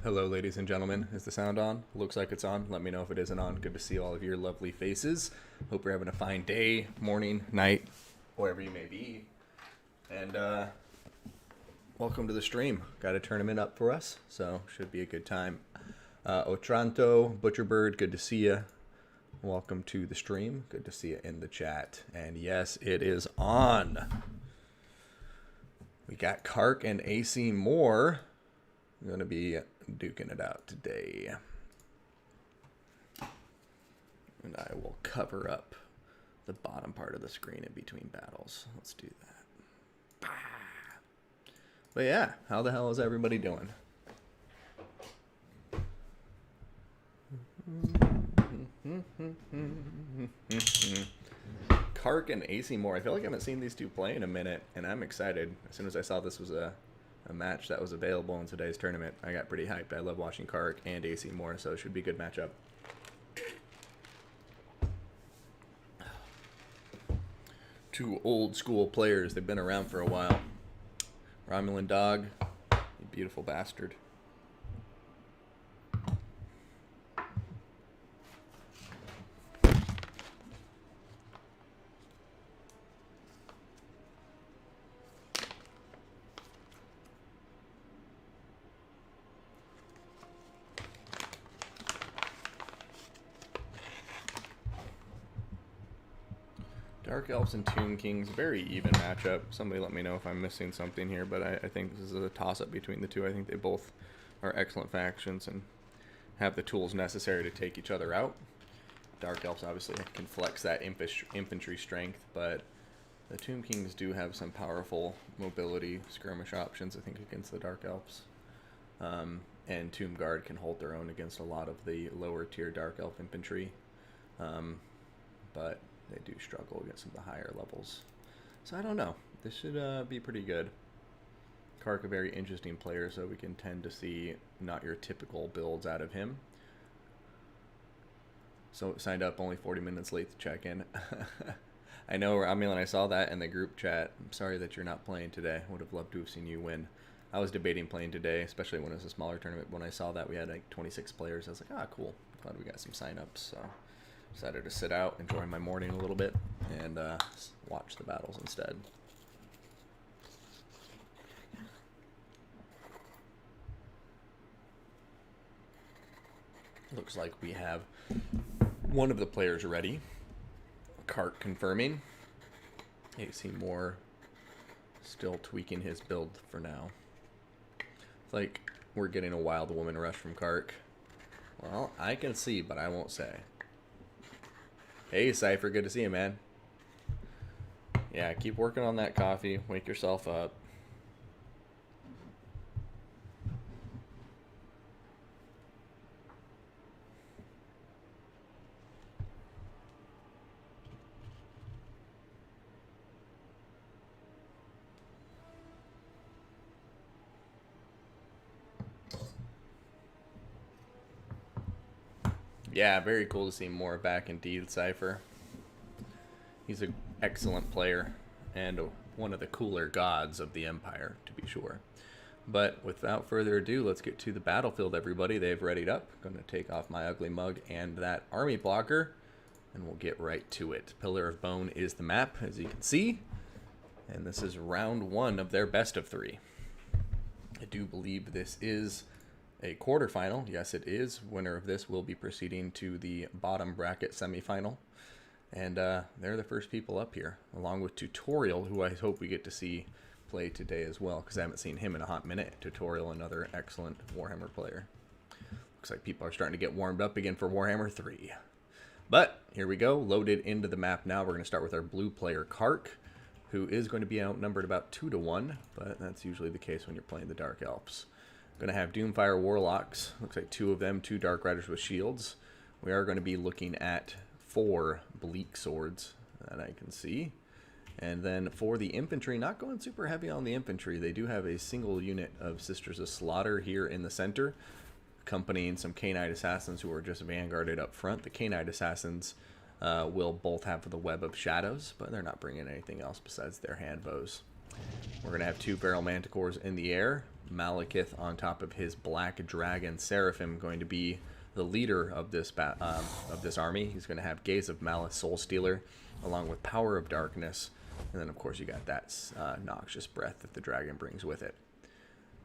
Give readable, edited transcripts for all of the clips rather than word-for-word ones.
Hello, ladies and gentlemen. Is the sound on? Looks like it's on. Let me know if it isn't on. Good to see all of your lovely faces. Hope you're having a fine day, morning, night, wherever you may be. And welcome to the stream. Got a tournament up for us, so should be a good time. Otranto, Butcherbird, good to see you. Welcome to the stream. Good to see you in the chat. And yes, it is on. We got Kark and AC Moore. I'm going to be duking it out today. And I will cover up the bottom part of the screen in between battles. Let's do that. But yeah, how the hell is everybody doing? Kark and AC Moore. I feel like I haven't seen these two play in a minute, and I'm excited. As soon as I saw this was a match that was available in today's tournament, I got pretty hyped. I love watching Kark and AC Moore, so it should be a good matchup. Two old school players. They've been around for a while. Romulan Dog, you beautiful bastard. Dark Elves and Tomb Kings, very even matchup. Somebody let me know if I'm missing something here, but I think this is a toss-up between the two. I think they both are excellent factions and have the tools necessary to take each other out. Dark Elves obviously can flex that infantry strength, but the Tomb Kings do have some powerful mobility skirmish options, I think, against the Dark Elves. And Tomb Guard can hold their own against a lot of the lower tier Dark Elf infantry. But they do struggle against some of the higher levels. So I don't know. This should be pretty good. Kark, a very interesting player, so we can tend to see not your typical builds out of him. So signed up only 40 minutes late to check in. I know, Romulan, I saw that in the group chat. I'm sorry that you're not playing today. Would have loved to have seen you win. I was debating playing today, especially when it was a smaller tournament. When I saw that we had like 26 players, I was like, ah, cool. Glad we got some sign-ups. So decided to sit out, enjoy my morning a little bit, and watch the battles instead. Looks like we have one of the players ready. Kark confirming. AC Moore still tweaking his build for now. It's like we're getting a wild woman rush from Kark. Well, I can see, but I won't say. Hey, Cypher, good to see you, man. Yeah, keep working on that coffee. Wake yourself up. Yeah, very cool to see Moore back indeed, Cypher. He's an excellent player and one of the cooler gods of the Empire, to be sure. But without further ado, let's get to the battlefield, everybody. They've readied up. I'm going to take off my ugly mug and that army blocker, and we'll get right to it. Pillar of Bone is the map, as you can see. And this is round one of their best of three. I do believe this is a quarterfinal. Yes, it is. Winner of this will be proceeding to the bottom bracket semifinal. And they're the first people up here, along with Tutorial, who I hope we get to see play today as well, because I haven't seen him in a hot minute. Tutorial, another excellent Warhammer player. Looks like people are starting to get warmed up again for Warhammer 3. But here we go, loaded into the map now. We're going to start with our blue player, Kark, who is going to be outnumbered about 2-1, but that's usually the case when you're playing the Dark Elves. Going to have Doomfire Warlocks. Looks like two of them, two Dark Riders with shields. We are going to be looking at 4 Bleak Swords that I can see. And then for the infantry, not going super heavy on the infantry. They do have a single unit of Sisters of Slaughter here in the center, accompanying some Knight Assassins who are just vanguarded up front. The Knight Assassins will both have the Web of Shadows, but they're not bringing anything else besides their hand bows. We're going to have 2 Feral Manticores in the air. Malekith on top of his Black Dragon Seraphim going to be the leader of this army. He's going to have Gaze of Malice, Soul Stealer, along with Power of Darkness, and then of course you got that Noxious Breath that the dragon brings with it.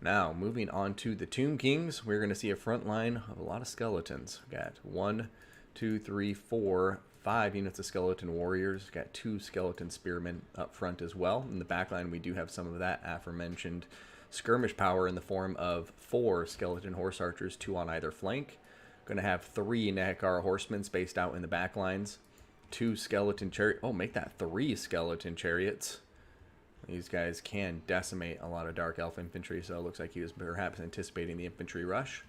Now, moving on to the Tomb Kings, we're going to see a front line of a lot of skeletons. We got 1, 2, 3, 4, 5 units of skeleton warriors. We've got 2 skeleton spearmen up front as well. In the back line, we do have some of that aforementioned skirmish power in the form of 4 skeleton horse archers, 2 on either flank. Going to have 3 Nehekara horsemen spaced out in the back lines. 2 skeleton chariot. Oh, make that 3 skeleton chariots. These guys can decimate a lot of Dark Elf infantry, so it looks like he was perhaps anticipating the infantry rush.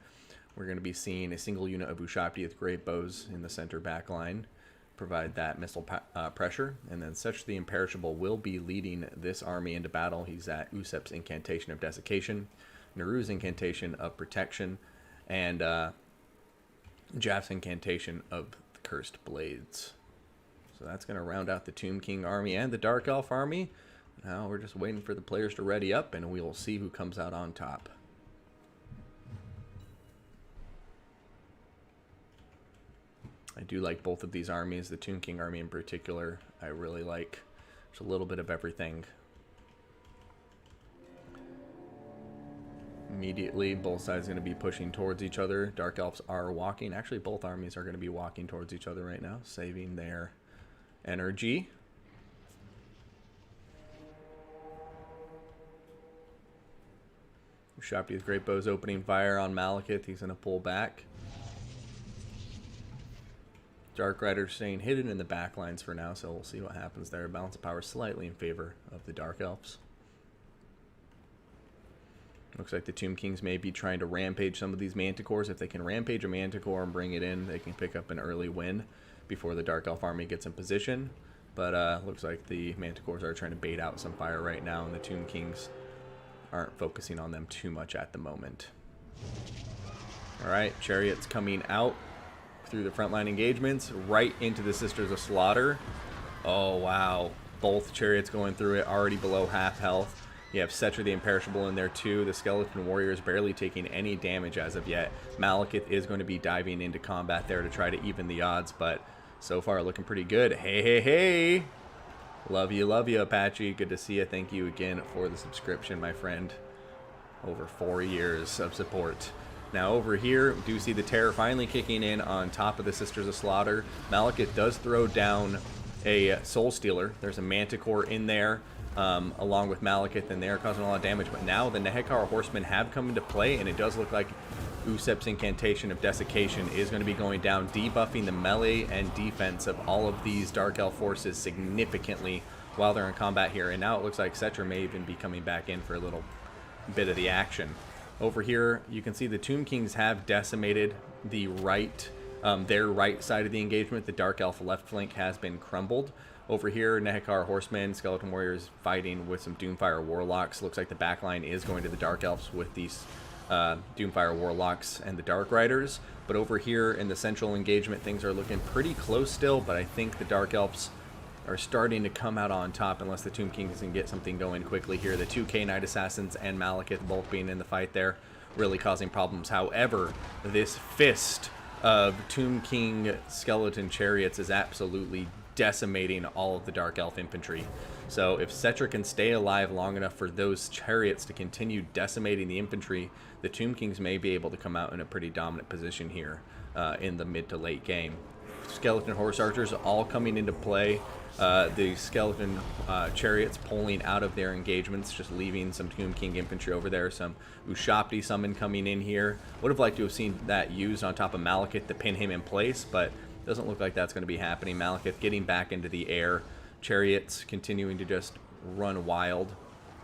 We're going to be seeing a single unit of Ushabti with great bows in the center back line, provide that missile pressure, and then Setch the Imperishable will be leading this army into battle. He's at Usep's Incantation of Desiccation, Naru's Incantation of Protection, and Jaf's Incantation of the Cursed Blades. So that's going to round out the Tomb King army and the Dark Elf army. Now we're just waiting for the players to ready up, and we will see who comes out on top. I do like both of these armies, the Tomb King army in particular. I really like. There's a little bit of everything. Immediately, both sides are going to be pushing towards each other. Dark Elves are walking. Actually, both armies are going to be walking towards each other right now, saving their energy. Ushabti with great bows opening fire on Malekith. He's going to pull back. Dark Rider staying hidden in the back lines for now, so we'll see what happens there. Balance of power slightly in favor of the Dark Elves. Looks like the Tomb Kings may be trying to rampage some of these Manticores. If they can rampage a Manticore and bring it in, they can pick up an early win before the Dark Elf army gets in position. But looks like the Manticores are trying to bait out some fire right now, and the Tomb Kings aren't focusing on them too much at the moment. Alright, chariots coming out through the frontline engagements, right into the Sisters of Slaughter. Oh wow, both chariots going through it, already below half health. You have Setcher the Imperishable in there too. The Skeleton Warrior is barely taking any damage as of yet. Malekith is going to be diving into combat there to try to even the odds, but so far looking pretty good. Hey, hey, hey! Love you, Apache. Good to see you. Thank you again for the subscription, my friend. Over 4 years of support. Now over here, we do see the Terror finally kicking in on top of the Sisters of Slaughter. Malekith does throw down a Soul Stealer. There's a Manticore in there, along with Malekith, and they are causing a lot of damage. But now the Nehekara Horsemen have come into play, and it does look like Usep's Incantation of Desiccation is going to be going down, debuffing the melee and defense of all of these Dark Elf forces significantly while they're in combat here. And now it looks like Setcher may even be coming back in for a little bit of the action. Over here, you can see the Tomb Kings have decimated the right, their right side of the engagement. The Dark Elf left flank has been crumbled. Over here, Nehekara Horsemen, Skeleton Warriors fighting with some Doomfire Warlocks. Looks like the backline is going to the Dark Elves with these Doomfire Warlocks and the Dark Riders. But over here in the central engagement, things are looking pretty close still, but I think the Dark Elves are starting to come out on top unless the Tomb Kings can get something going quickly here. The 2 K-Knight Assassins and Malekith both being in the fight there, really causing problems. However, this fist of Tomb King skeleton chariots is absolutely decimating all of the Dark Elf infantry. So if Setcher can stay alive long enough for those chariots to continue decimating the infantry, the Tomb Kings may be able to come out in a pretty dominant position here in the mid to late game. Skeleton Horse Archers all coming into play. The Skeleton Chariots pulling out of their engagements, just leaving some Tomb King infantry over there. Some Ushabti summon coming in here. Would have liked to have seen that used on top of Malekith to pin him in place, but doesn't look like that's going to be happening. Malekith getting back into the air. Chariots continuing to just run wild.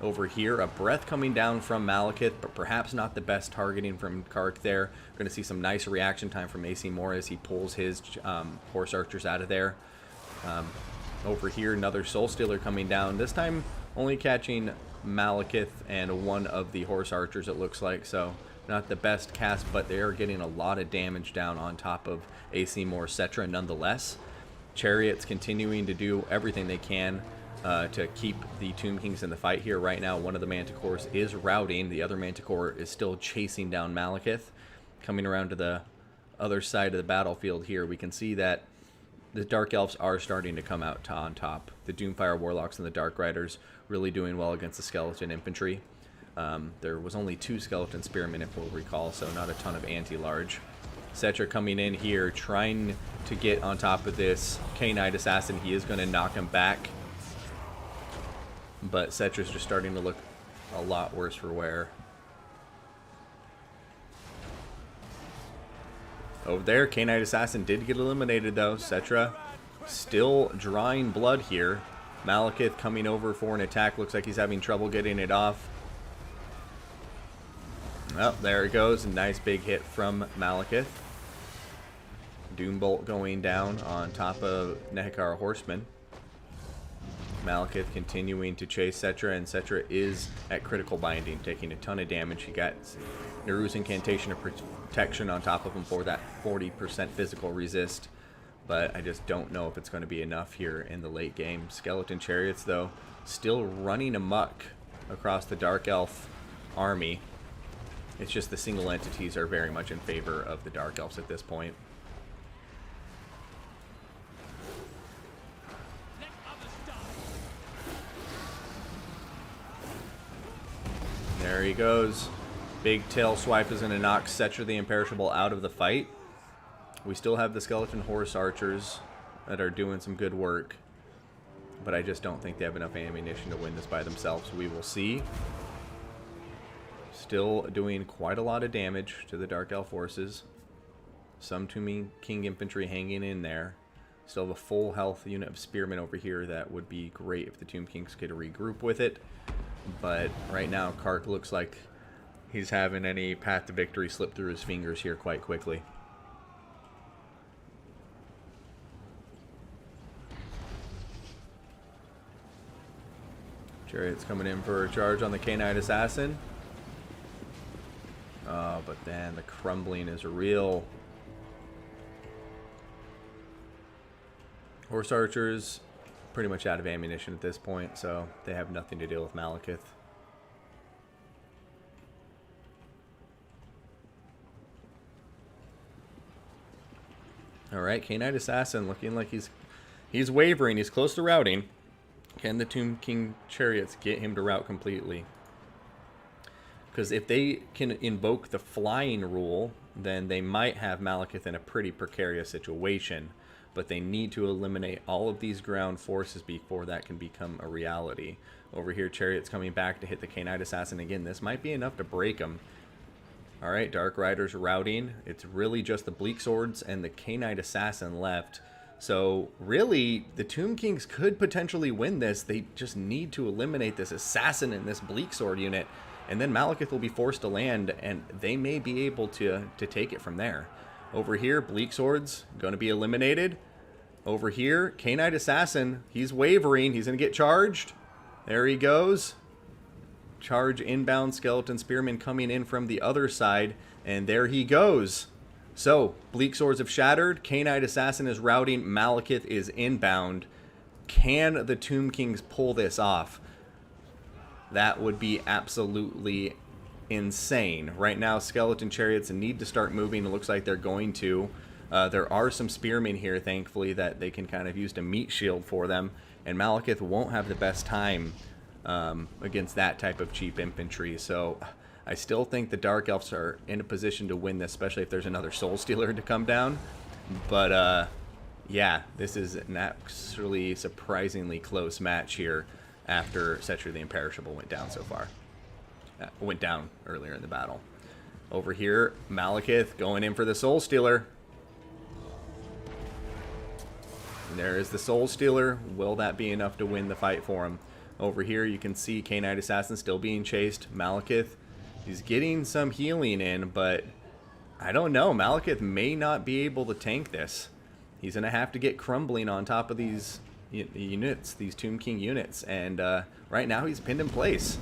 Over here, a breath coming down from Malekith, but perhaps not the best targeting from Kark there. Going to see some nice reaction time from AC Moore as he pulls his Horse Archers out of there. Over here, another Soul Stealer coming down. This time only catching Malekith and one of the Horse Archers, it looks like. So not the best cast, but they are getting a lot of damage down on top of AC Moore's Settra nonetheless. Chariots continuing to do everything they can. to keep the Tomb Kings in the fight here. Right now, one of the Manticores is routing. The other Manticore is still chasing down Malekith. Coming around to the other side of the battlefield here, we can see that the Dark Elves are starting to come out on top. The Doomfire Warlocks and the Dark Riders really doing well against the Skeleton Infantry. There was only 2 Skeleton Spearmen, if we'll recall, so not a ton of anti-large. Settra coming in here, trying to get on top of this K-Knight Assassin. He is going to knock him back. But Settra's just starting to look a lot worse for wear. Over there, K-Knight Assassin did get eliminated, though. Settra still drawing blood here. Malekith coming over for an attack. Looks like he's having trouble getting it off. Oh, there it goes. A nice big hit from Malekith. Doombolt going down on top of Nehekara Horseman. Malekith continuing to chase Settra, and Settra is at critical binding, taking a ton of damage. He got Naru's Incantation of Protection on top of him for that 40% physical resist, but I just don't know if it's going to be enough here in the late game. Skeleton Chariots, though, still running amok across the Dark Elf army. It's just the single entities are very much in favor of the Dark Elves at this point. There he goes. Big tail swipe is going to knock Settra the Imperishable out of the fight. We still have the Skeleton Horse Archers that are doing some good work, but I just don't think they have enough ammunition to win this by themselves. We will see. Still doing quite a lot of damage to the Dark Elf forces. Some Tomb King Infantry hanging in there. Still have a full health unit of Spearmen over here. That would be great if the Tomb Kings could regroup with it. But right now, Kark looks like he's having any path to victory slip through his fingers here quite quickly. Chariot's coming in for a charge on the K-Knight Assassin. Oh, but then the crumbling is real. Horse Archers pretty much out of ammunition at this point, so they have nothing to deal with Malekith. Alright, K-Knight Assassin looking like he's wavering. He's close to routing. Can the Tomb King Chariots get him to rout completely? Because if they can invoke the flying rule, then they might have Malekith in a pretty precarious situation. But they need to eliminate all of these ground forces before that can become a reality. Over here, Chariot's coming back to hit the K-Knight Assassin again. This might be enough to break him. Alright, Dark Riders routing. It's really just the Bleak Swords and the K-Knight Assassin left. So, really, the Tomb Kings could potentially win this. They just need to eliminate this Assassin and this Bleak Sword unit. And then Malekith will be forced to land, and they may be able to take it from there. Over here, Bleak Swords going to be eliminated. Over here, K-Knight Assassin, he's wavering. He's going to get charged. There he goes. Charge inbound Skeleton Spearman coming in from the other side. And there he goes. So, Bleak Swords have shattered. K-Knight Assassin is routing. Malekith is inbound. Can the Tomb Kings pull this off? That would be absolutely insane. Right now, Skeleton Chariots need to start moving. It looks like they're going to. There are some Spearmen here, thankfully, that they can kind of use to meat shield for them. And Malekith won't have the best time against that type of cheap infantry. So I still think the Dark Elves are in a position to win this, especially if there's another Soul Stealer to come down. But yeah, this is an actually surprisingly close match here after Settra the Imperishable went down so far. Went down earlier in the battle. Over here, Malekith going in for the Soul Stealer. And there is the Soul Stealer. Will that be enough to win the fight for him? Over here, you can see K-Knight Assassin still being chased. Malekith, he's getting some healing in, but I don't know. Malekith may not be able to tank this. He's going to have to get crumbling on top of these units, these Tomb King units. And right now, he's pinned in place.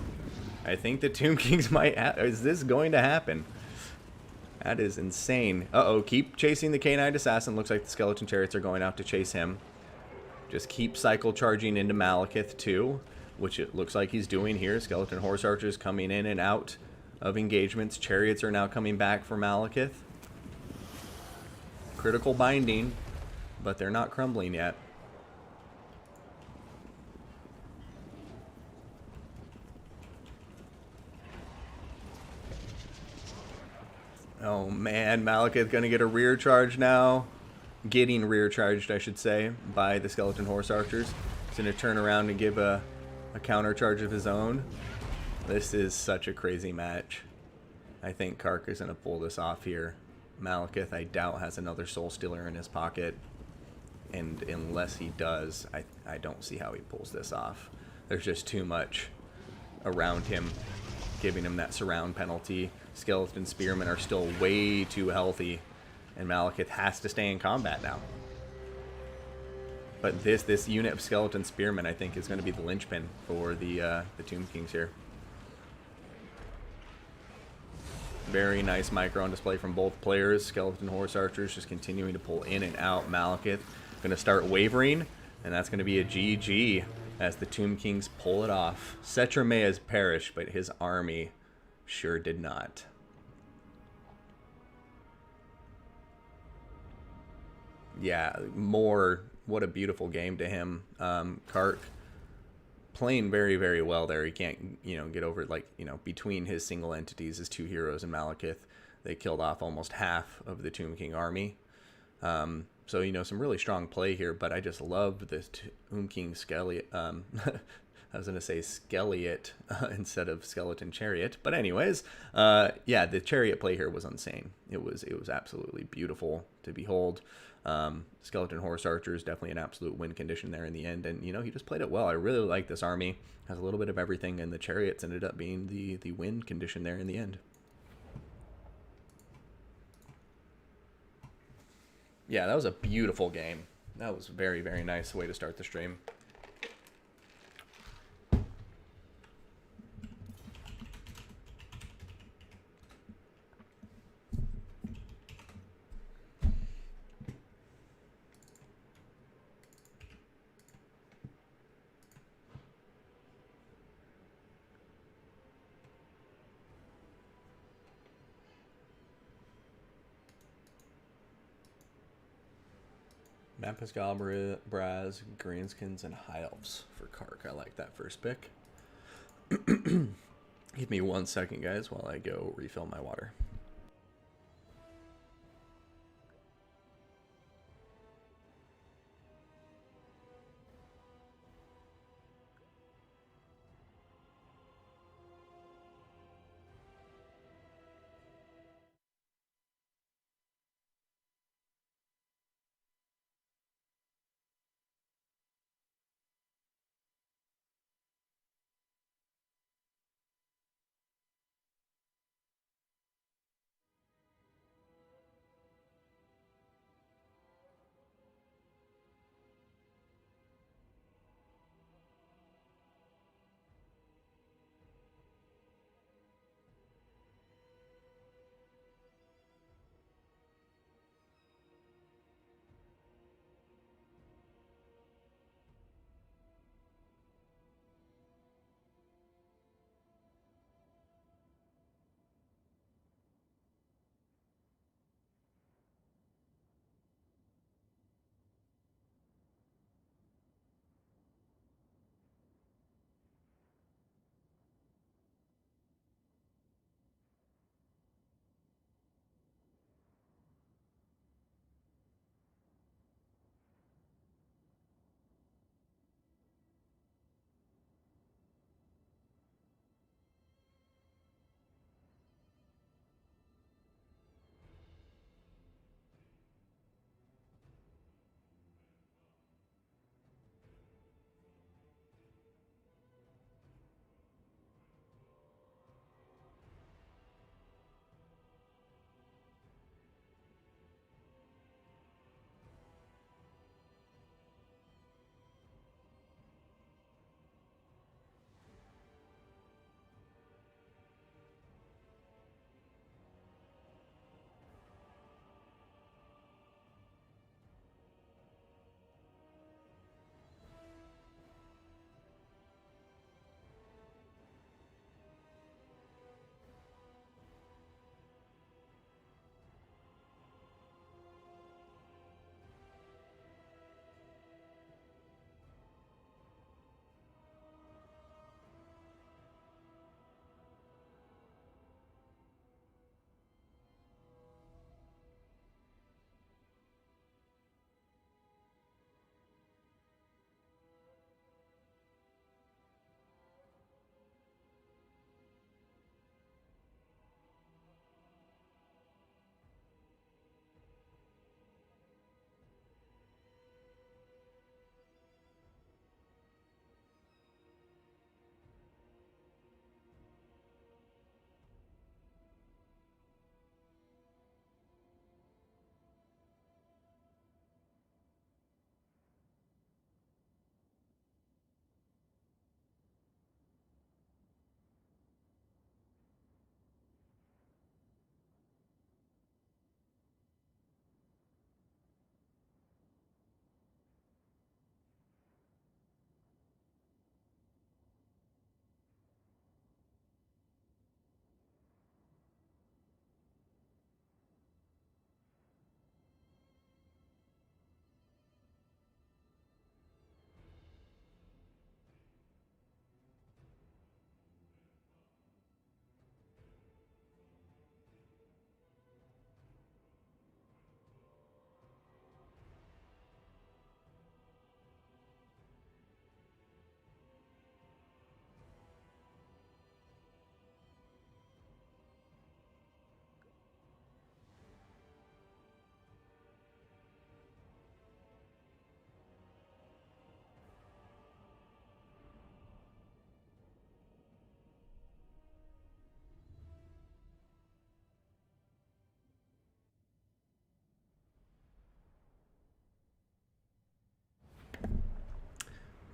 I think the Tomb Kings might... Is this going to happen? That is insane. Uh-oh, keep chasing the K-Knight Assassin. Looks like the Skeleton Chariots are going out to chase him. Just keep cycle charging into Malekith too, which it looks like he's doing here. Skeleton Horse Archers coming in and out of engagements. Chariots are now coming back for Malekith. Critical binding, but they're not crumbling yet. Oh man, Malekith gonna get a rear charge now. Getting rear charged, I should say, by the Skeleton Horse Archers. He's gonna turn around and give a counter charge of his own. This is such a crazy match. I think Kark is gonna pull this off here. Malekith, I doubt, has another Soul Stealer in his pocket. And unless he does, I don't see how he pulls this off. There's just too much around him, giving him that surround penalty. Skeleton Spearmen are still way too healthy, and Malekith has to stay in combat now. But this unit of Skeleton Spearmen, I think, is going to be the linchpin for the Tomb Kings here. Very nice micro on display from both players. Skeleton Horse Archers just continuing to pull in and out. Malekith going to start wavering, and that's going to be a GG as the Tomb Kings pull it off. Cetra may has perished, but his army sure did not. Yeah, what a beautiful game to him. Kark playing very, very well there. He can't, get over, between his single entities, his two heroes and Malekith, they killed off almost half of the Tomb King army. So, some really strong play here, but I just love this Tomb King Skeleton. I was going to say Skeliot instead of Skeleton Chariot. But anyways, yeah, the Chariot play here was insane. It was absolutely beautiful to behold. Skeleton Horse Archers, definitely an absolute win condition there in the end. And, he just played it well. I really like this army. Has a little bit of everything, and the Chariots ended up being the win condition there in the end. Yeah, that was a beautiful game. That was a very, very nice way to start the stream. Mapascal, Braz, Greenskins, and High Elves for Kark. I like that first pick. Give me 1 second, guys, while I go refill my water.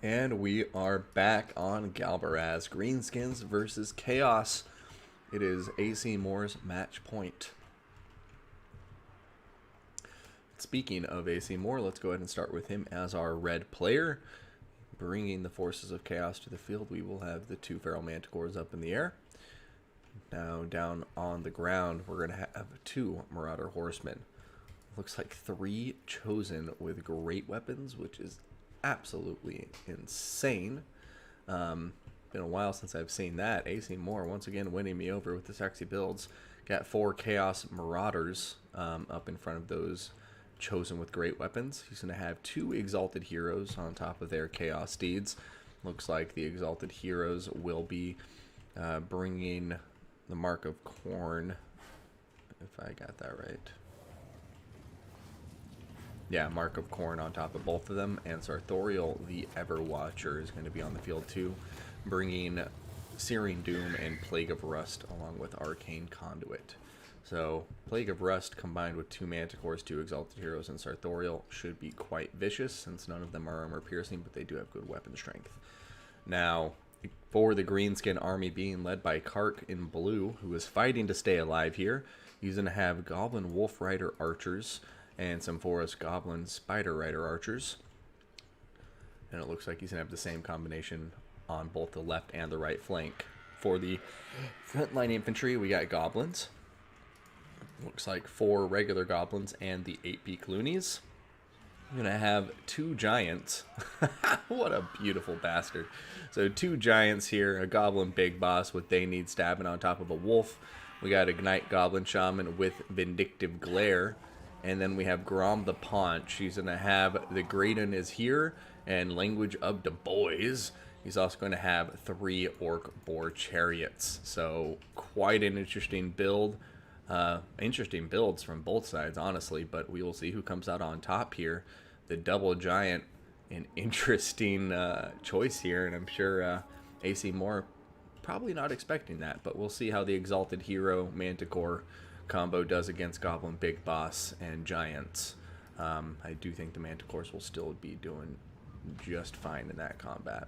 And we are back on Galbaraz. Greenskins versus Chaos. It is AC Moore's match point. Speaking of AC Moore, let's go ahead and start with him as our red player. Bringing the forces of Chaos to the field, we will have the 2 Feral Manticores up in the air. Now down on the ground, we're going to have 2 Marauder Horsemen. Looks like 3 chosen with great weapons, which is absolutely insane. Been a while since I've seen that. AC Moore once again winning me over with the sexy builds. Got 4 Chaos Marauders up in front of those chosen with great weapons. He's going to have 2 Exalted Heroes on top of their Chaos Steeds. Looks like the Exalted Heroes will be bringing the Mark of Corn, if I got that right. Yeah, Mark of Corn on top of both of them, and Sartorial, the Everwatcher, is going to be on the field too, bringing Searing Doom and Plague of Rust along with Arcane Conduit. So, Plague of Rust combined with 2 Manticores, 2 Exalted Heroes, and Sartorial should be quite vicious, since none of them are armor piercing, but they do have good weapon strength. Now, for the Greenskin army being led by Kark in blue, who is fighting to stay alive here, he's going to have Goblin Wolf Rider Archers, and some Forest Goblin Spider Rider Archers. And it looks like he's going to have the same combination on both the left and the right flank. For the frontline infantry, we got Goblins. Looks like 4 regular Goblins and the 8 Peak Loonies. I'm going to have 2 Giants. What a beautiful bastard. So 2 Giants here, a Goblin Big Boss with They Need Stabbing on top of a Wolf. We got Ignite Goblin Shaman with Vindictive Glare. And then we have Grom the Paunch. He's going to have the Graydon is here and Language of the Boys. He's also going to have 3 Orc Boar Chariots. So quite an interesting build. Interesting builds from both sides, honestly. But we will see who comes out on top here. The Double Giant, an interesting choice here. And I'm sure AC Moore probably not expecting that. But we'll see how the Exalted Hero Manticore combo does against Goblin Big Boss and Giants. I do think the Manticores will still be doing just fine in that combat.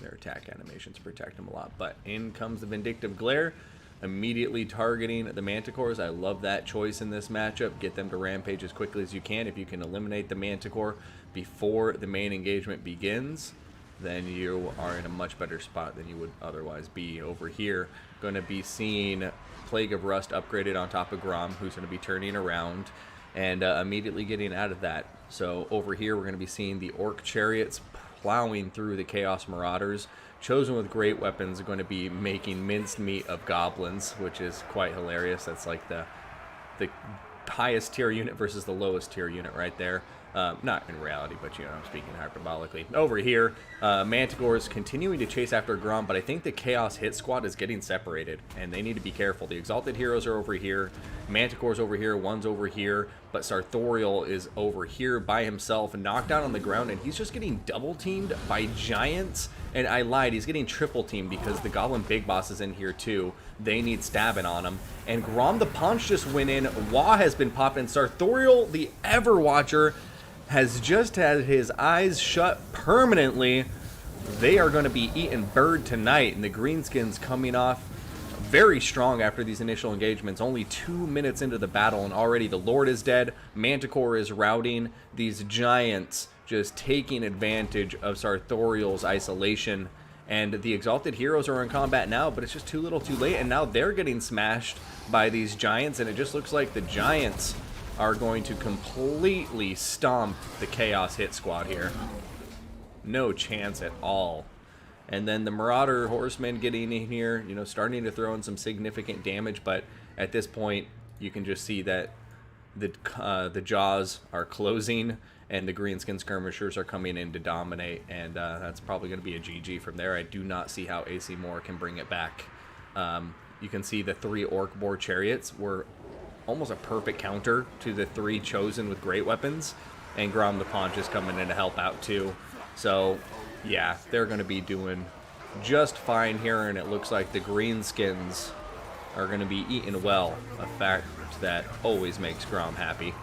Their attack animations protect them a lot. But in comes the Vindictive Glare, immediately targeting the Manticores. I love that choice in this matchup. Get them to rampage as quickly as you can. If you can eliminate the Manticore before the main engagement begins, then you are in a much better spot than you would otherwise be. Over here, going to be seeing Plague of Rust upgraded on top of Grom, who's going to be turning around and immediately getting out of that. So over here, we're going to be seeing the Orc Chariots plowing through the Chaos Marauders. Chosen with great weapons are going to be making minced meat of Goblins, which is quite hilarious. That's like the highest tier unit versus the lowest tier unit right there. Not in reality, but you know, I'm speaking hyperbolically. Over here, Manticores continuing to chase after Grom, but I think the Chaos Hit Squad is getting separated, and they need to be careful. The Exalted Heroes are over here, Manticore's over here, one's over here, but Sartorial is over here by himself, knocked down on the ground, and he's just getting double teamed by Giants. And I lied, he's getting triple teamed because the Goblin Big Boss is in here too. They need stabbing on him. And Grom the Paunch just went in. Wah has been popping. Sartorial, the Everwatcher, has just had his eyes shut permanently. They are going to be eating bird tonight, and the Greenskins coming off very strong after these initial engagements. Only 2 minutes into the battle, and already the Lord is dead. Manticore is routing. These Giants just taking advantage of Sartorial's isolation, and the Exalted Heroes are in combat now, but it's just too little too late, and now they're getting smashed by these Giants, and it just looks like the Giants are going to completely stomp the Chaos Hit Squad here. No chance at all. And then the Marauder Horsemen getting in here, you know, starting to throw in some significant damage, but at this point, you can just see that the jaws are closing, and the Greenskin Skirmishers are coming in to dominate, and that's probably going to be a GG from there. I do not see how AC Moore can bring it back. You can see the 3 Orc Boar Chariots were almost a perfect counter to the 3 chosen with great weapons, and Grom the Paunch is coming in to help out too. So yeah, they're going to be doing just fine here, and it looks like the Greenskins are going to be eating well, a fact that always makes Grom happy.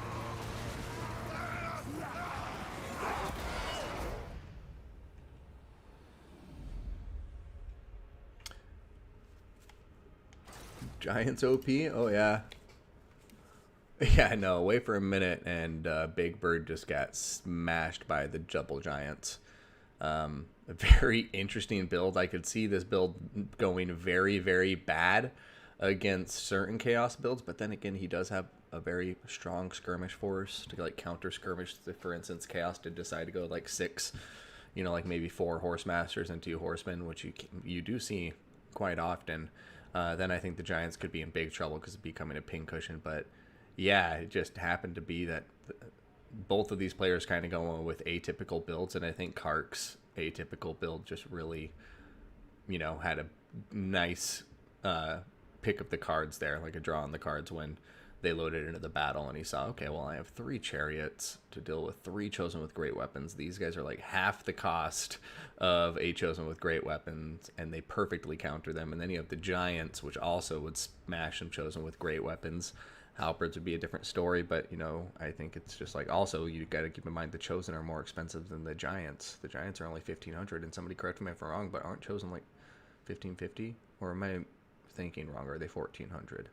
Giants OP? Oh, yeah. Yeah, no, wait for a minute, and Big Bird just got smashed by the Double Giants. A very interesting build. I could see this build going very, very bad against certain Chaos builds, but then again, he does have a very strong skirmish force to like counter skirmish. If, for instance, Chaos did decide to go like 6, like maybe 4 Horse Masters and 2 Horsemen, which you do see quite often. Then I think the Giants could be in big trouble because it'd be becoming a pincushion. But yeah, it just happened to be that both of these players kind of going with atypical builds, and I think Kark's atypical build just really, had a nice pick of the cards there, like a draw on the cards when they loaded into the battle, and he saw, okay, well, I have 3 chariots to deal with 3 chosen with great weapons. These guys are like half the cost of a chosen with great weapons, and they perfectly counter them. And then you have the giants, which also would smash them chosen with great weapons. Halberds would be a different story, but I think it's just like, also you got to keep in mind the chosen are more expensive than the giants. The giants are only 1,500, and somebody correct me if I'm wrong, but aren't chosen like 1,550? Or am I thinking wrong? Or are they 1,400?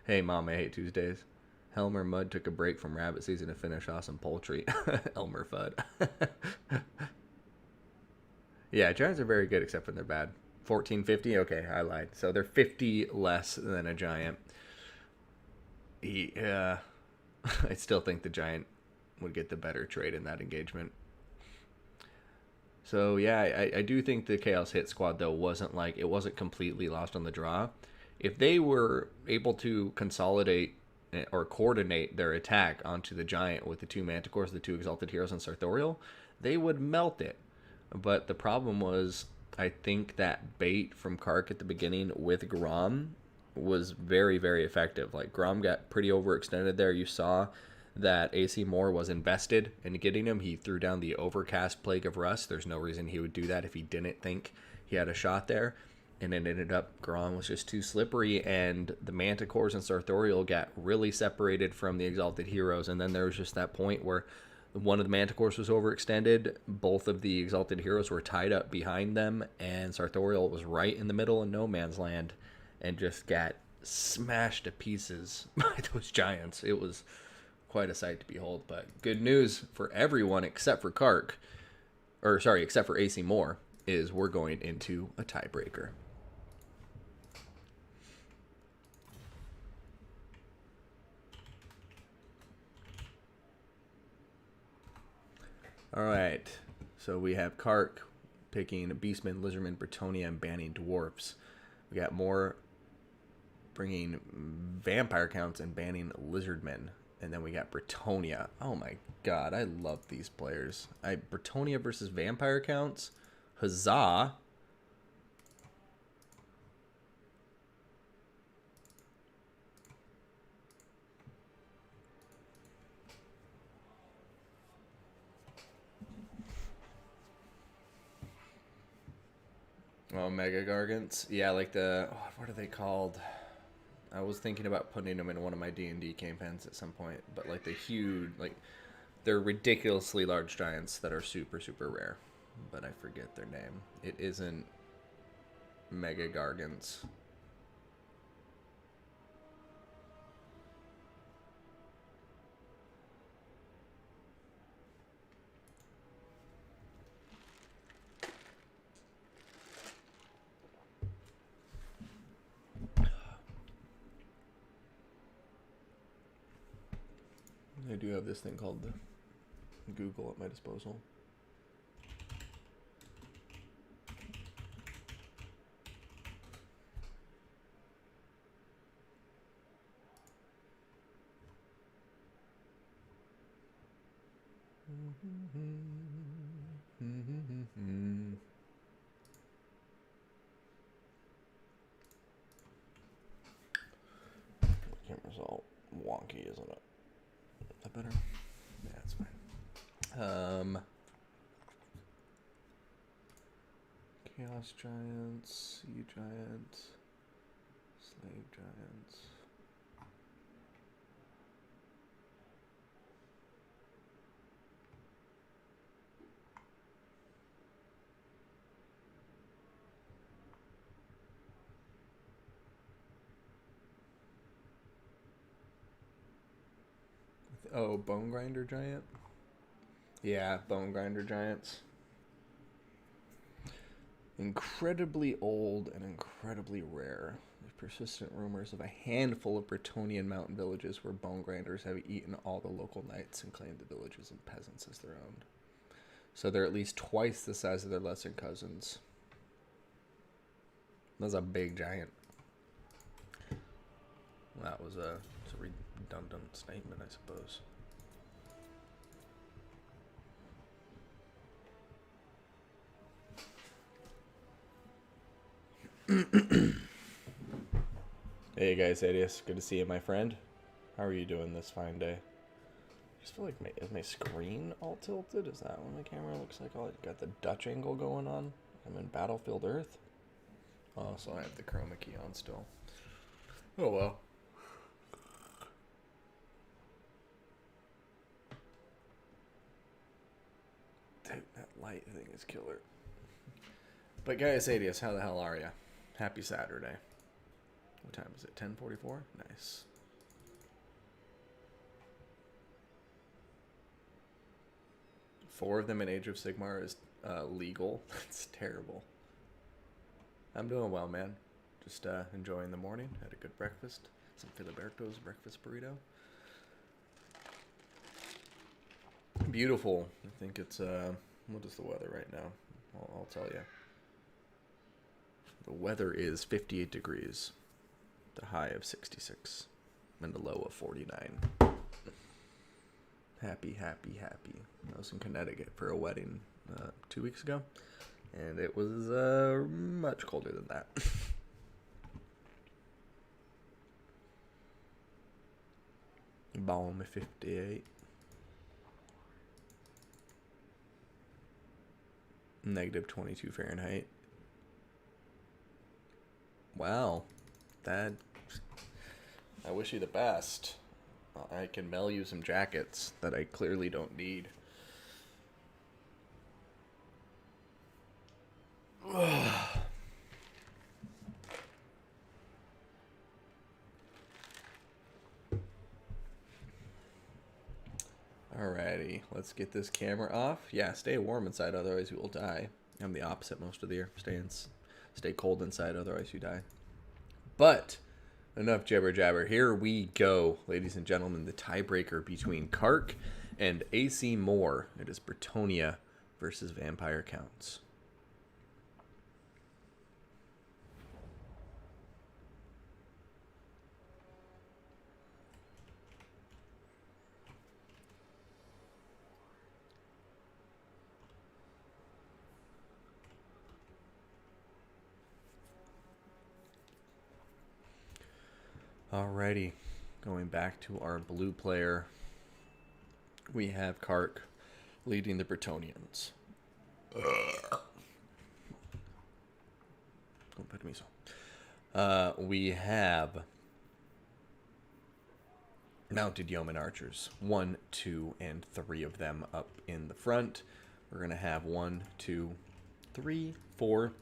Hey mom, I hate Tuesdays. Helmer Mudd took a break from rabbit season to finish off some poultry. Elmer Fudd. Yeah, giants are very good except when they're bad. 1450? Okay, I lied. So they're 50 less than a giant. I still think the giant would get the better trade in that engagement. So yeah, I do think the Chaos Hit Squad though wasn't completely lost on the draw. If they were able to consolidate or coordinate their attack onto the giant with the 2 Manticores, the 2 Exalted Heroes, and Sartorial, they would melt it. But the problem was, I think that bait from Kark at the beginning with Grom was very, very effective. Like, Grom got pretty overextended there. You saw that AC Moore was invested in getting him. He threw down the Overcast Plague of Rust. There's no reason he would do that if he didn't think he had a shot there. And it ended up Grom was just too slippery, and the Manticores and Sartorial got really separated from the Exalted Heroes. And then there was just that point where one of the Manticores was overextended, both of the Exalted Heroes were tied up behind them, and Sartorial was right in the middle in no man's land and just got smashed to pieces by those giants. It was quite a sight to behold. But good news for everyone except for Kark, except for AC Moore, is we're going into a tiebreaker. All right, so we have Kark picking Beastmen, Lizardmen, Britonia, and banning Dwarfs. We got Moore bringing Vampire Counts and banning Lizardmen. And then we got Britonia. Oh my god, I love these players. Britonia versus Vampire Counts. Huzzah. Oh, Mega Gargants. Yeah, like what are they called? I was thinking about putting them in one of my D&D campaigns at some point, but like the huge, they're ridiculously large giants that are super, super rare, but I forget their name. It isn't Mega Gargants. I do have this thing called Google at my disposal. Camera's all wonky, isn't it? Is that better? Yeah, that's fine. Chaos Giants, Sea Giants, Slave Giants. Oh, Bone Grinder Giant? Yeah, Bone Grinder Giants. Incredibly old and incredibly rare. There's persistent rumors of a handful of Britonian mountain villages where bone grinders have eaten all the local knights and claimed the villages and peasants as their own. So they're at least twice the size of their lesser cousins. That's a big giant. That was a redundant statement, I suppose. Hey guys, Adius. Good to see you, my friend. How are you doing this fine day? I just feel like is my screen all tilted? Is that when the camera looks like I got the Dutch angle going on? I'm in Battlefield Earth. Oh, so I have the chroma key on still. Oh well. Dude, that light thing is killer. But guys, Adius, how the hell are ya? Happy Saturday. What time is it? 10:44? Nice. Four of them in Age of Sigmar is legal. That's terrible. I'm doing well, man. Just enjoying the morning. Had a good breakfast. Some Filiberto's breakfast burrito. Beautiful. I think it's, what is the weather right now? I'll tell you. The weather is 58 degrees. The high of 66. And the low of 49. Happy, happy, happy. I was in Connecticut for a wedding 2 weeks ago. And it was much colder than that. Balm 58. Negative 22 Fahrenheit. Wow. That. I wish you the best. I can mail you some jackets that I clearly don't need. Alrighty, let's get this camera off. Yeah, stay warm inside, otherwise you will die. I'm the opposite most of the year. Stay cold inside, otherwise you die. But enough jibber jabber. Here we go, ladies and gentlemen. The tiebreaker between Kark and AC Moore. It is Britonia versus Vampire Counts. Alrighty, going back to our blue player, we have Kark leading the Britonians. Don't put me so. We have mounted yeoman archers, 1, 2, and 3 of them up in the front. We're gonna have 1, 2, 3, 4,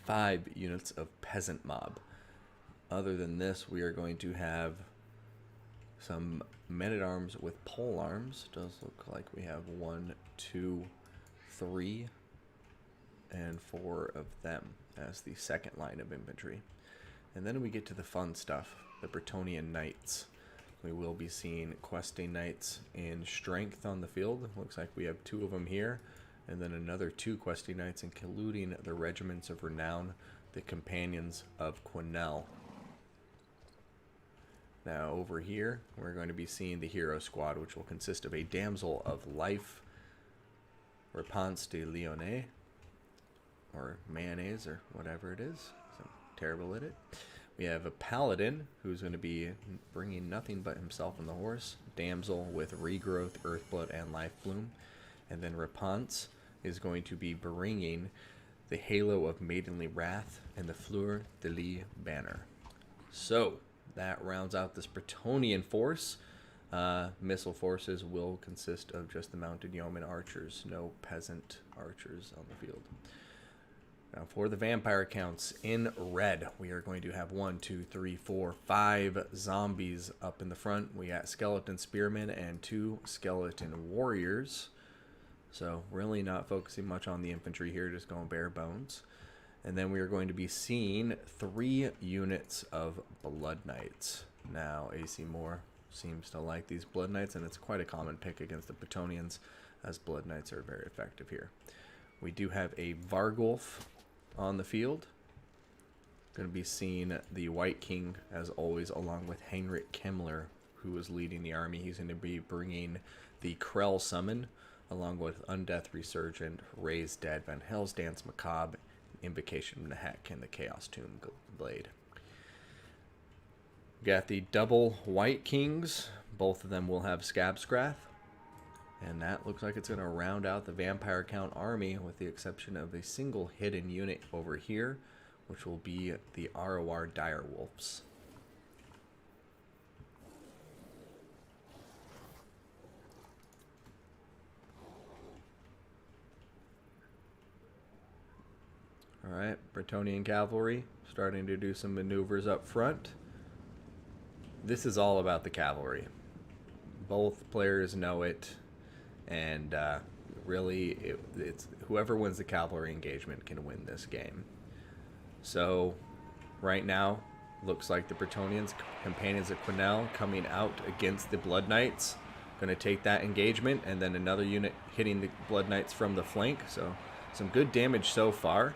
5 units of peasant mob. Other than this, we are going to have some men-at-arms with pole arms. Does look like we have 1, 2, 3, and 4 of them as the second line of infantry. And then we get to the fun stuff, the Britonian Knights. We will be seeing questing knights in strength on the field. Looks like we have 2 of them here, and then another 2 questing knights, including the regiments of renown, the companions of Quenelle. Now over here, we're going to be seeing the hero squad, which will consist of a damsel of life, Réponse de Lyonnais, or mayonnaise, or whatever it is. I'm terrible at it. We have a paladin, who's going to be bringing nothing but himself and the horse, damsel with regrowth, earthblood, and life bloom. And then Réponse is going to be bringing the halo of maidenly wrath and the fleur de lis banner. So that rounds out this Britonian force. Missile forces will consist of just the mounted yeoman archers, no peasant archers on the field. Now for the vampire counts in red, we are going to have 1, 2, 3, 4, 5 zombies up in the front. We got skeleton spearmen and 2 skeleton warriors. So really not focusing much on the infantry here, just going bare bones. And then we are going to be seeing 3 units of blood knights. Now AC Moore seems to like these blood knights, and it's quite a common pick against the Britonians, as blood knights are very effective here. We do have a Vargulf on the field. Going to be seeing the White King, as always, along with Heinrich Kemmler, who is leading the army. He's going to be bringing the Krell Summon, along with Undeath Resurgent, Raised Dead, Van Hell's Dance Macabre, Invocation of Nehek, and the Chaos Tomb Blade. We got the double White Kings. Both of them will have Scabscrath. And that looks like it's going to round out the Vampire Count army, with the exception of a single hidden unit over here, which will be the ROR Direwolves. Alright, Britonian Cavalry starting to do some maneuvers up front. This is all about the cavalry. Both players know it. And really, it's whoever wins the cavalry engagement can win this game. So, right now, looks like the Britonians, Companions of Quinnell, coming out against the Blood Knights. Going to take that engagement, and then another unit hitting the Blood Knights from the flank. So, some good damage so far.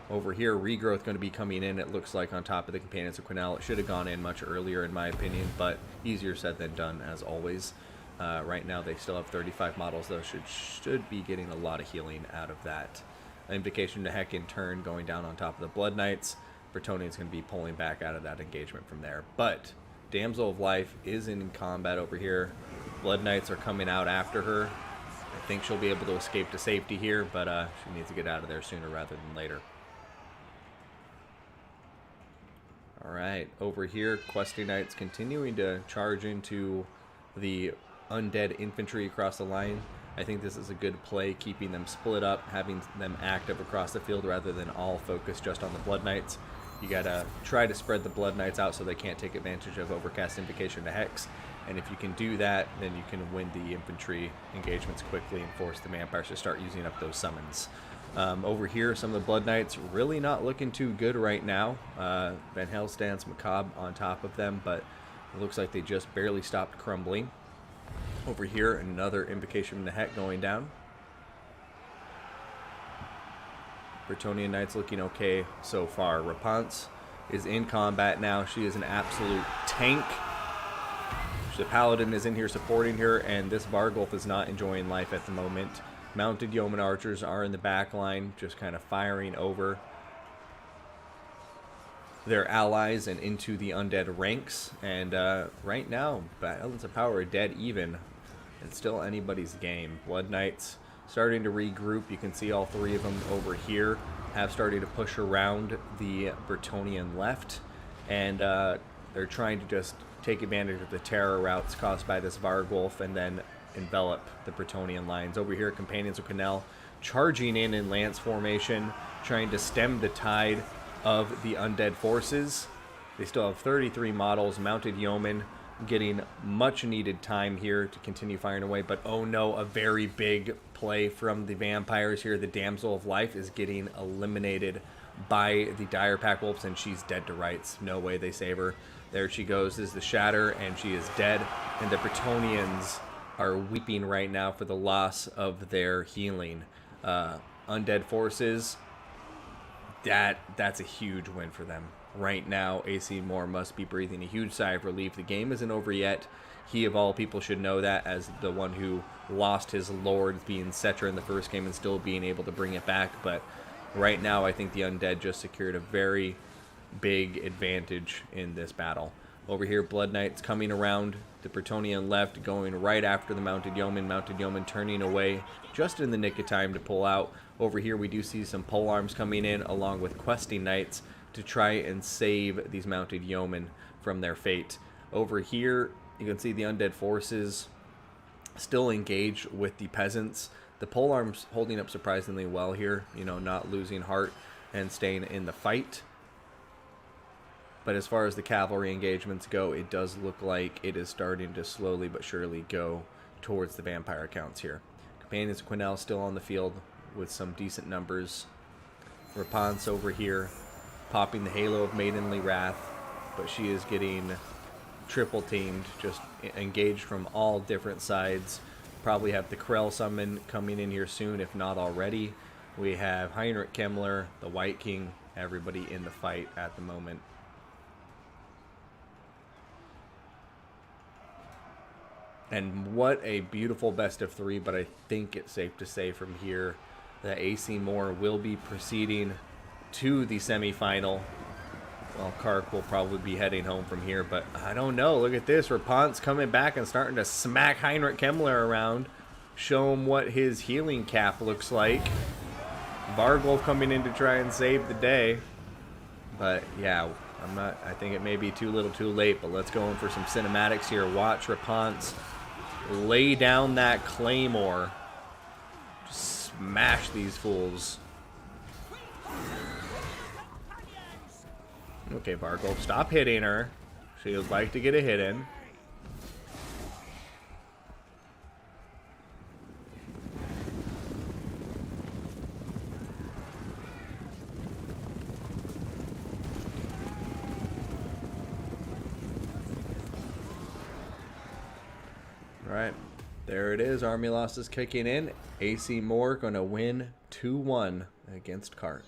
Over here, Regrowth going to be coming in, it looks like, on top of the Companions of Quinnell. It should have gone in much earlier, in my opinion, but easier said than done, as always. Right now they still have 35 models, though. Should be getting a lot of healing out of that. Invocation to Heck in turn going down on top of the Blood Knights. Britonian's going to be pulling back out of that engagement from there. But Damsel of Life is in combat over here. Blood Knights are coming out after her. I think she'll be able to escape to safety here, but she needs to get out of there sooner rather than later. Alright, over here, Questing Knights continuing to charge into the undead infantry across the line. I think this is a good play, keeping them split up, having them active across the field rather than all focused just on the Blood Knights. You gotta try to spread the Blood Knights out so they can't take advantage of Overcast Invocation to Hex. And if you can do that, then you can win the infantry engagements quickly and force the vampires to start using up those summons. Over here, some of the Blood Knights really not looking too good right now. Van Hell's Dance Macabre on top of them, but it looks like they just barely stopped crumbling. Over here, another Invocation from the Heck going down. Britonian Knights looking okay so far. Rapunzel is in combat now. She is an absolute tank. The Paladin is in here supporting her, and this Vargulf is not enjoying life at the moment. Mounted Yeoman Archers are in the back line, just kind of firing over their allies and into the undead ranks. And right now, Balance of Power are dead even. It's still anybody's game. Blood Knights starting to regroup. You can see all 3 of them over here have started to push around the Britonian left. And they're trying to just take advantage of the terror routes caused by this Vargulf and then envelop the Britonian lines. Over here, Companions of Quinnell charging in lance formation, trying to stem the tide of the undead forces. They still have 33 models. Mounted Yeomen getting much needed time here to continue firing away, but oh no, a very big play from the vampires here. The Damsel of Life is getting eliminated by the Dire Pack Wolves, and she's dead to rights. No way they save her. There she goes. This is the Shatter, and she is dead. And the Britonians are weeping right now for the loss of their healing. Undead forces, that's a huge win for them. Right now, AC Moore must be breathing a huge sigh of relief. The game isn't over yet. He, of all people, should know that, as the one who lost his lord being Cetra in the first game and still being able to bring it back. But right now, I think the Undead just secured a very big advantage in this battle. Over here, Blood Knights coming around the Britonian left, going right after the Mounted Yeoman. Mounted Yeoman turning away just in the nick of time to pull out. Over here, we do see some polearms coming in along with Questing Knights to try and save these Mounted Yeomen from their fate. Over here, you can see the undead forces still engaged with the peasants. The polearms holding up surprisingly well here, you know, not losing heart. and staying in the fight. But as far as the cavalry engagements go, it does look like it is starting to slowly but surely go towards the vampire accounts here. Companions of Quinnell still on the field with some decent numbers. Rapunzel over here, popping the halo of Maidenly Wrath, but she is getting triple teamed, just engaged from all different sides. Probably have the Krell summon coming in here soon, if not already. We have Heinrich Kemmler, the White King, everybody in the fight at the moment. And what a beautiful best of three, but I think it's safe to say from here that AC Moore will be proceeding to the semifinal. Well, Kark will probably be heading home from here, but I don't know. Look at this. Rapunzel's coming back and starting to smack Heinrich Kemmler around. Show him what his healing cap looks like. Vargolf coming in to try and save the day. But, yeah, I think it may be too little too late, but let's go in for some cinematics here. Watch Rapunzel lay down that claymore. Just smash these fools. Okay, Vargolf, stop hitting her. She would like to get a hit in. Alright, there it is. Army losses kicking in. AC Moore going to win 2-1 against Kark.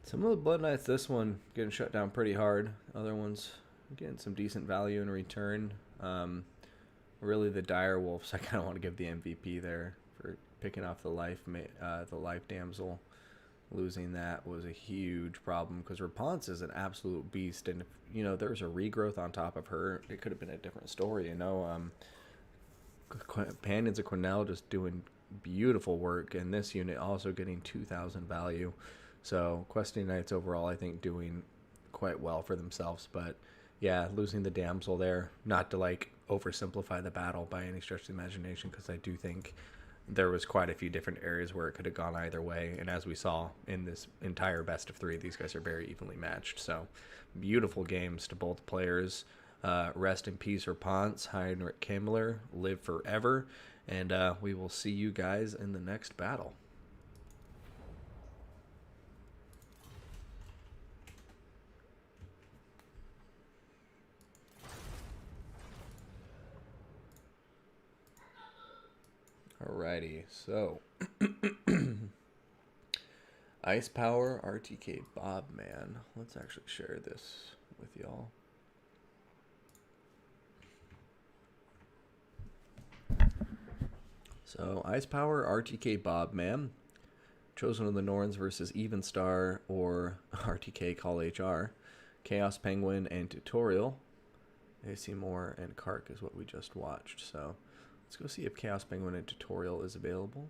Some of the Blood Knights, this one getting shut down pretty hard. Other ones getting some decent value in return. Really, the Dire Wolves, I kind of want to give the MVP there for picking off the life damsel. Losing that was a huge problem because Rapunzel is an absolute beast, and if there's a regrowth on top of her, it could have been a different story. Companions of Quinnell just doing beautiful work, and this unit also getting 2,000 value. So Questing Knights overall, I think, doing quite well for themselves. But yeah, losing the damsel there, not to oversimplify the battle by any stretch of the imagination, because I do think there was quite a few different areas where it could have gone either way. And as we saw in this entire best of three, these guys are very evenly matched. So beautiful games to both players. Rest in peace, Rapunzel. Heinrich Kemmler, live forever. And we will see you guys in the next battle. Alrighty, so Ice Power RTK Bob Man. Let's actually share this with y'all. So Ice Power RTK Bob Man, Chosen of the Norns versus Evenstar or RTK Call HR, Chaos Penguin and Tutorial. AC Moore and Kark is what we just watched. So let's go see if Chaos Penguin and Tutorial is available.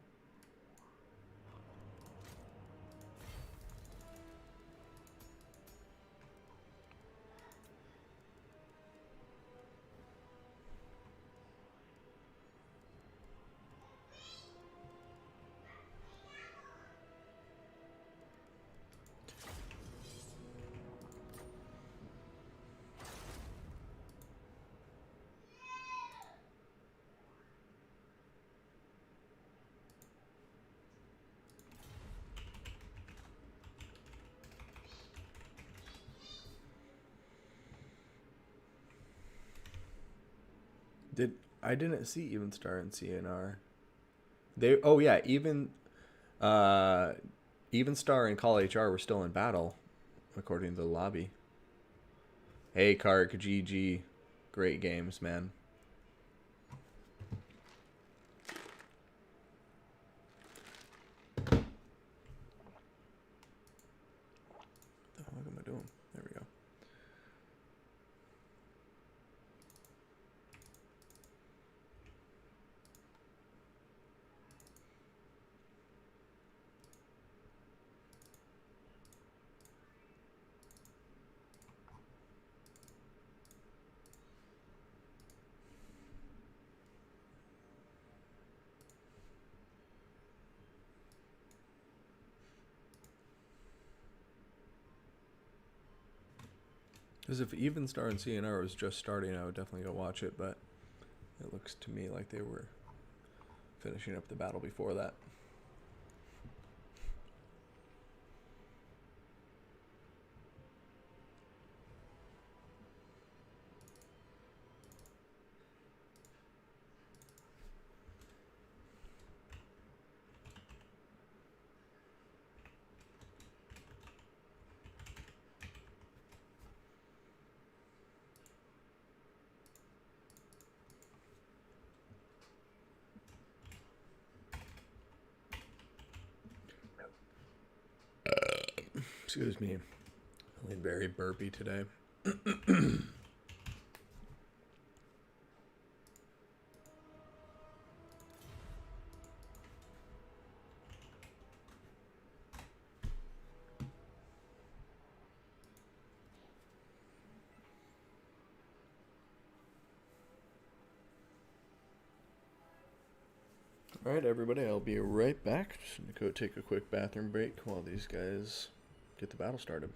I didn't see Evenstar and CNR. Evenstar and Call HR were still in battle, according to the lobby. Hey, Kark, GG. Great games, man. What am I doing? There we go. Because if Evenstar and CNR was just starting, I would definitely go watch it, but it looks to me like they were finishing up the battle before that. Excuse me. Feeling very burpy today. Alright, everybody, I'll be right back. Just gonna go take a quick bathroom break while these guys get the battle started.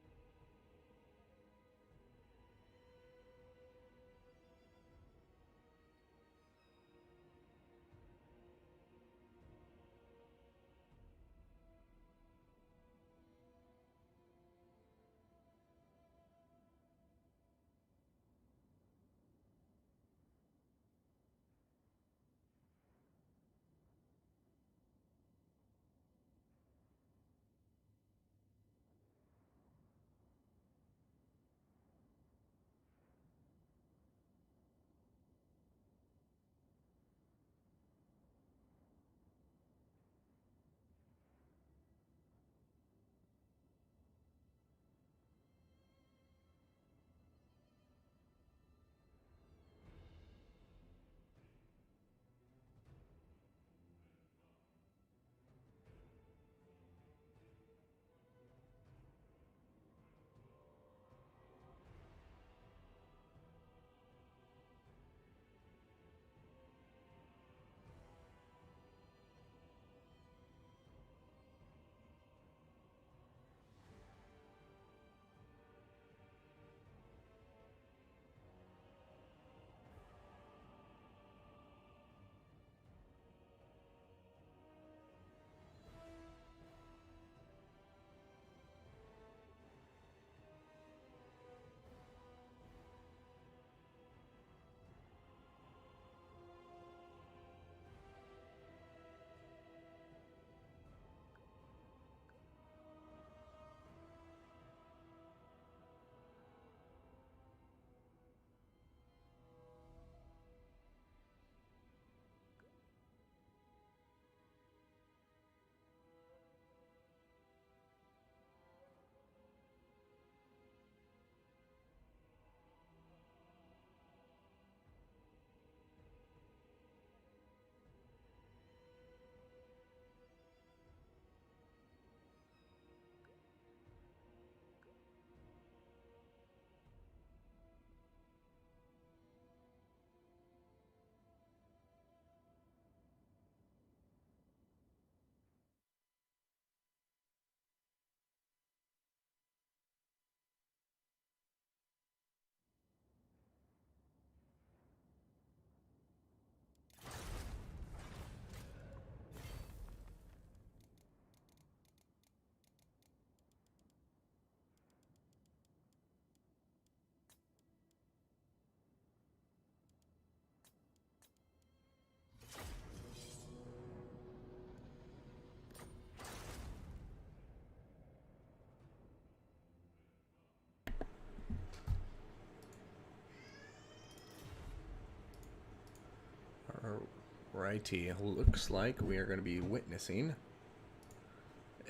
Alrighty, looks like we are going to be witnessing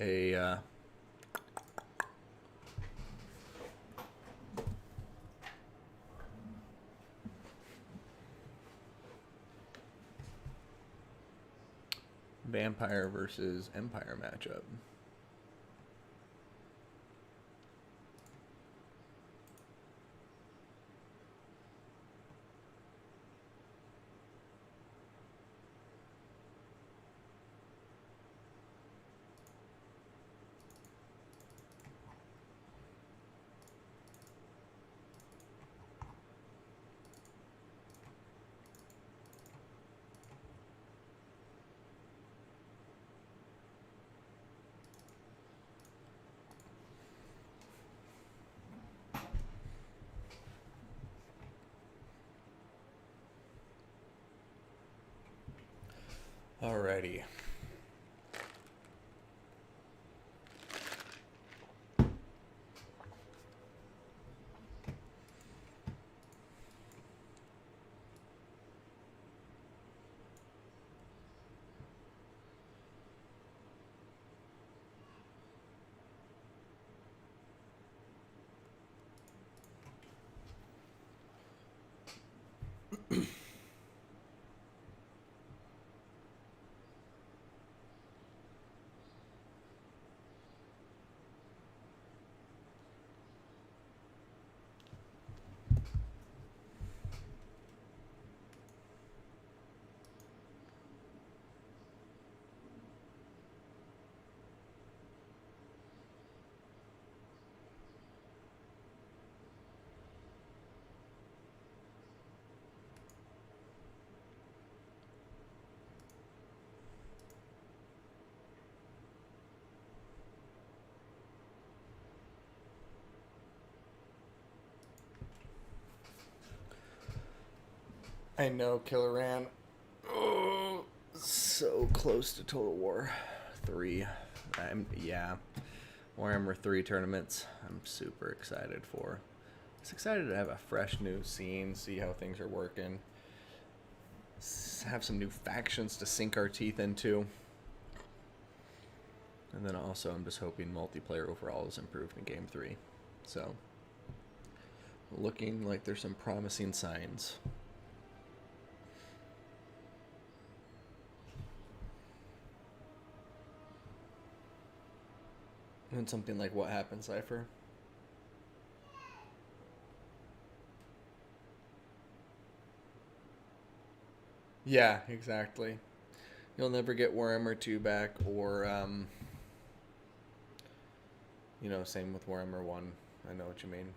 a Vampire versus Empire matchup. Alrighty. I know, Killer Ran. Oh, so close to Total War 3. Yeah. Warhammer 3 tournaments, I'm super excited for. Just excited to have a fresh new scene, see how things are working. Have some new factions to sink our teeth into. And then also, I'm just hoping multiplayer overall is improved in Game 3. So, looking like there's some promising signs. And something like What Happened, Cypher? Yeah, exactly. You'll never get Warhammer 2 back, or, you know, same with Warhammer 1. I know what you mean.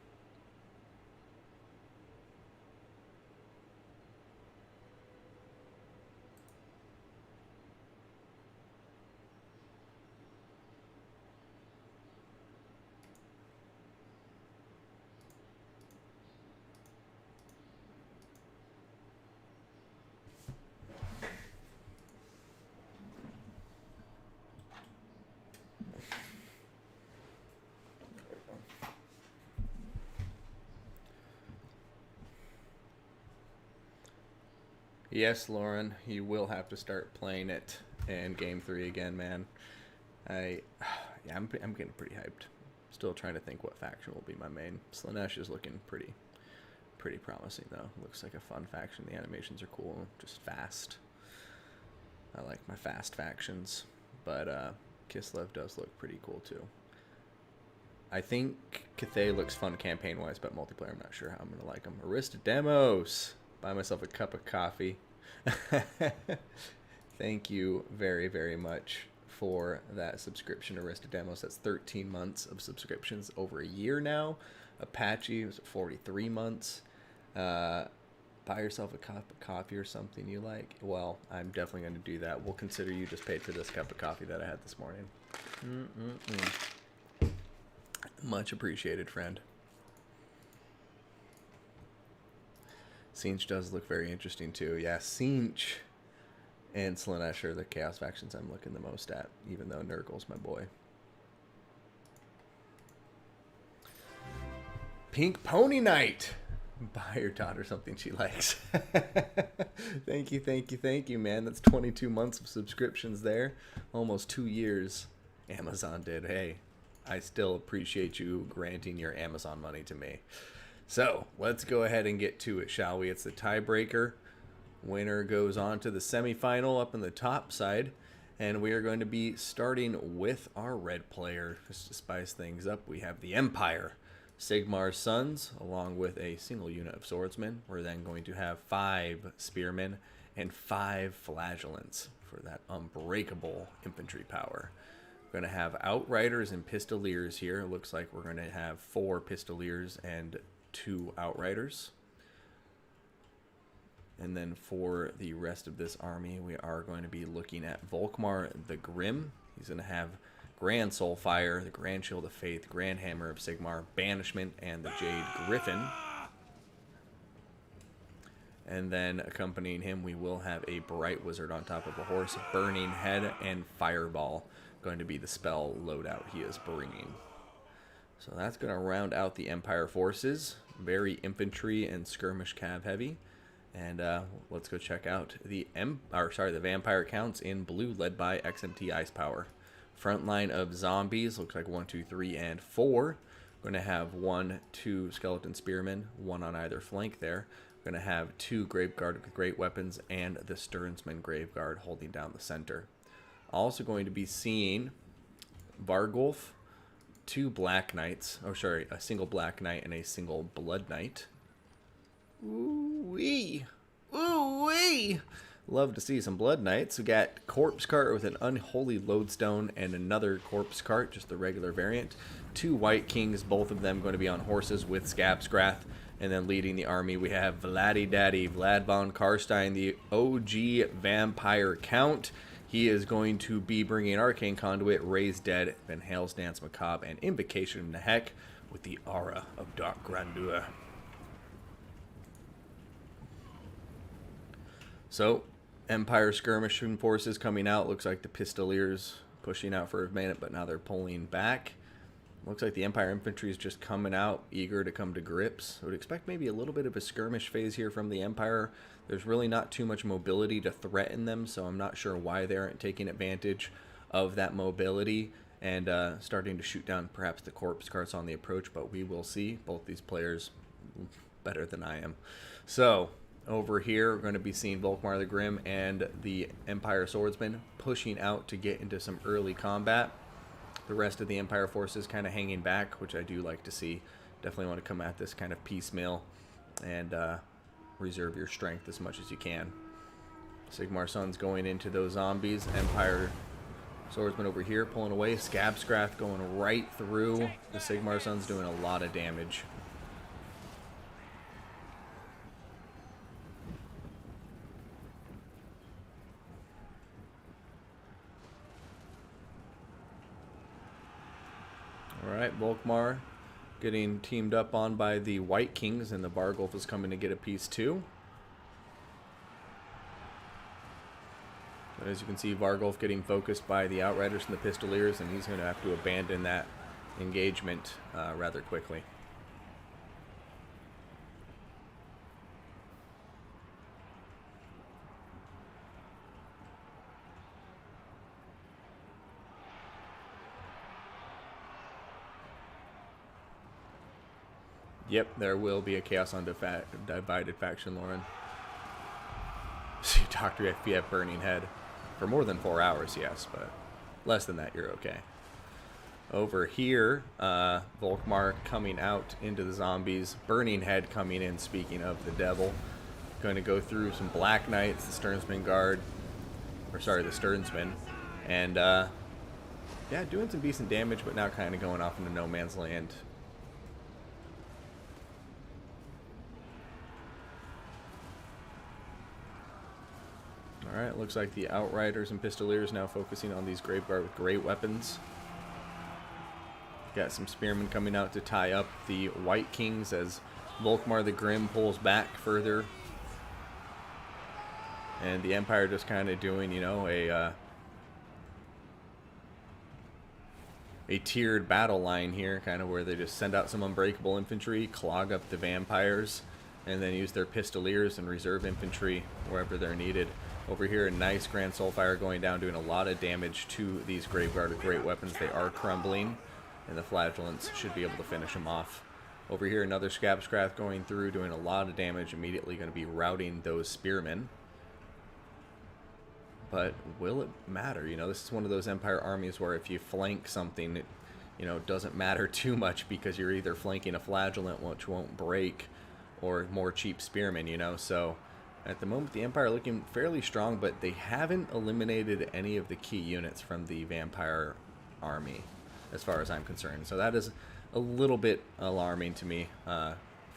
Yes, Lauren, you will have to start playing it in Game 3 again, man. Yeah, I'm getting pretty hyped. Still trying to think what faction will be my main. Slaanesh is looking pretty promising, though. Looks like a fun faction. The animations are cool, just fast. I like my fast factions. But Kislev does look pretty cool, too. I think Cathay looks fun campaign-wise, but multiplayer, I'm not sure how I'm going to like them. Arista Demos! Buy myself a cup of coffee. Thank you very, very much for that subscription, Arista Demos. That's 13 months of subscriptions, over a year now. Apache was 43 months. Buy yourself a cup of coffee or something you like. Well, I'm definitely going to do that. We'll consider you just paid for this cup of coffee that I had this morning. Much appreciated, friend. Sinch does look very interesting too. Yeah, Sinch and Slaanesh are the Chaos factions I'm looking the most at, even though Nurgle's my boy. Pink Pony Night! Buy your daughter something she likes. Thank you, man. That's 22 months of subscriptions there. Almost 2 years. Amazon did. Hey, I still appreciate you granting your Amazon money to me. So, let's go ahead and get to it, shall we? It's the tiebreaker. Winner goes on to the semifinal up in the top side. And we are going to be starting with our red player. Just to spice things up, we have the Empire. Sigmar's Sons, along with a single unit of swordsmen. We're then going to have 5 spearmen and 5 flagellants for that unbreakable infantry power. We're going to have outriders and pistoliers here. It looks like we're going to have 4 pistoliers and 2 outriders. And then for the rest of this army, we are going to be looking at Volkmar the Grim. He's going to have Grand Soulfire, the Grand Shield of Faith, Grand Hammer of Sigmar, Banishment, and the Jade Griffin. And then accompanying him, we will have a Bright Wizard on top of a horse, Burning Head, and Fireball going to be the spell loadout he is bringing. So that's going to round out the Empire forces. Very infantry and skirmish cav heavy. And let's go check out the vampire counts in blue, led by XMT Ice Power. Front line of zombies looks like 1, 2, 3, and 4. Going to have 1, 2 skeleton spearmen, 1 on either flank there. Going to have 2 Graveguard with great weapons and the Stearnsman Graveguard holding down the center. Also going to be seeing Vargulf, 2 Black Knights. Oh, sorry, a single Black Knight and a single Blood Knight. Ooh-wee! Ooh-wee! Love to see some Blood Knights. We got Corpse Cart with an Unholy Lodestone and another Corpse Cart, just the regular variant. 2 White Kings, both of them going to be on horses with Scabscrath. And then leading the army, we have Vladdy Daddy, Vlad von Karstein, the OG Vampire Count. He is going to be bringing Arcane Conduit, Raise Dead, Van Hale's Dance Macabre, and Invocation of Nehek with the Aura of Dark Grandeur. So, Empire skirmishing forces coming out. Looks like the Pistoliers pushing out for a minute, but now they're pulling back. Looks like the Empire infantry is just coming out, eager to come to grips. I would expect maybe a little bit of a skirmish phase here from the Empire. There's really not too much mobility to threaten them, so I'm not sure why they aren't taking advantage of that mobility and starting to shoot down perhaps the corpse carts on the approach, but we will see. Both these players better than I am. So, over here, we're going to be seeing Volkmar the Grim and the Empire Swordsman pushing out to get into some early combat. The rest of the Empire forces kind of hanging back, which I do like to see. Definitely want to come at this kind of piecemeal and reserve your strength as much as you can. Sigmar Sun's going into those zombies. Empire Swordsman over here pulling away. Scabscrath going right through. The Sigmar Sun's doing a lot of damage. Alright, Volkmar getting teamed up on by the White Kings, and the Vargulf is coming to get a piece too. But as you can see, Vargulf getting focused by the Outriders and the Pistoliers, and he's going to have to abandon that engagement rather quickly. Yep, there will be a Chaos Undivided faction, Lauren. So you talked to if you have Burning Head. For more than 4 hours, yes, but less than that, you're okay. Over here, Volkmar coming out into the zombies. Burning Head coming in, speaking of the devil. Going to go through some Black Knights, the Stearnsman Guard. Or sorry, the Stearnsman. And, yeah, doing some decent damage, but now kind of going off into no man's land. Alright, looks like the Outriders and Pistoliers now focusing on these Graveguard with great weapons. Got some Spearmen coming out to tie up the White Kings as Volkmar the Grim pulls back further. And the Empire just kind of doing, you know, a tiered battle line here, kind of where they just send out some Unbreakable infantry, clog up the Vampires, and then use their Pistoliers and reserve infantry wherever they're needed. Over here, a nice Grand Soulfire going down, doing a lot of damage to these Graveguard with great weapons. They are crumbling, and the Flagellants should be able to finish them off. Over here, another Scabscrath going through, doing a lot of damage, immediately going to be routing those Spearmen. But will it matter? You know, this is one of those Empire armies where if you flank something, it, you know, doesn't matter too much because you're either flanking a Flagellant, which won't break, or more cheap Spearmen, you know, so... At the moment, the Empire looking fairly strong, but they haven't eliminated any of the key units from the Vampire army, as far as I'm concerned. So that is a little bit alarming to me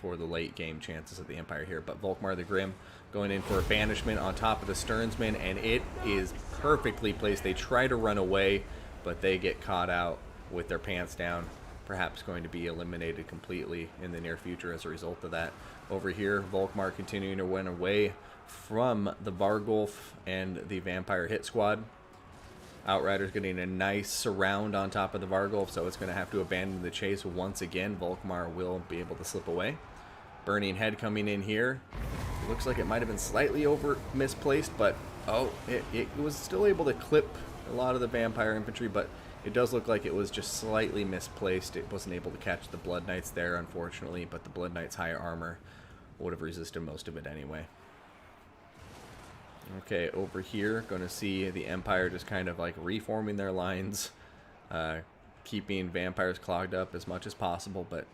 for the late game chances of the Empire here. But Volkmar the Grim going in for a banishment on top of the Stearnsman, and it is perfectly placed. They try to run away, but they get caught out with their pants down perhaps going to be eliminated completely in the near future as a result of that. Over here, Volkmar continuing to win away from the Vargulf and the Vampire hit squad. Outriders getting a nice surround on top of the Vargulf, so it's going to have to abandon the chase once again. Volkmar will be able to slip away. Burning Head coming in here. It looks like it might have been slightly misplaced, but oh, it was still able to clip a lot of the Vampire infantry, but it does look like it was just slightly misplaced. It wasn't able to catch the Blood Knights there, unfortunately, but the Blood Knights' higher armor would have resisted most of it anyway. Okay, over here, going to see the Empire just kind of like reforming their lines, keeping Vampires clogged up as much as possible, but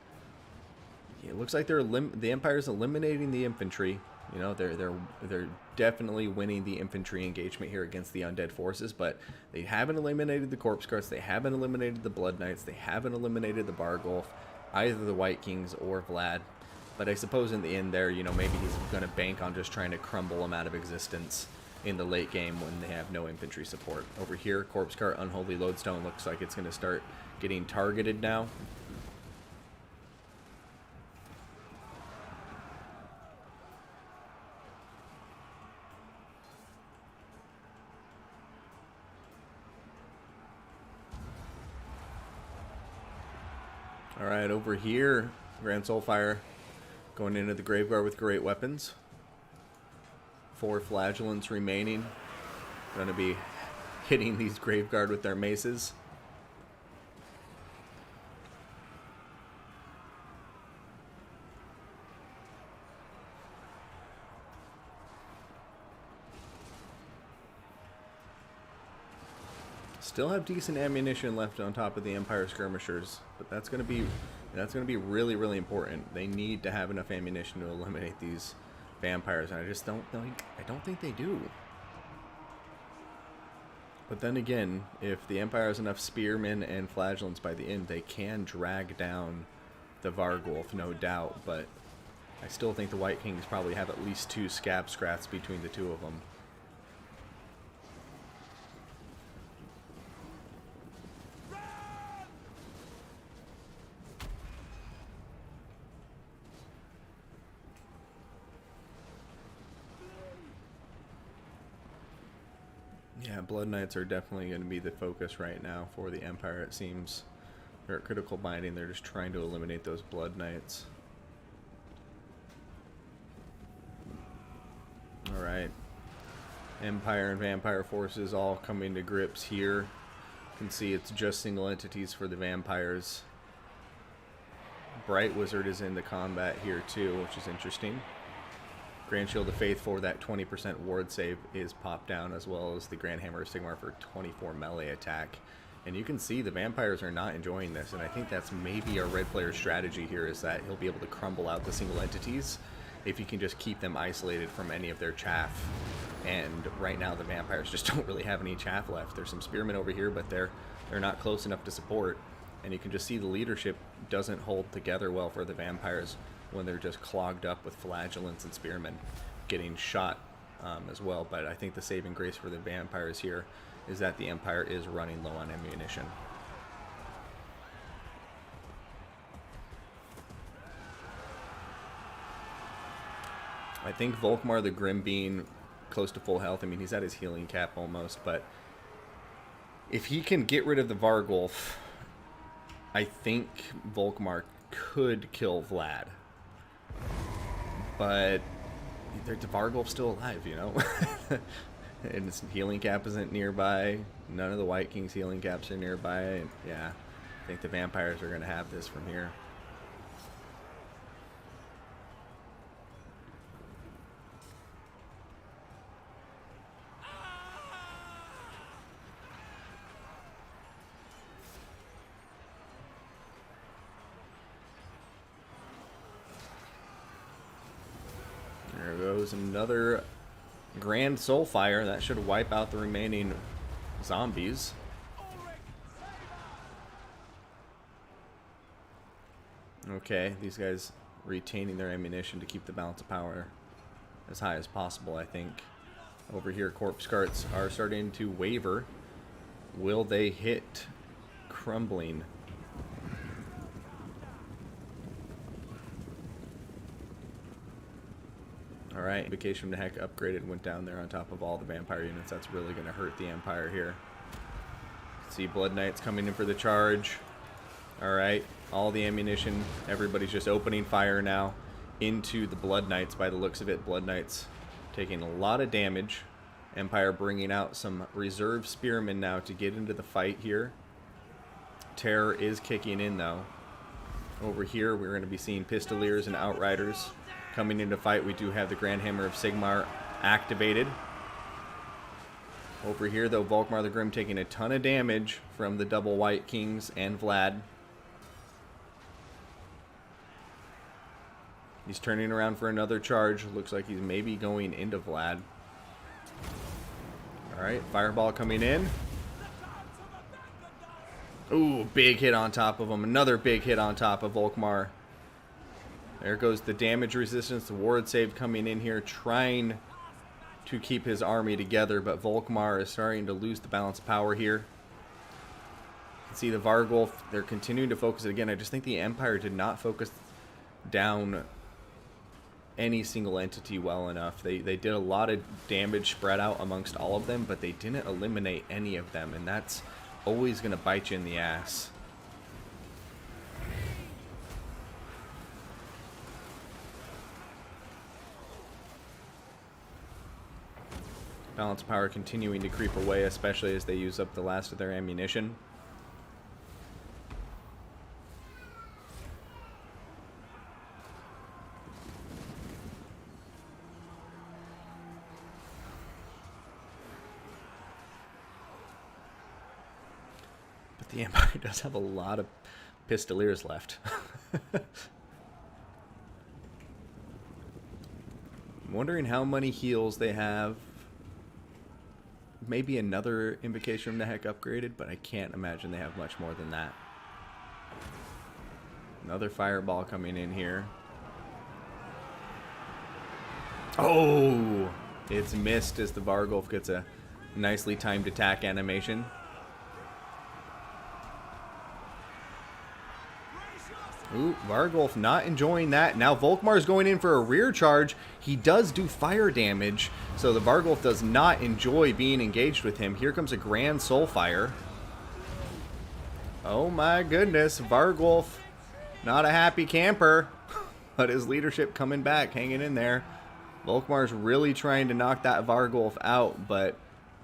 it looks like the Empire's eliminating the infantry. You know, they're definitely winning the infantry engagement here against the undead forces, but they haven't eliminated the Corpse Carts, they haven't eliminated the Blood Knights, they haven't eliminated the Vargulf, either the White Kings or Vlad. But I suppose in the end there, you know, maybe he's going to bank on just trying to crumble them out of existence in the late game when they have no infantry support. Over here, Corpse Cart, Unholy Lodestone looks like it's going to start getting targeted now. Alright, over here, Grand Soulfire going into the Graveguard with great weapons. 4 Flagellants remaining. Going to be hitting these Graveguard with their maces. Still have decent ammunition left on top of the Empire skirmishers, but that's going to be really, really important. They need to have enough ammunition to eliminate these Vampires, and I just don't think they do. But then again, if the Empire has enough Spearmen and Flagellants by the end, they can drag down the Vargulf, no doubt, but I still think the White Kings probably have at least 2 Scab Scrats between the two of them. Yeah, Blood Knights are definitely going to be the focus right now for the Empire, it seems. They're at critical binding, they're just trying to eliminate those Blood Knights. Alright. Empire and Vampire forces all coming to grips here. You can see it's just single entities for the Vampires. Bright Wizard is in the combat here too, which is interesting. Grand Shield of Faith for that 20% ward save is popped down, as well as the Grand Hammer of Sigmar for 24 melee attack. And you can see the Vampires are not enjoying this, and I think that's maybe our red player's strategy here, is that he'll be able to crumble out the single entities if he can just keep them isolated from any of their chaff. And right now the Vampires just don't really have any chaff left. There's some Spearmen over here, but they're not close enough to support, and you can just see the leadership doesn't hold together well for the Vampires when they're just clogged up with Flagellants and Spearmen getting shot as well. But I think the saving grace for the Vampires here is that the Empire is running low on ammunition. I think Volkmar the Grim being close to full health, I mean, he's at his healing cap almost, but if he can get rid of the Vargulf, I think Volkmar could kill Vlad. But the Vargulf's still alive, you know? And his healing cap isn't nearby. None of the White King's healing caps are nearby. And yeah, I think the Vampires are going to have this from here. There goes another Grand Soulfire. That should wipe out the remaining zombies. Okay, these guys retaining their ammunition to keep the balance of power as high as possible, I think. Over here, Corpse Carts are starting to waver. Will they hit Crumbling? Alright, Invocation to Heck upgraded, went down there on top of all the vampire units. That's really going to hurt the Empire here. See Blood Knights coming in for the charge. Alright, all the ammunition, everybody's just opening fire now into the Blood Knights by the looks of it. Blood Knights taking a lot of damage. Empire bringing out some reserve spearmen now to get into the fight here. Terror is kicking in though. Over here we're going to be seeing Pistoliers and Outriders coming into fight. We do have the Grand Hammer of Sigmar activated. Over here though, Volkmar the Grim taking a ton of damage from the double White Kings and Vlad. He's turning around for another charge. Looks like he's maybe going into Vlad. Alright, Fireball coming in. Ooh, big hit on top of him. Another big hit on top of Volkmar. There goes the damage resistance. The ward save coming in here, trying to keep his army together, but Volkmar is starting to lose the balance of power here. You can see the Vargulf, they're continuing to focus it again. I just think the Empire did not focus down any single entity well enough. They did a lot of damage spread out amongst all of them, but they didn't eliminate any of them, and that's always going to bite you in the ass. Balance of power continuing to creep away, especially as they use up the last of their ammunition. But the Empire does have a lot of Pistoliers left. I'm wondering how many heals they have. Maybe another Invocation from the Heck upgraded, but I can't imagine they have much more than that. Another Fireball coming in here. Oh! It's missed as the Vargulf gets a nicely timed attack animation. Ooh, Vargulf not enjoying that. Now Volkmar's going in for a rear charge. He does do fire damage, so the Vargulf does not enjoy being engaged with him. Here comes a Grand Soulfire. Oh my goodness, Vargulf, not a happy camper, but his leadership coming back, hanging in there. Volkmar's really trying to knock that Vargulf out, but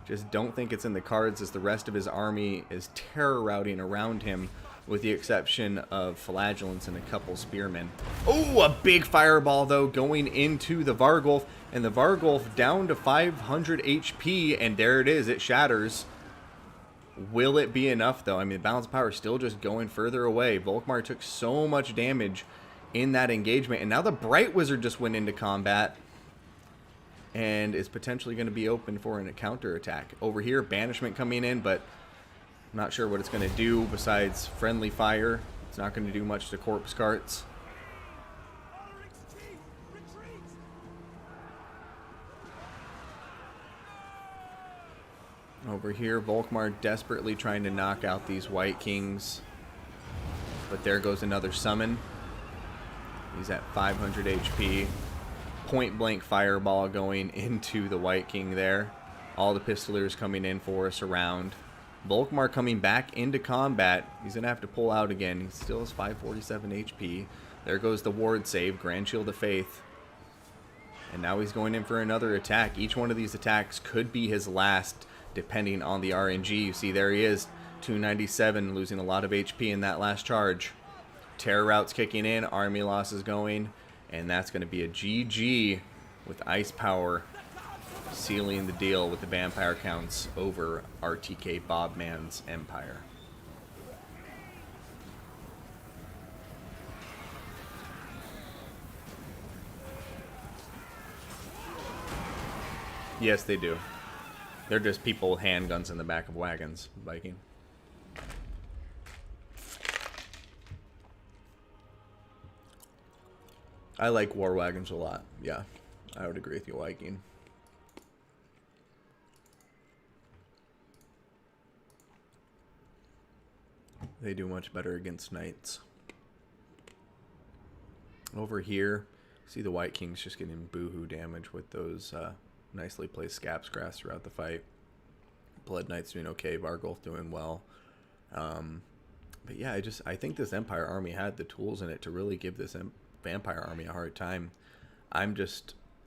just don't think it's in the cards as the rest of his army is terror routing around him, with the exception of Flagellants and a couple Spearmen. Oh, a big Fireball, though, going into the Vargulf. And the Vargulf down to 500 HP, and there it is. It shatters. Will it be enough, though? I mean, the balance of power is still just going further away. Volkmar took so much damage in that engagement. And now the Bright Wizard just went into combat and is potentially going to be open for a counterattack. Over here, Banishment coming in, but I'm not sure what it's going to do besides friendly fire. It's not going to do much to corpse carts. Over here, Volkmar desperately trying to knock out these White Kings. But there goes another summon. He's at 500 HP. Point blank Fireball going into the White King there. All the Pistoliers coming in for us around. Volkmar coming back into combat. He's going to have to pull out again. He still has 547 HP. There goes the ward save, Grand Shield of Faith. And now he's going in for another attack. Each one of these attacks could be his last, depending on the RNG. You see, there he is, 297, losing a lot of HP in that last charge. Terror Route's kicking in, army loss is going, and that's going to be a GG with Ice Power sealing the deal with the vampire counts over RTK Bobman's Empire. Yes, they do. They're just people with handguns in the back of wagons, Viking. I like war wagons a lot. Yeah, I would agree with you, Viking. They do much better against knights. Over here, See the White Kings just getting boohoo damage with those nicely placed Scaps Grass throughout the fight. Blood Knight's doing okay. Vargulf doing well. But yeah, I think this Empire army had the tools in it to really give this Vampire army a hard time. And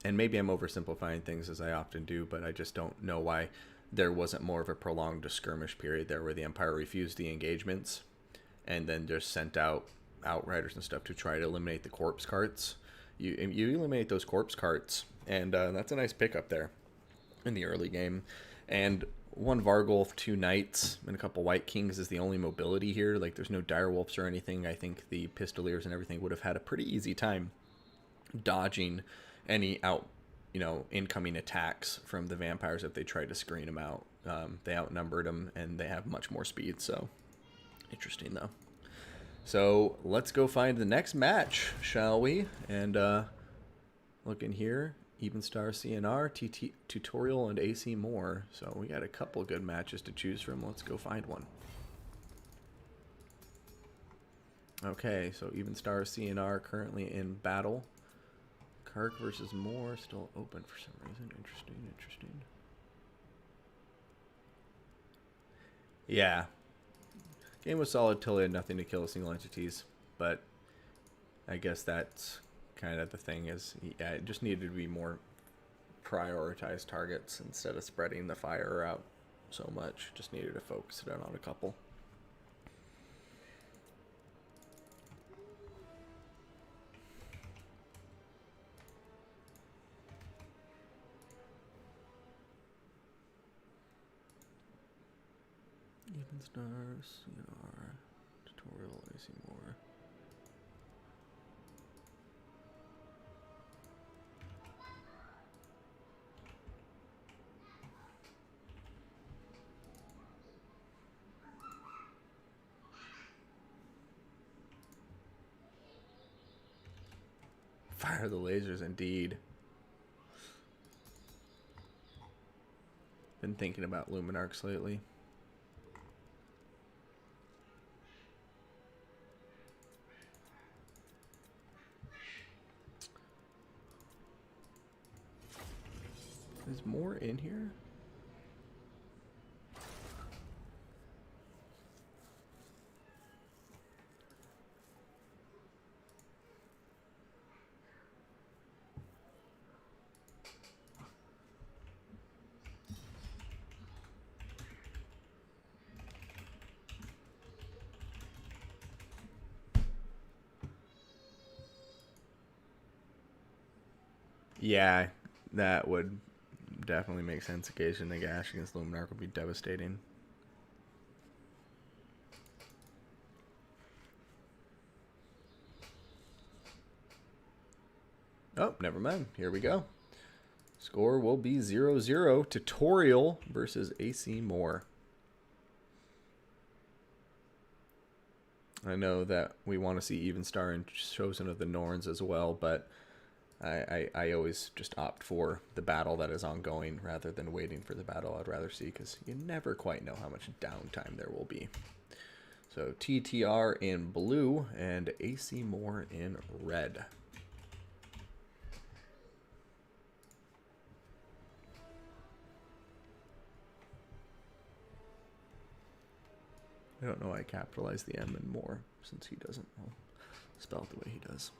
maybe I'm oversimplifying things as I often do, but I just don't know why there wasn't more of a prolonged skirmish period there where the Empire refused the engagements and then just sent out outriders and stuff to try to eliminate the corpse carts. You eliminate those corpse carts, and that's a nice pickup there in the early game. And one Vargulf, 2 Knights, and a couple White Kings is the only mobility here. Like, there's no Direwolves or anything. I think the Pistoliers and everything would have had a pretty easy time dodging any incoming attacks from the Vampires if they tried to screen them out. They outnumbered them, and they have much more speed, so interesting, though. So let's go find the next match, shall we? And look in here. Evenstar CNR, TT Tutorial, and AC Moore. So we got a couple good matches to choose from. Let's go find one. Okay, so Evenstar CNR currently in battle. Kirk versus Moore still open for some reason. Interesting. Yeah. Game was solid till it had nothing to kill single entities, but I guess that's kind of the thing is, yeah, it just needed to be more prioritized targets instead of spreading the fire out so much. Just needed to focus it on a couple. Evenstar, CNR, Tutorial, AC Moore. Fire the lasers, indeed. Been thinking about Luminarchs lately. Is more in here? Yeah, that would definitely make sense. Occasion the gash against Luminarch would be devastating. Oh, never mind. Here we go. Score will be 0-0. Tutorial versus AC Moore. I know that we want to see Evenstar and Chosen of the Norns as well, but I always just opt for the battle that is ongoing rather than waiting for the battle I'd rather see, because you never quite know how much downtime there will be. So TTR in blue and AC Moore in red. I don't know why I capitalized the M in Moore, since he doesn't spell it the way he does.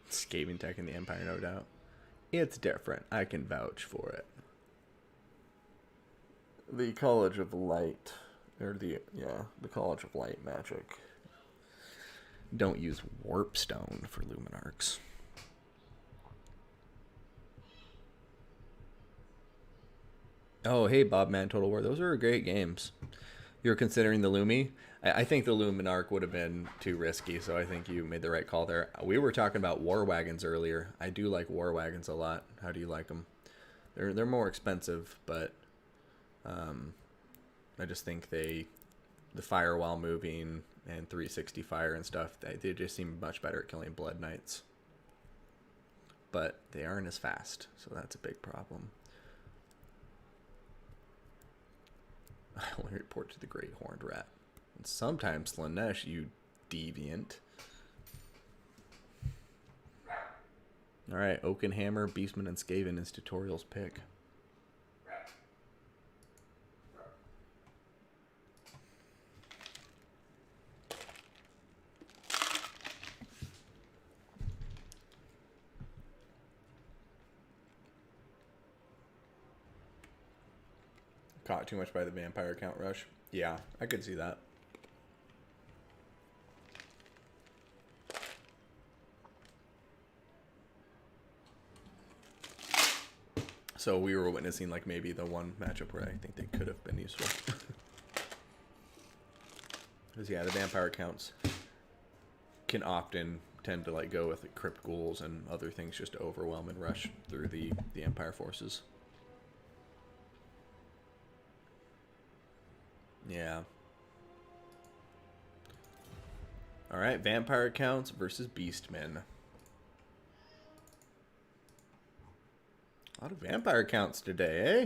Skaven tech in the Empire, no doubt. It's different. I can vouch for it. The College of Light, or the College of Light magic. Don't use Warpstone for Luminarchs. Oh, hey, Bobman Total War. Those are great games. You're considering the Lumi? I think the Luminarch would have been too risky, so I think you made the right call there. We were talking about War Wagons earlier. I do like War Wagons a lot. How do you like them? They're more expensive, but I just think the fire while moving and 360 fire and stuff, they just seem much better at killing Blood Knights. But they aren't as fast, so that's a big problem. I only report to the Great Horned Rat. And sometimes Slanesh, you deviant. Alright, Oakenhammer, Beastmen, and Skaven is tutorial's pick. Caught too much by the vampire count rush. Yeah, I could see that. So we were witnessing like maybe the one matchup where I think they could have been useful. Because yeah, the vampire counts can often tend to like go with like, crypt ghouls and other things just to overwhelm and rush through the Empire forces. Yeah. Alright, vampire counts versus beastmen. A lot of vampire counts today, eh?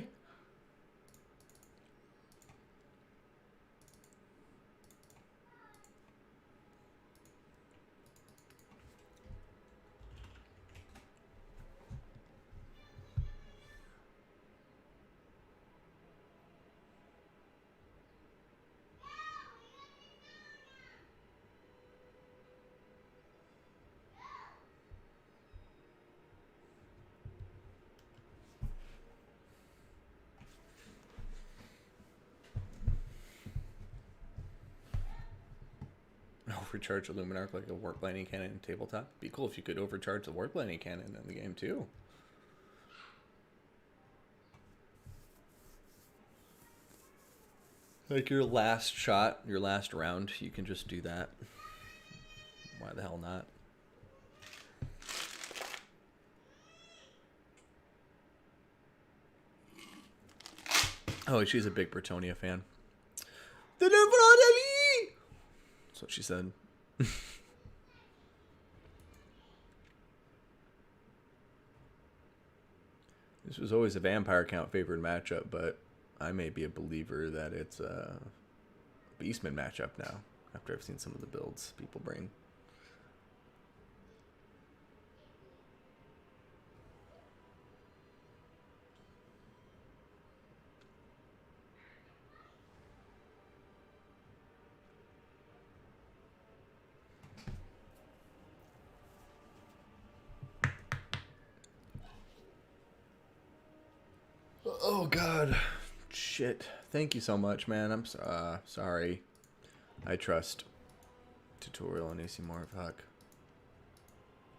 Overcharge a Luminarch like a warp lightning cannon in tabletop. Be cool if you could overcharge the warp lightning cannon in the game too. Like your last shot, your last round, you can just do that. Why the hell not? Oh, she's a big Britonia fan. That's what she said. This was always a vampire count favored matchup, but I may be a believer that it's a Beastman matchup now, after I've seen some of the builds people bring. Oh god, shit. Thank you so much, man. I'm sorry. I trust tutorial and AC more. Fuck.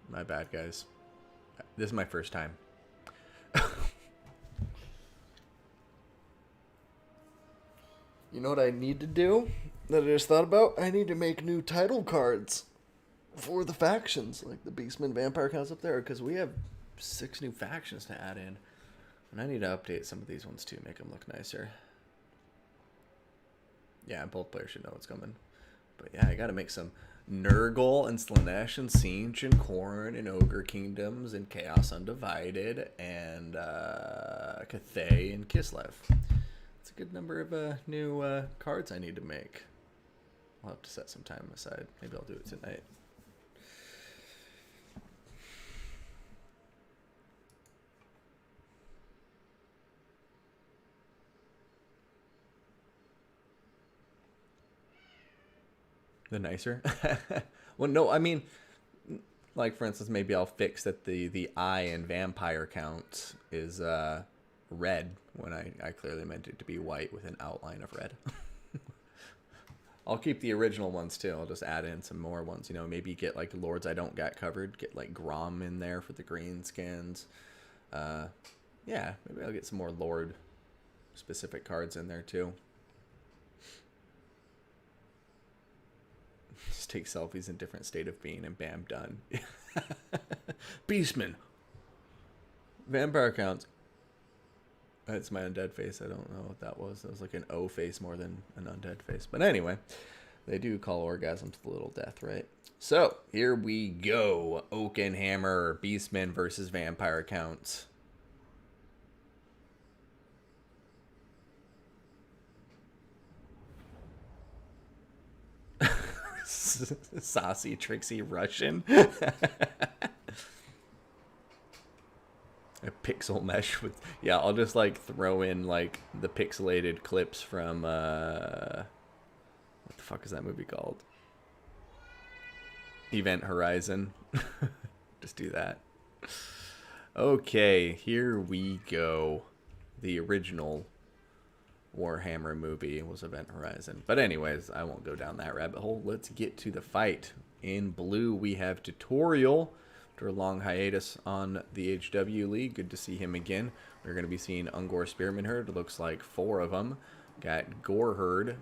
My bad, guys. This is my first time. You know what I need to do that I just thought about? I need to make new title cards for the factions, like the Beastmen Vampire counts up there, because we have 6 new factions to add in. And I need to update some of these ones too, make them look nicer. Yeah, both players should know what's coming. But yeah, I gotta make some Nurgle and Slanesh and Siege and Khorne and Ogre Kingdoms and Chaos Undivided and Cathay and Kislev. It's a good number of new cards I need to make. I'll have to set some time aside. Maybe I'll do it tonight. The nicer? Well, no, I mean, like, for instance, maybe I'll fix that the eye in vampire count is red when I clearly meant it to be white with an outline of red. I'll keep the original ones, too. I'll just add in some more ones. You know, maybe get, like, Lords I Don't Got Covered. Get, like, Grom in there for the green skins. Yeah, maybe I'll get some more Lord-specific cards in there, too. Just take selfies in different state of being and bam, done. Beastmen. Vampire counts. That's my undead face. I don't know what that was. That was like an O face more than an undead face. But anyway, they do call orgasms the little death, right? So, here we go. Oakenhammer, Beastmen versus vampire counts. Saucy, tricksy Russian. A pixel mesh with, yeah, I'll just like throw in like the pixelated clips from what the fuck is that movie called? Event Horizon. Just do that. Okay, here we go. The original Warhammer movie was Event Horizon. But anyways, I won't go down that rabbit hole. Let's get to the fight. In blue, we have Tutorial. After a long hiatus on the HW League. Good to see him again. We're going to be seeing Ungor Spearman Herd. It looks like 4 of them. Got Gore Herd,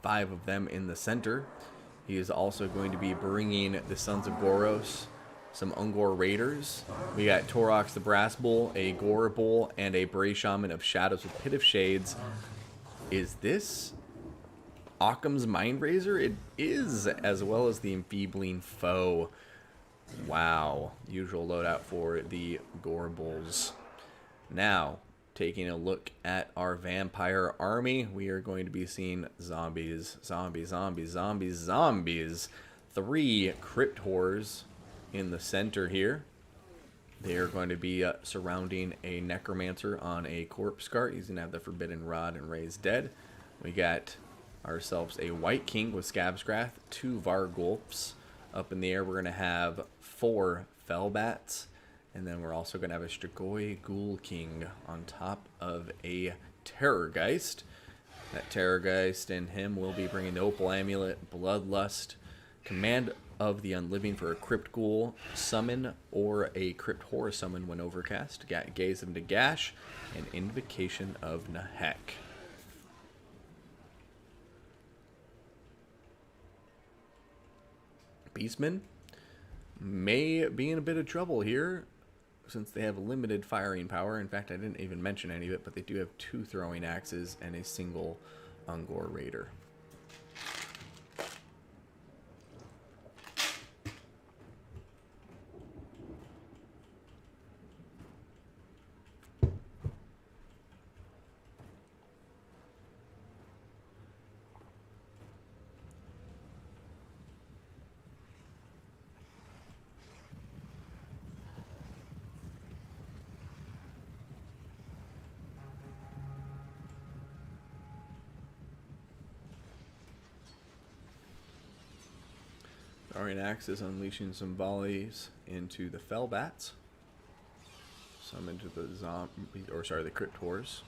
5 of them in the center. He is also going to be bringing the Sons of Goros, some Ungor Raiders. We got Torox the Brass Bull, a Gore Bull, and a Bray Shaman of Shadows with Pit of Shades. Is this Occam's Mind Razor? It is, as well as the Enfeebling Foe. Wow. Usual loadout for the Gore Bulls. Now, taking a look at our vampire army, we are going to be seeing zombies. 3 Crypt Horrors in the center here. They are going to be surrounding a Necromancer on a Corpse Cart. He's going to have the Forbidden Rod and Raise Dead. We got ourselves a White King with Scabscrath, 2 Vargulfs. Up in the air, we're going to have 4 Fellbats. And then we're also going to have a Strigoi Ghoul King on top of a Terrorgeist. That Terrorgeist and him will be bringing the Opal Amulet, Bloodlust, Command of the Unliving for a Crypt Ghoul summon or a Crypt Horror summon when overcast. Got Gaze of Nagash and Invocation of Nahek. Beastmen may be in a bit of trouble here since they have limited firing power. In fact, I didn't even mention any of it, but they do have 2 throwing axes and a single Ungor Raider. Throwing axes, unleashing some volleys into the Fellbats. Some into the the Crypt Horrors.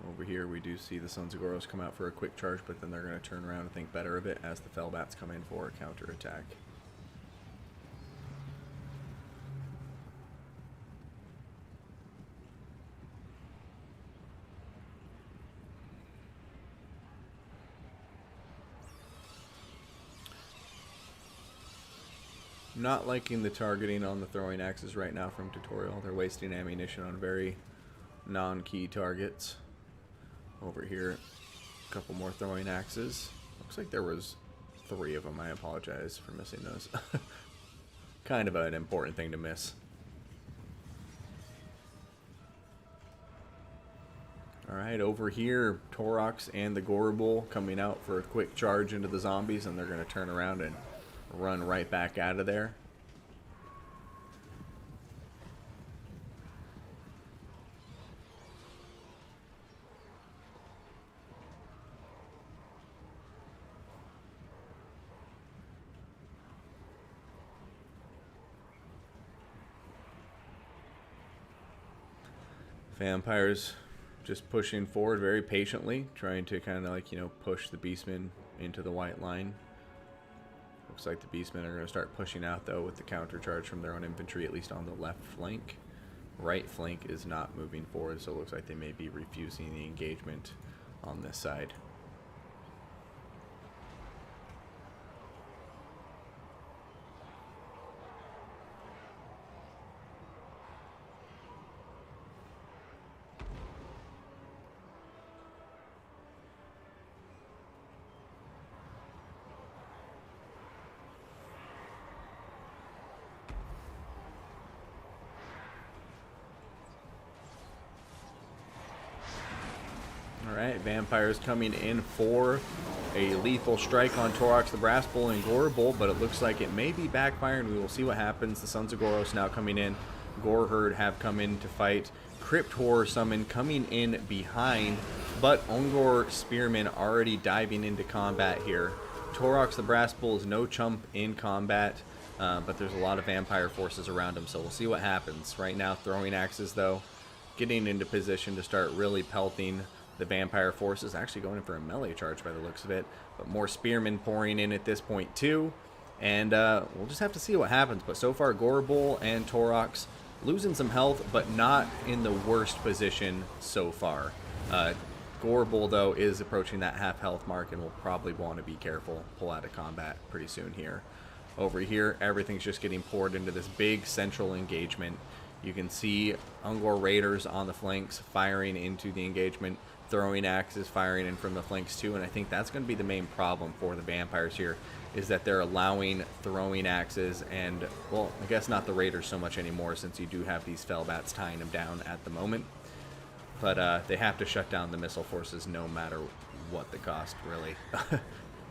Over here we do see the Sons of Goros come out for a quick charge, but then they're going to turn around and think better of it as the Fellbats come in for a counterattack. Not liking the targeting on the throwing axes right now from Tutorial. They're wasting ammunition on very non-key targets. Over here, a couple more throwing axes. Looks like there was 3 of them. I apologize for missing those. Kind of an important thing to miss. Alright, over here, Torox and the Gore Bull coming out for a quick charge into the zombies, and they're going to turn around and run right back out of there. Vampires just pushing forward very patiently, trying to kind of like, push the Beastmen into the white line. Looks like the Beastmen are going to start pushing out, though, with the counter charge from their own infantry, at least on the left flank. Right flank is not moving forward, so it looks like they may be refusing the engagement on this side. Alright, Vampires coming in for a lethal strike on Torox the Brass Bull and Gore Bull, but it looks like it may be backfiring. We will see what happens. The Sons of Goros now coming in. Gore Herd have come in to fight. Crypt Horror Summon coming in behind, but Ungor Spearman already diving into combat here. Torox the Brass Bull is no chump in combat, but there's a lot of vampire forces around him, so we'll see what happens. Right now, throwing axes, though, getting into position to start really pelting the vampire forces. Actually going in for a melee charge by the looks of it, but more spearmen pouring in at this point, too. And we'll just have to see what happens. But so far, Gore Bull and Torox losing some health, but not in the worst position so far. Gore Bull, though, is approaching that half health mark and will probably want to be careful, pull out of combat pretty soon here. Over here, everything's just getting poured into this big central engagement. You can see Ungor Raiders on the flanks firing into the engagement, throwing axes firing in from the flanks too, and I think that's going to be the main problem for the vampires here, is that they're allowing throwing axes and, well, I guess not the Raiders so much anymore since you do have these Fellbats tying them down at the moment. But they have to shut down the missile forces no matter what the cost, really.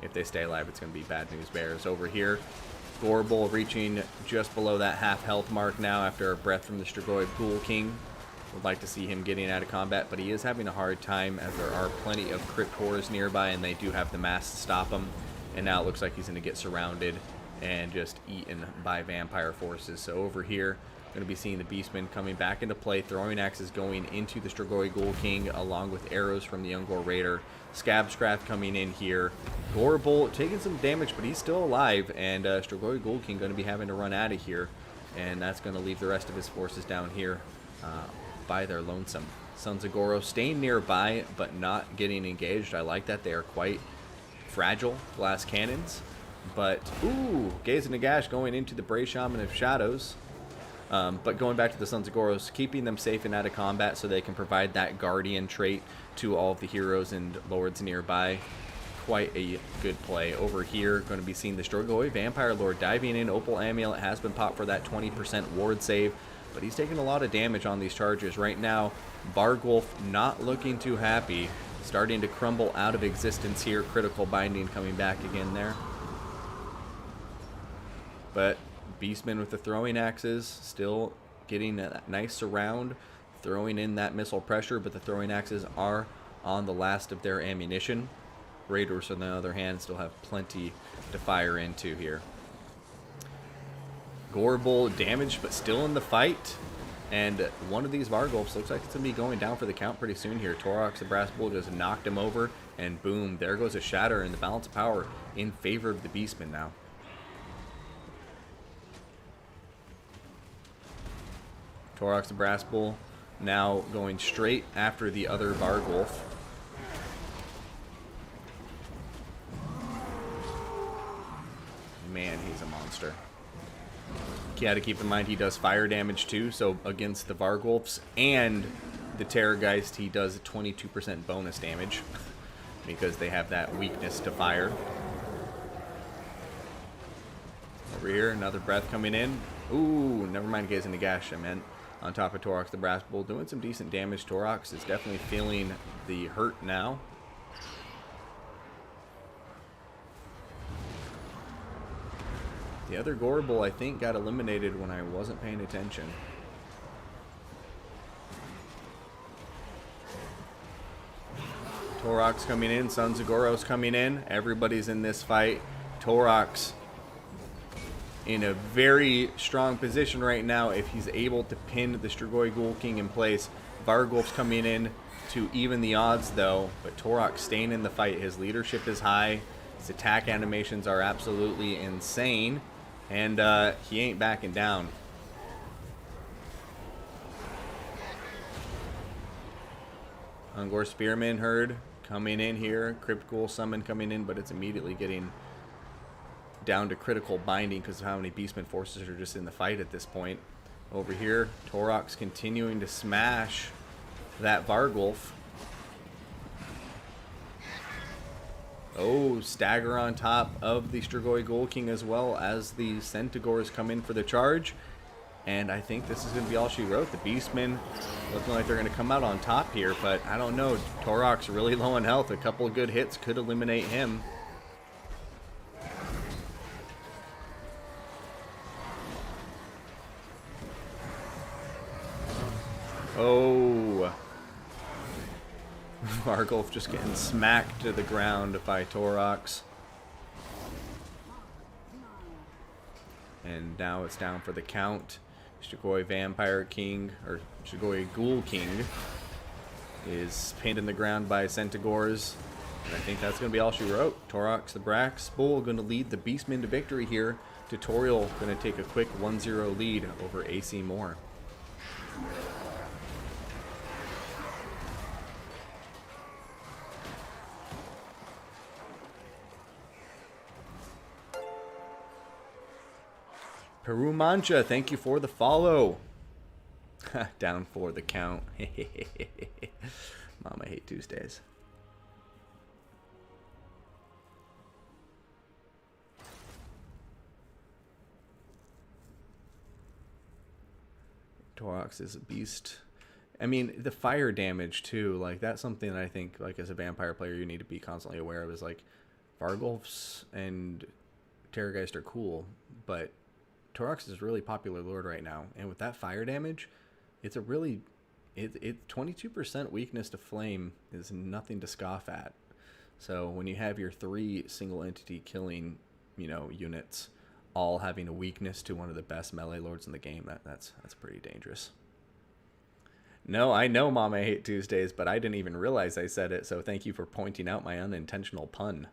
If they stay alive, it's going to be bad news bears. Over here, Gore Bull reaching just below that half health mark now after a breath from the Strigoi Ghoul King. Would like to see him getting out of combat, but he is having a hard time as there are plenty of crypt horrors nearby and they do have the mass to stop him. And now it looks like he's going to get surrounded and just eaten by vampire forces. So over here, going to be seeing the Beastmen coming back into play, throwing axes going into the Strigoi Ghoul King along with arrows from the Ungor Raider. Scabscraft coming in here. Gore Bull taking some damage, but he's still alive, and Strigoi Ghoul King going to be having to run out of here, and that's going to leave the rest of his forces down here by their lonesome. Sons of Goros staying nearby, but not getting engaged. I like that. They are quite fragile glass cannons, but ooh, Gaze and Nagash going into the Bray Shaman of Shadows. But going back to the Sons of Goros, keeping them safe and out of combat so they can provide that guardian trait to all of the heroes and lords nearby. Quite a good play. Over here, going to be seeing the Strigoi Vampire Lord diving in. Opal Amulet has been popped for that 20% ward save, but he's taking a lot of damage on these charges. Right now, Bargulf not looking too happy. Starting to crumble out of existence here. Critical binding coming back again there. But Beastmen with the throwing axes still getting a nice surround, throwing in that missile pressure, but the throwing axes are on the last of their ammunition. Raiders, on the other hand, still have plenty to fire into here. Gore Bull damaged, but still in the fight. And one of these Vargulfs looks like it's going to be going down for the count pretty soon here. Torox, the Brass Bull, just knocked him over, and boom, there goes a shatter, and the balance of power in favor of the Beastmen now. Torox the Brass Bull now going straight after the other Vargulf. Man, he's a monster. You got to keep in mind he does fire damage too, so against the Vargulfs and the Terrorgeist, he does 22% bonus damage because they have that weakness to fire. Over here, another breath coming in. Ooh, never mind Gaze and Nagash, I meant. On top of Torox the Brass Bull, doing some decent damage. Torox is definitely feeling the hurt now. The other Gore Bull, I think, got eliminated when I wasn't paying attention. Torox coming in, Sons of Goros coming in. Everybody's in this fight. Torox in a very strong position right now if he's able to pin the Strigoi Ghoul King in place. Vargulf's coming in to even the odds though, but Torox staying in the fight. His leadership is high. His attack animations are absolutely insane, and he ain't backing down. Ungor Spearman herd coming in here. Crypt Ghoul Summon coming in, but it's immediately getting down to critical binding because of how many Beastmen forces are just in the fight at this point. Over here, Torox continuing to smash that Vargulf. Oh, stagger on top of the Strigoi Ghoul King as well as the Centaurs come in for the charge. And I think this is going to be all she wrote. The Beastmen looking like they're going to come out on top here, but I don't know. Torok's really low in health. A couple of good hits could eliminate him. Oh. Vargulf just getting smacked to the ground by Torox. And now it's down for the count. Shigoi Vampire King, or Shigoi Ghoul King, is pinned in the ground by Centaurs. And I think that's going to be all she wrote. Torox the Brax Bull going to lead the Beastmen to victory here. Tutorial going to take a quick 1-0 lead over AC Moore. Peru Mancha, thank you for the follow. Down for the count. Mama hate Tuesdays. Torox is a beast. I mean, the fire damage too, like that's something that I think, like as a vampire player, you need to be constantly aware of. Is like Vargulfs and Terrorgeist are cool, but Torox is a really popular lord right now, and with that fire damage, it's a really 22% weakness to flame is nothing to scoff at. So when you have your 3 single entity killing, units all having a weakness to one of the best melee lords in the game, that's pretty dangerous. No, I know, Mom, I hate Tuesdays, but I didn't even realize I said it, so thank you for pointing out my unintentional pun.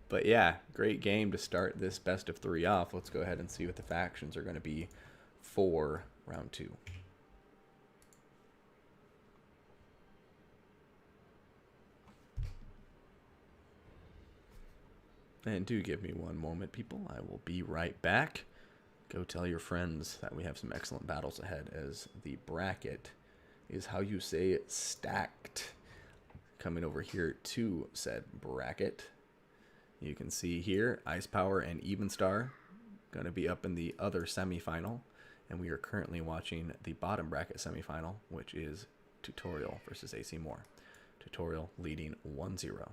But yeah, great game to start this best of 3 off. Let's go ahead and see what the factions are going to be for round 2. And do give me one moment, people. I will be right back. Go tell your friends that we have some excellent battles ahead, as the bracket is how you say it, stacked. Coming over here to said bracket. You can see here, Ice Power and Evenstar going to be up in the other semifinal. And we are currently watching the bottom bracket semifinal, which is Tutorial versus AC Moore. Tutorial leading 1-0.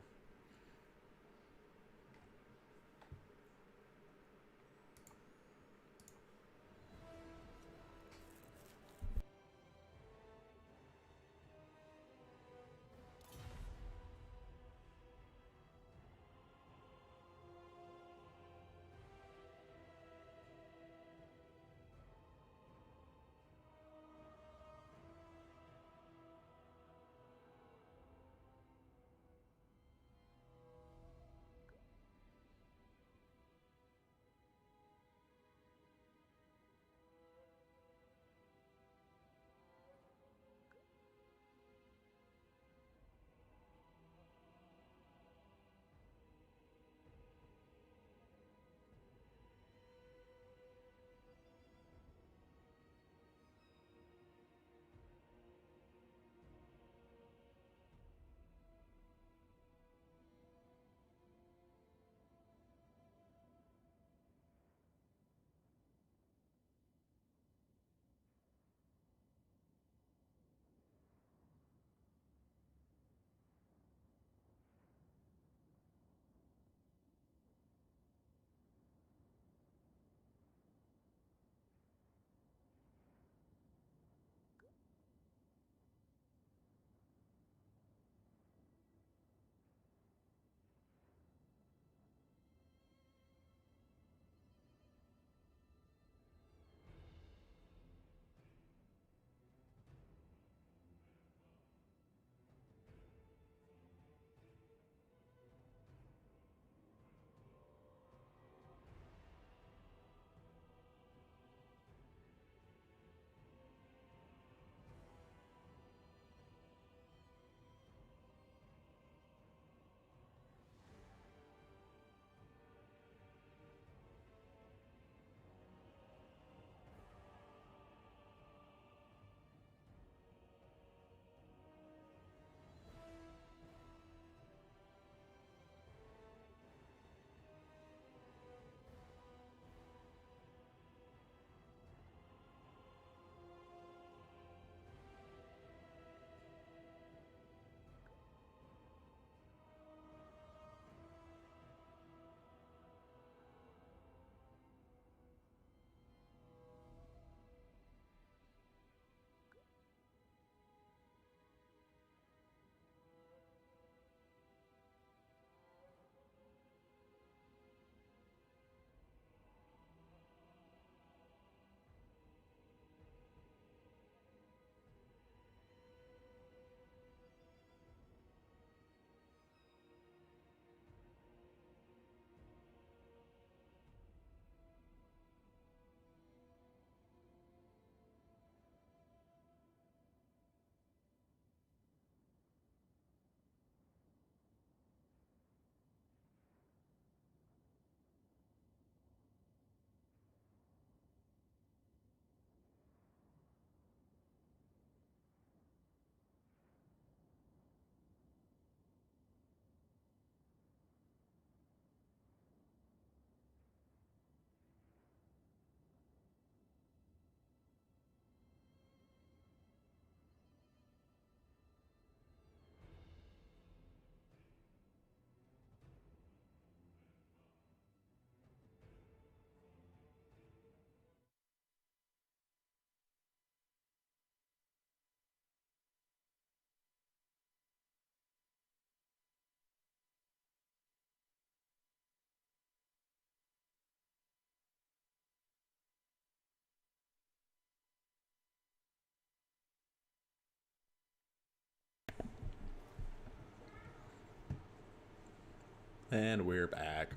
And we're back.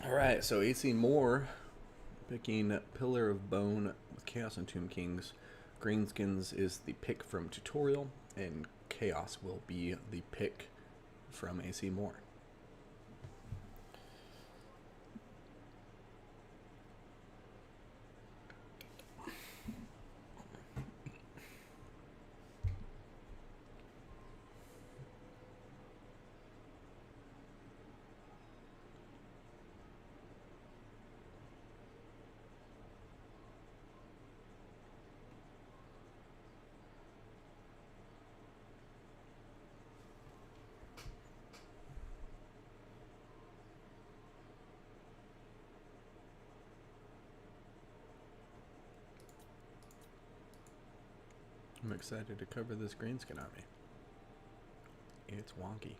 Alright, so AC Moore picking Pillar of Bone with Chaos and Tomb Kings. Greenskins is the pick from Tutorial, and Chaos will be the pick from AC Moore. I'm excited to cover this Greenskin army. It's wonky.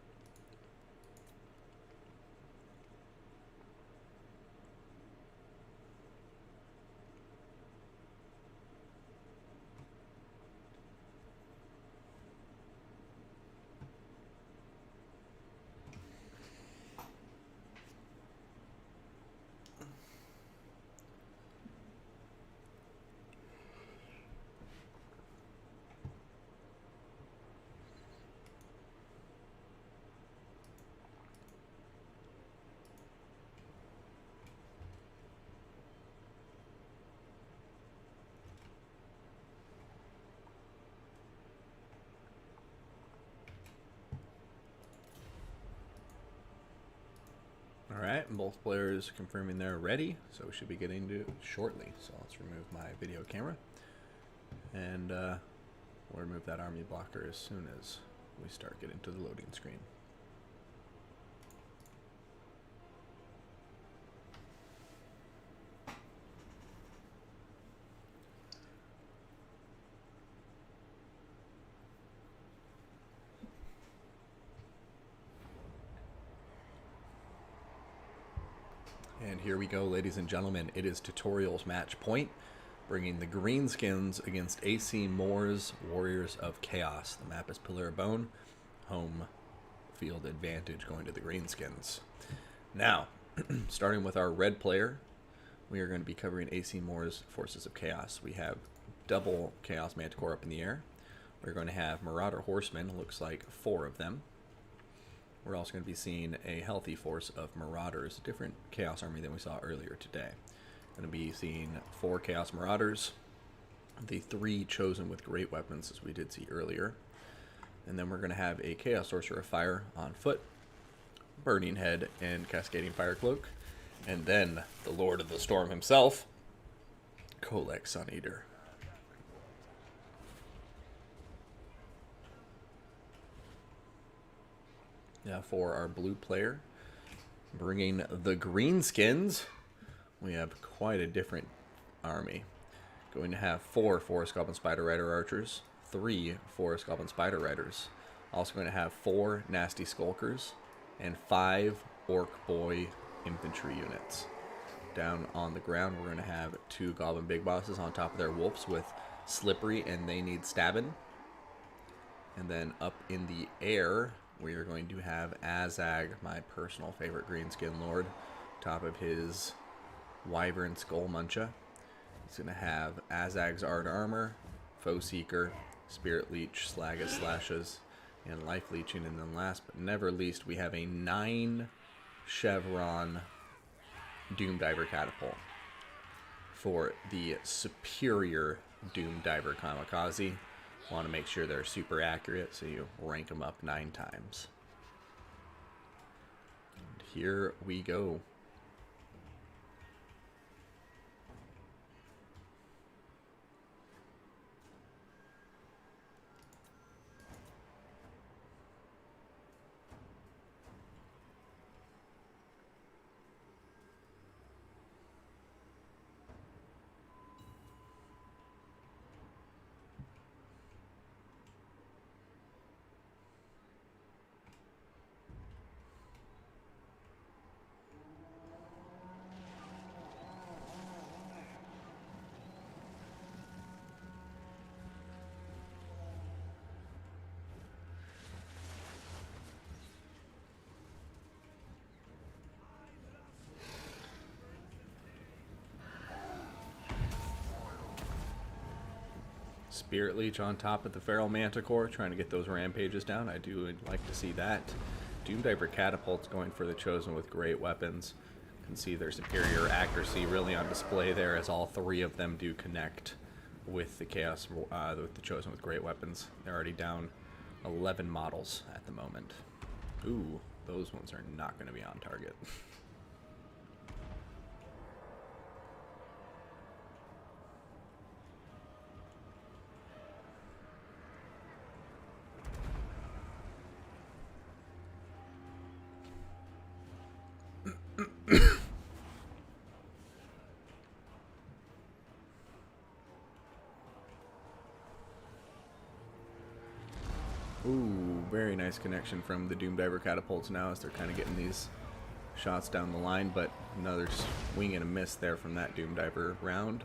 Alright, both players confirming they're ready, so we should be getting to it shortly. So let's remove my video camera, and we'll remove that army blocker as soon as we start getting to the loading screen. And here we go, ladies and gentlemen. It is Tutorial's match point, bringing the Greenskins against AC Moore's Warriors of Chaos. The map is Pillar of Bone. Home field advantage going to the Greenskins. Now, starting with our red player, we are going to be covering AC Moore's Forces of Chaos. We have double Chaos Manticore up in the air. We're going to have Marauder Horsemen, looks like 4 of them. We're also going to be seeing a healthy force of Marauders, a different Chaos army than we saw earlier today. Going to be seeing 4 Chaos Marauders, the 3 chosen with great weapons, as we did see earlier. And then we're going to have a Chaos Sorcerer of Fire on foot, Burning Head, and Cascading Fire Cloak. And then the Lord of the Storm himself, Kolek Sun Eater. Now for our blue player, bringing the Greenskins, we have quite a different army. Going to have 4 Forest Goblin Spider Rider Archers, 3 Forest Goblin Spider Riders. Also going to have 4 Nasty Skulkers, and 5 Orc Boy Infantry units. Down on the ground, we're going to have 2 Goblin Big Bosses on top of their wolves with Slippery, and they need stabbing. And then up in the air, we are going to have Azag, my personal favorite Greenskin Lord, top of his Wyvern Skull Muncha. He's going to have Azag's Art Armor, Foe Seeker, Spirit Leech, Slaga Slashes, and Life Leeching. And then last but never least, we have a 9 Chevron Doom Diver Catapult for the superior Doom Diver Kamikaze. Want to make sure they're super accurate, so you rank them up 9 times. And here we go. Spirit Leech on top of the Feral Manticore, trying to get those rampages down. I do like to see that. Doomdiver Catapults going for the Chosen with great weapons. You can see their superior accuracy really on display there, as all three of them do connect with the Chaos, with the Chosen with great weapons. They're already down 11 models at the moment. Ooh, those ones are not going to be on target. Ooh, very nice connection from the Doomdiver Catapults now as they're kind of getting these shots down the line, but another swing and a miss there from that Doomdiver round.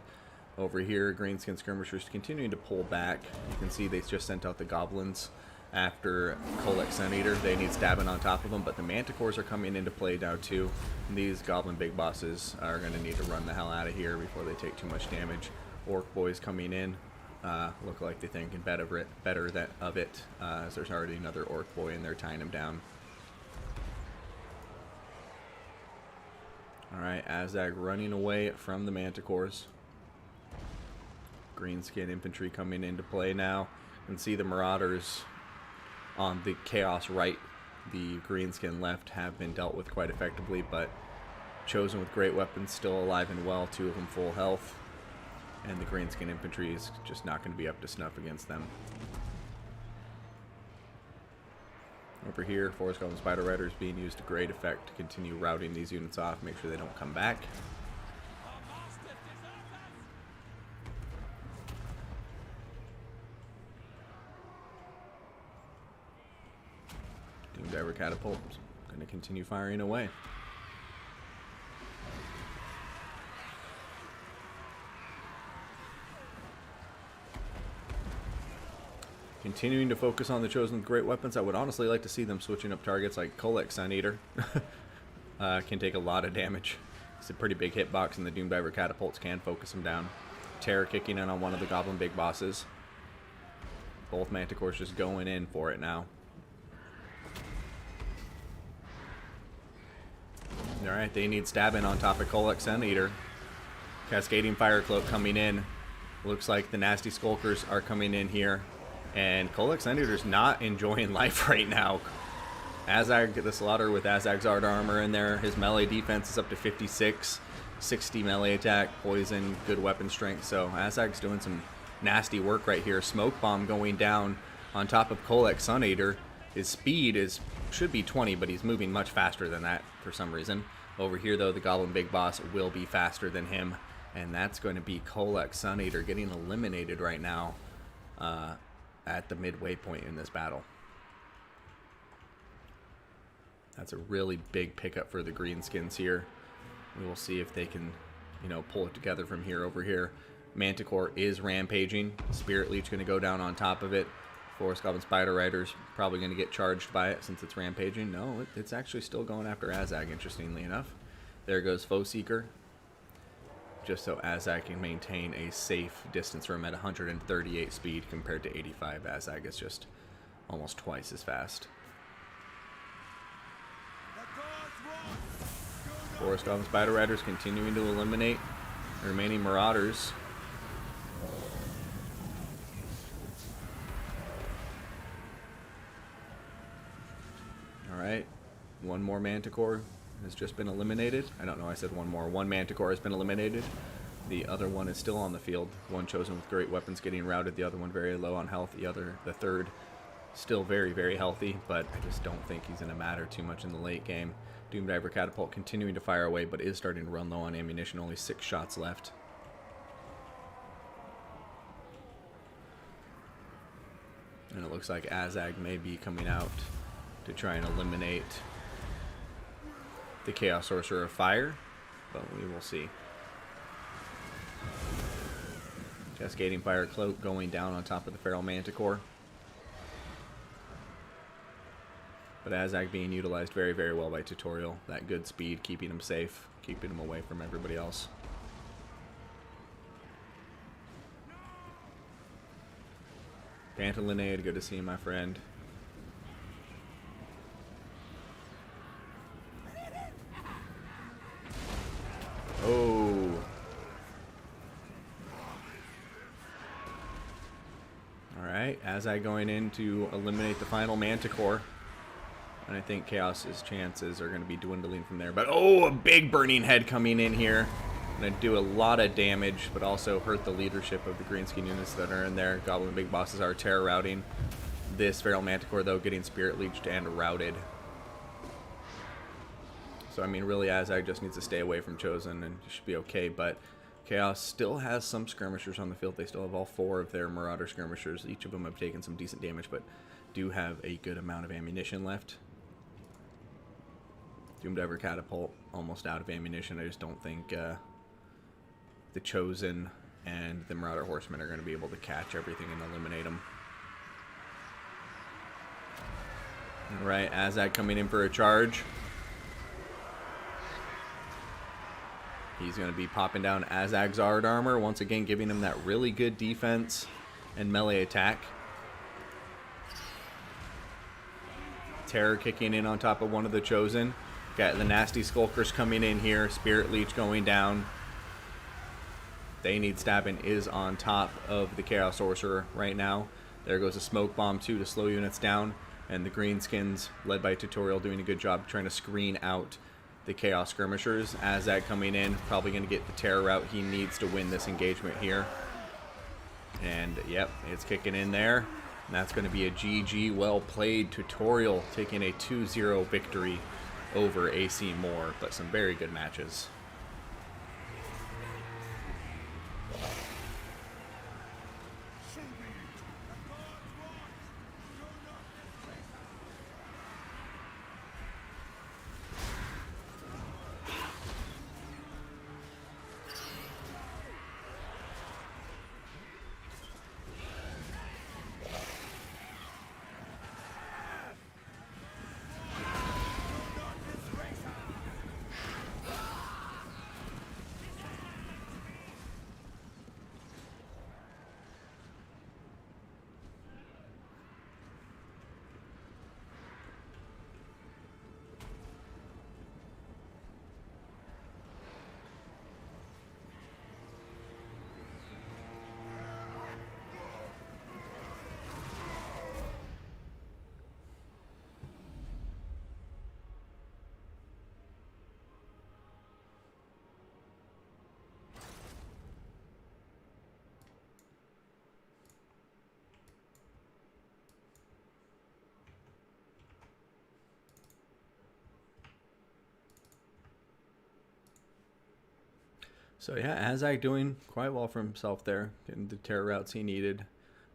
Over here, Greenskin Skirmishers continuing to pull back. You can see they just sent out the Goblins after Kolek Suneater. They need stabbing on top of them, but the Manticores are coming into play now too. And these Goblin Big Bosses are going to need to run the hell out of here before they take too much damage. Orc Boys coming in. Look like they're thinking better of it, as there's already another Orc Boy in there tying him down. Alright, Azag running away from the Manticores. Greenskin Infantry coming into play now. You can see the Marauders on the Chaos right, the Greenskin left have been dealt with quite effectively, but Chosen with great weapons still alive and well, 2 of them full health. And the Greenskin Infantry is just not going to be up to snuff against them. Over here, Forest Goblin Spider Riders being used to great effect to continue routing these units off, make sure they don't come back. Doomdiver Catapult going to continue firing away. Continuing to focus on the Chosen with great weapons. I would honestly like to see them switching up targets like Kolek Suneater. Can take a lot of damage. It's a pretty big hitbox, and the Doomdiver Catapults can focus him down. Terror kicking in on one of the Goblin Big Bosses. Both Manticores just going in for it now. Alright, they need stabbing on top of Kolek Suneater. Cascading Fire Cloak coming in. Looks like the Nasty Skulkers are coming in here. And Kolek Suneater's not enjoying life right now. Azag, the Slaughter with Azag's Art Armor in there. His melee defense is up to 56. 60 melee attack, poison, good weapon strength. So Azag's doing some nasty work right here. Smoke Bomb going down on top of Kolek Suneater. His speed should be 20, but he's moving much faster than that for some reason. Over here, though, the Goblin Big Boss will be faster than him. And that's going to be Kolek Suneater getting eliminated right now. At the midway point in this battle. That's a really big pickup for the Greenskins here. We will see if they can, pull it together from here. Over here, Manticore is rampaging. Spirit Leech going to go down on top of it. Forest Goblin Spider Riders probably going to get charged by it since it's rampaging. No, it's actually still going after Azag, interestingly enough. There goes Foe Seeker. Just so Azag can maintain a safe distance from him at 138 speed compared to 85. Azag is just almost twice as fast. Forest Goblin Spider Riders continuing to eliminate the remaining Marauders. Alright, one more Manticore has just been eliminated. I don't know, I said one more. One Manticore has been eliminated. The other one is still on the field. One Chosen with great weapons getting routed. The other one very low on health. The third still very, very healthy, but I just don't think he's going to matter too much in the late game. Doomdiver Catapult continuing to fire away, but is starting to run low on ammunition. Only 6 shots left. And it looks like Azag may be coming out to try and eliminate the Chaos Sorcerer of Fire, but we will see. Cascading Fire Cloak going down on top of the Feral Manticore. But Azag being utilized very, very well by Tutorial. That good speed, keeping him safe, keeping him away from everybody else. Pantalinade, good to see you, my friend. Oh. Alright, Azag going in to eliminate the final Manticore. And I think Chaos's chances are going to be dwindling from there. But, oh, a big Burning Head coming in here. Going to do a lot of damage, but also hurt the leadership of the greenskin units that are in there. Goblin Big Bosses are terror routing. This Feral Manticore, though, getting Spirit Leeched and routed. So, I mean, really, Azag just needs to stay away from Chosen, and he should be okay. But Chaos still has some skirmishers on the field. They still have all 4 of their Marauder skirmishers. Each of them have taken some decent damage, but do have a good amount of ammunition left. Doomed Ever Catapult, almost out of ammunition. I just don't think the Chosen and the Marauder Horsemen are going to be able to catch everything and eliminate them. Alright, Azag coming in for a charge. He's going to be popping down Azag's Zard Armor, once again giving him that really good defense and melee attack. Terror kicking in on top of one of the Chosen. Got the nasty Skulkers coming in here. Spirit Leech going down. They Need Stabbing is on top of the Chaos Sorcerer right now. There goes a Smoke Bomb too to slow units down. And the Greenskins, led by Tutorial, doing a good job trying to screen out the Chaos Skirmishers. Azag coming in, probably going to get the Terror route he needs to win this engagement here. And, yep, it's kicking in there. And that's going to be a GG. Well played. Tutorial taking a 2-0 victory over AC Moore, but some very good matches. So yeah, Azag doing quite well for himself there, getting the terror routes he needed.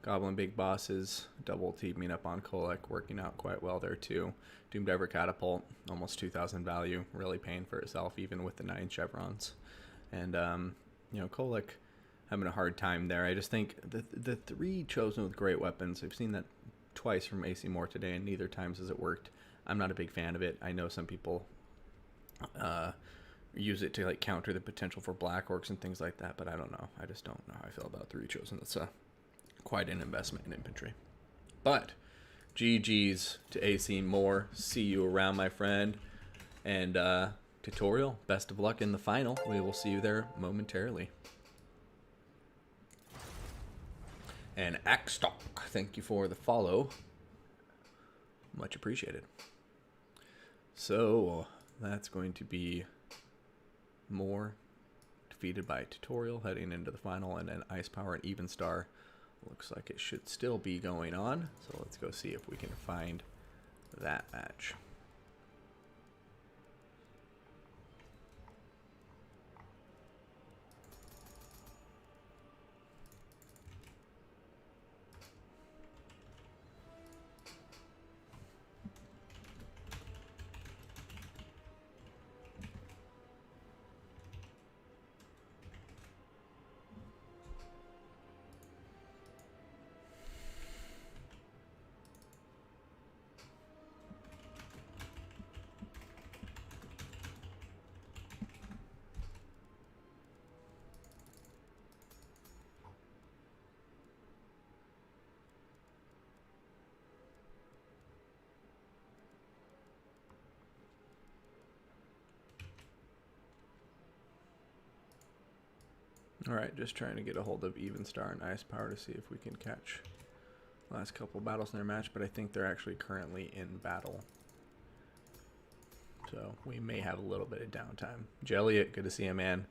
Goblin Big Bosses double teaming up on Kolek, working out quite well there too. Doomed Ever Catapult, almost 2,000 value, really paying for itself even with the 9 chevrons. And you know, Kolek having a hard time there. I just think the 3 chosen with great weapons, I've seen that twice from AC Moore today, and neither times has it worked. I'm not a big fan of it. I know some people use it to like counter the potential for Black Orcs and things like that, but I don't know. I just don't know how I feel about 3 chosen. That's quite an investment in infantry. But GG's to AC Moore. See you around, my friend. And Tutorial, best of luck in the final. We will see you there momentarily. And Axstock, thank you for the follow. Much appreciated. So that's going to be Moore defeated by Tutorial, heading into the final, and then Ice Power and Evenstar. Looks like it should still be going on, so let's go see if we can find that match. Alright, just trying to get a hold of Evenstar and Ice Power to see if we can catch the last couple battles in their match, but I think they're actually currently in battle. So we may have a little bit of downtime. Jelliot, good to see you, man.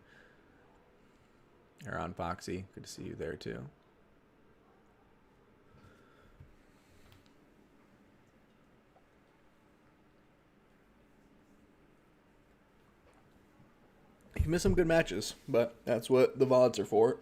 Aaron Foxy, good to see you there too. You miss some good matches, but that's what the VODs are for.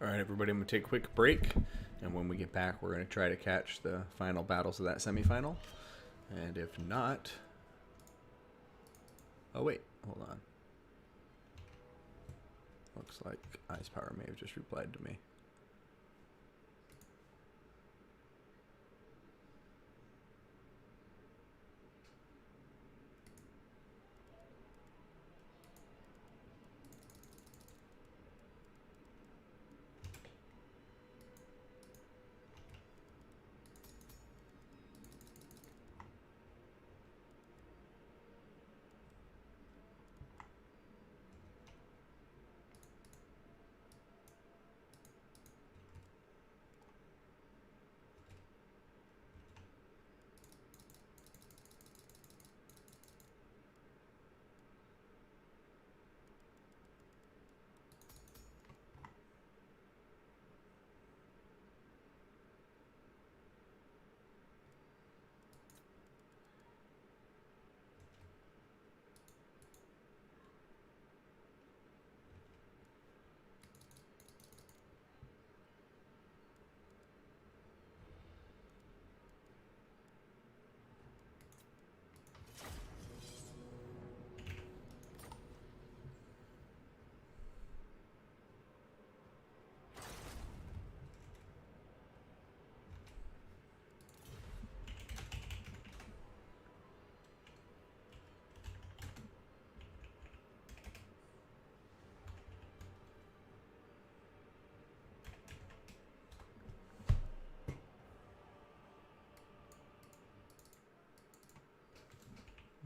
All right, everybody, I'm going to take a quick break, and when we get back, we're going to try to catch the final battles of that semifinal. And if not... Oh, wait, hold on. Looks like Ice Power may have just replied to me.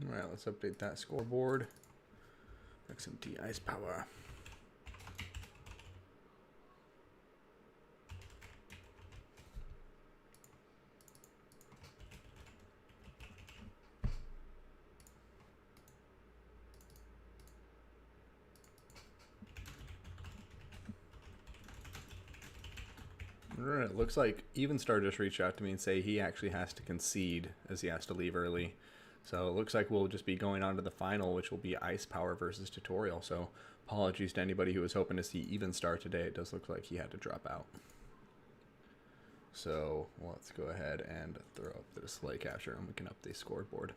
All right, let's update that scoreboard. XMT Ice Power. All right, looks like Evenstar just reached out to me and say he actually has to concede as he has to leave early. So it looks like we'll just be going on to the final, which will be Ice Power versus Tutorial. So apologies to anybody who was hoping to see Evenstar today. It does look like he had to drop out. So let's go ahead and throw up the display capture and we can update the scoreboard.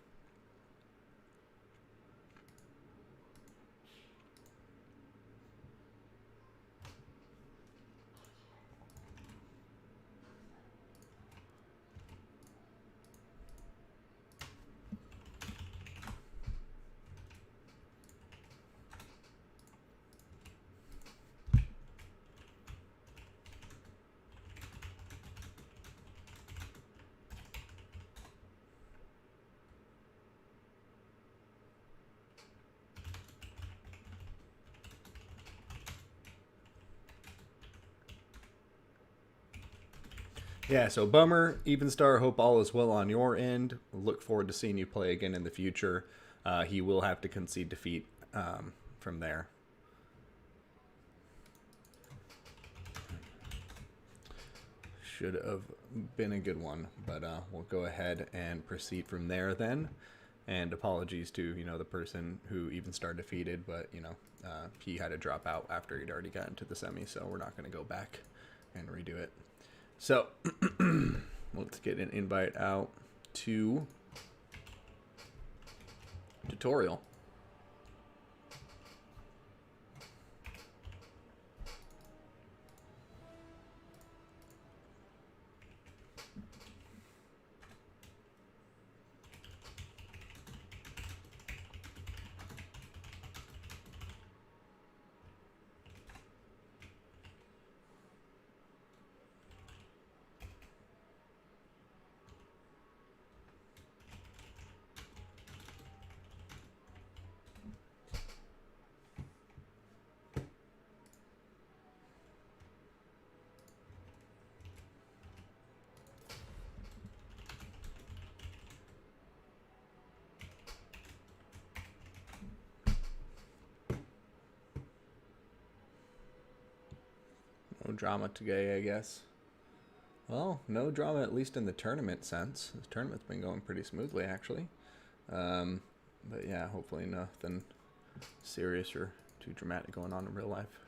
Yeah, so bummer, Evenstar. Hope all is well on your end. Look forward to seeing you play again in the future. He will have to concede defeat from there. Should have been a good one, but we'll go ahead and proceed from there then. And apologies to the person who Evenstar defeated, but he had to drop out after he'd already gotten to the semi, so we're not going to go back and redo it. So let's get an invite out to tutorial. No drama today, I guess. Well, no drama, at least in the tournament sense. The tournament's been going pretty smoothly, actually. But yeah, hopefully nothing serious or too dramatic going on in real life.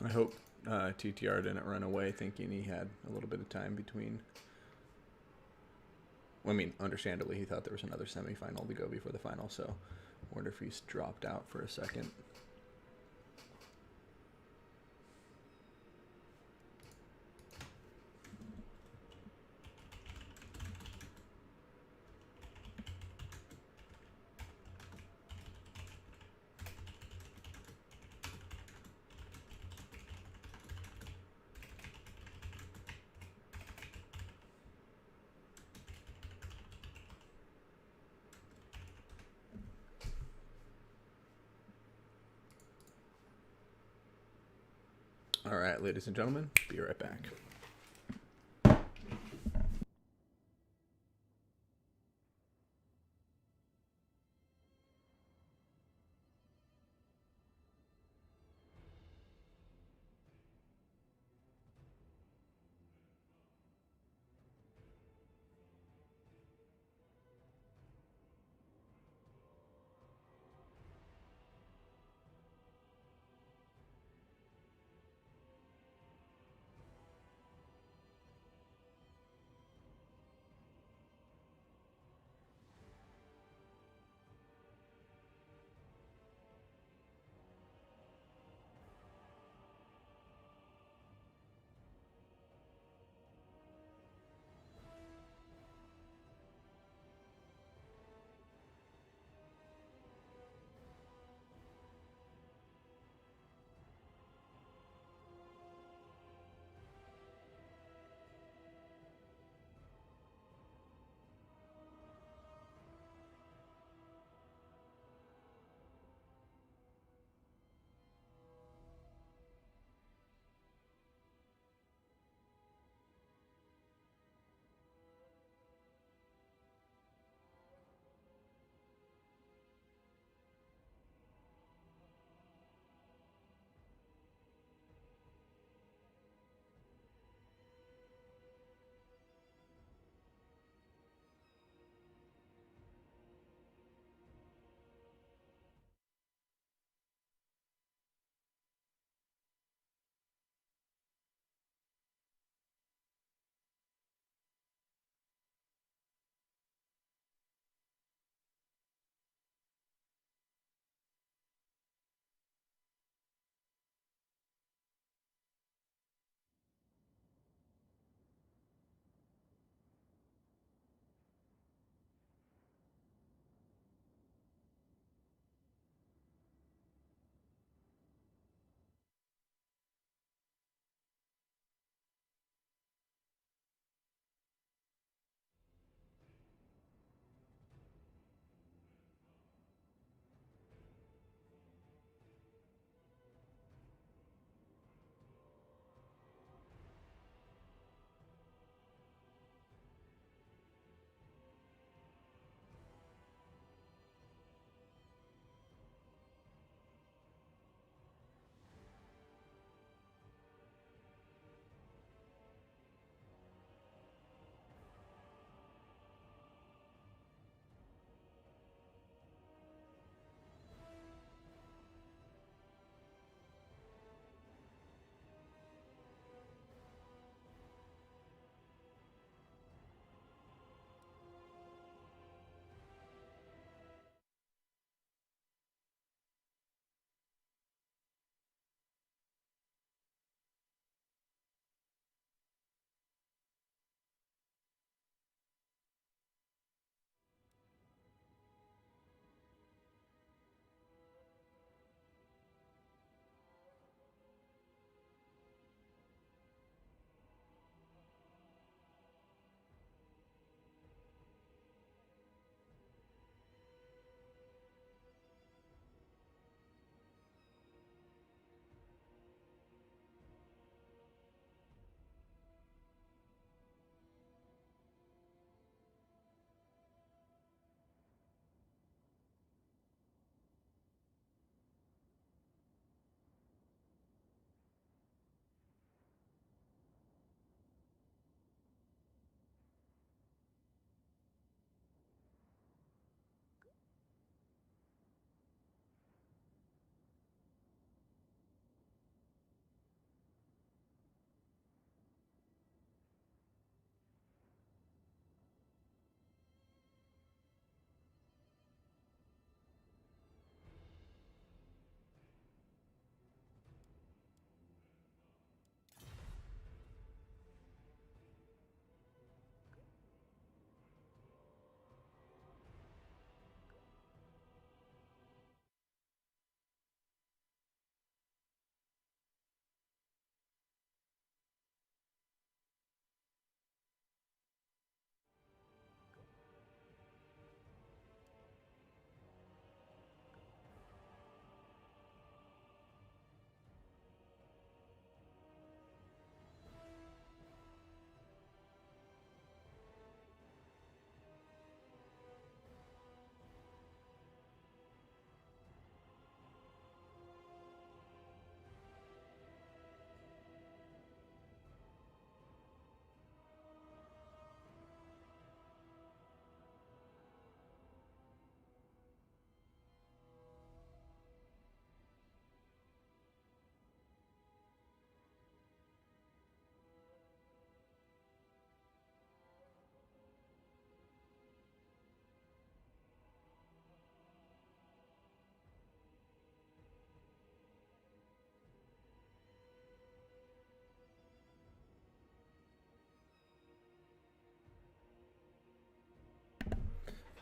I hope TTR didn't run away thinking he had a little bit of time between. I mean, understandably, he thought there was another semifinal to go before the final, so I wonder if he's dropped out for a second. All right, ladies and gentlemen, be right back.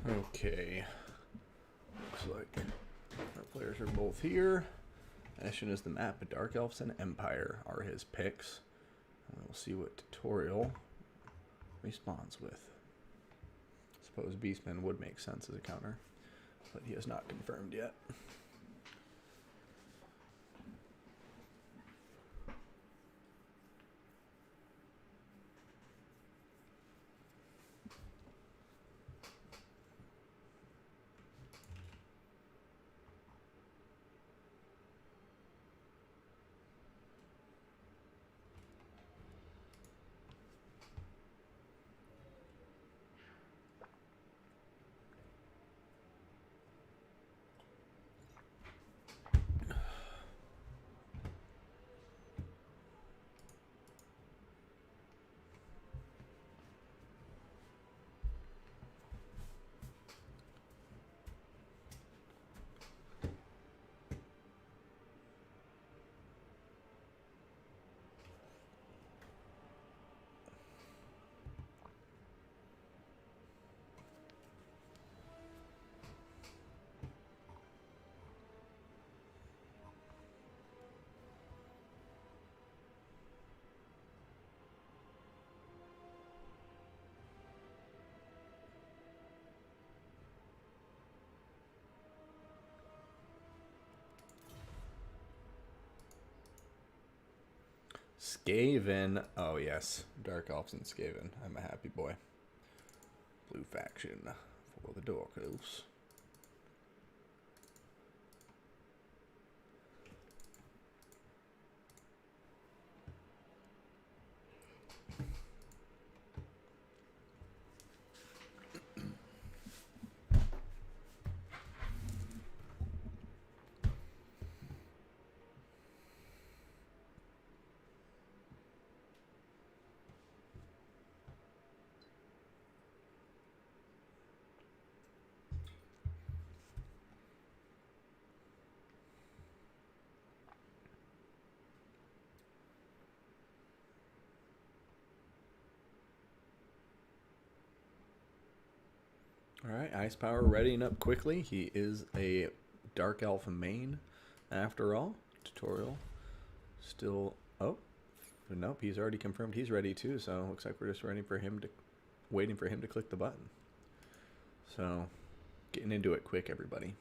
Okay. Looks like our players are both here. Ashen is the map, but Dark Elves and Empire are his picks. And we'll see what tutorial responds with. I suppose Beastmen would make sense as a counter, but he has not confirmed yet. Skaven. Oh, yes. Dark Elves and Skaven. I'm a happy boy. Blue faction for the Dark Elves. Alright, Ice Power readying up quickly. He is a Dark Elf main after all. Tutorial still... Oh, nope, he's already confirmed he's ready too, so looks like we're just waiting for him to click the button. So, getting into it quick, everybody.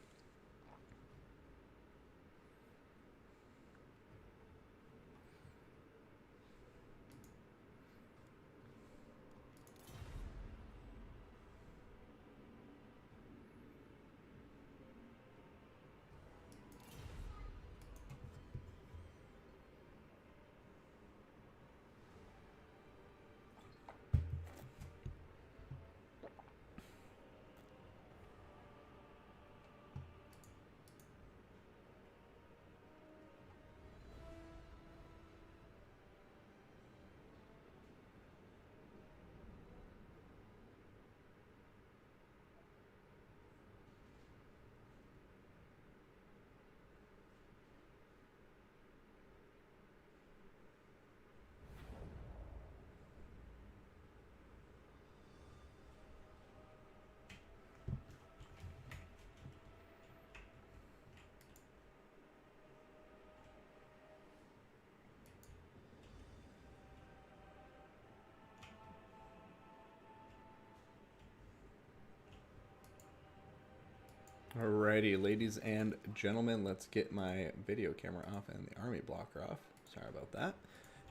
Alrighty, ladies and gentlemen, let's get my video camera off and the army blocker off. Sorry about that.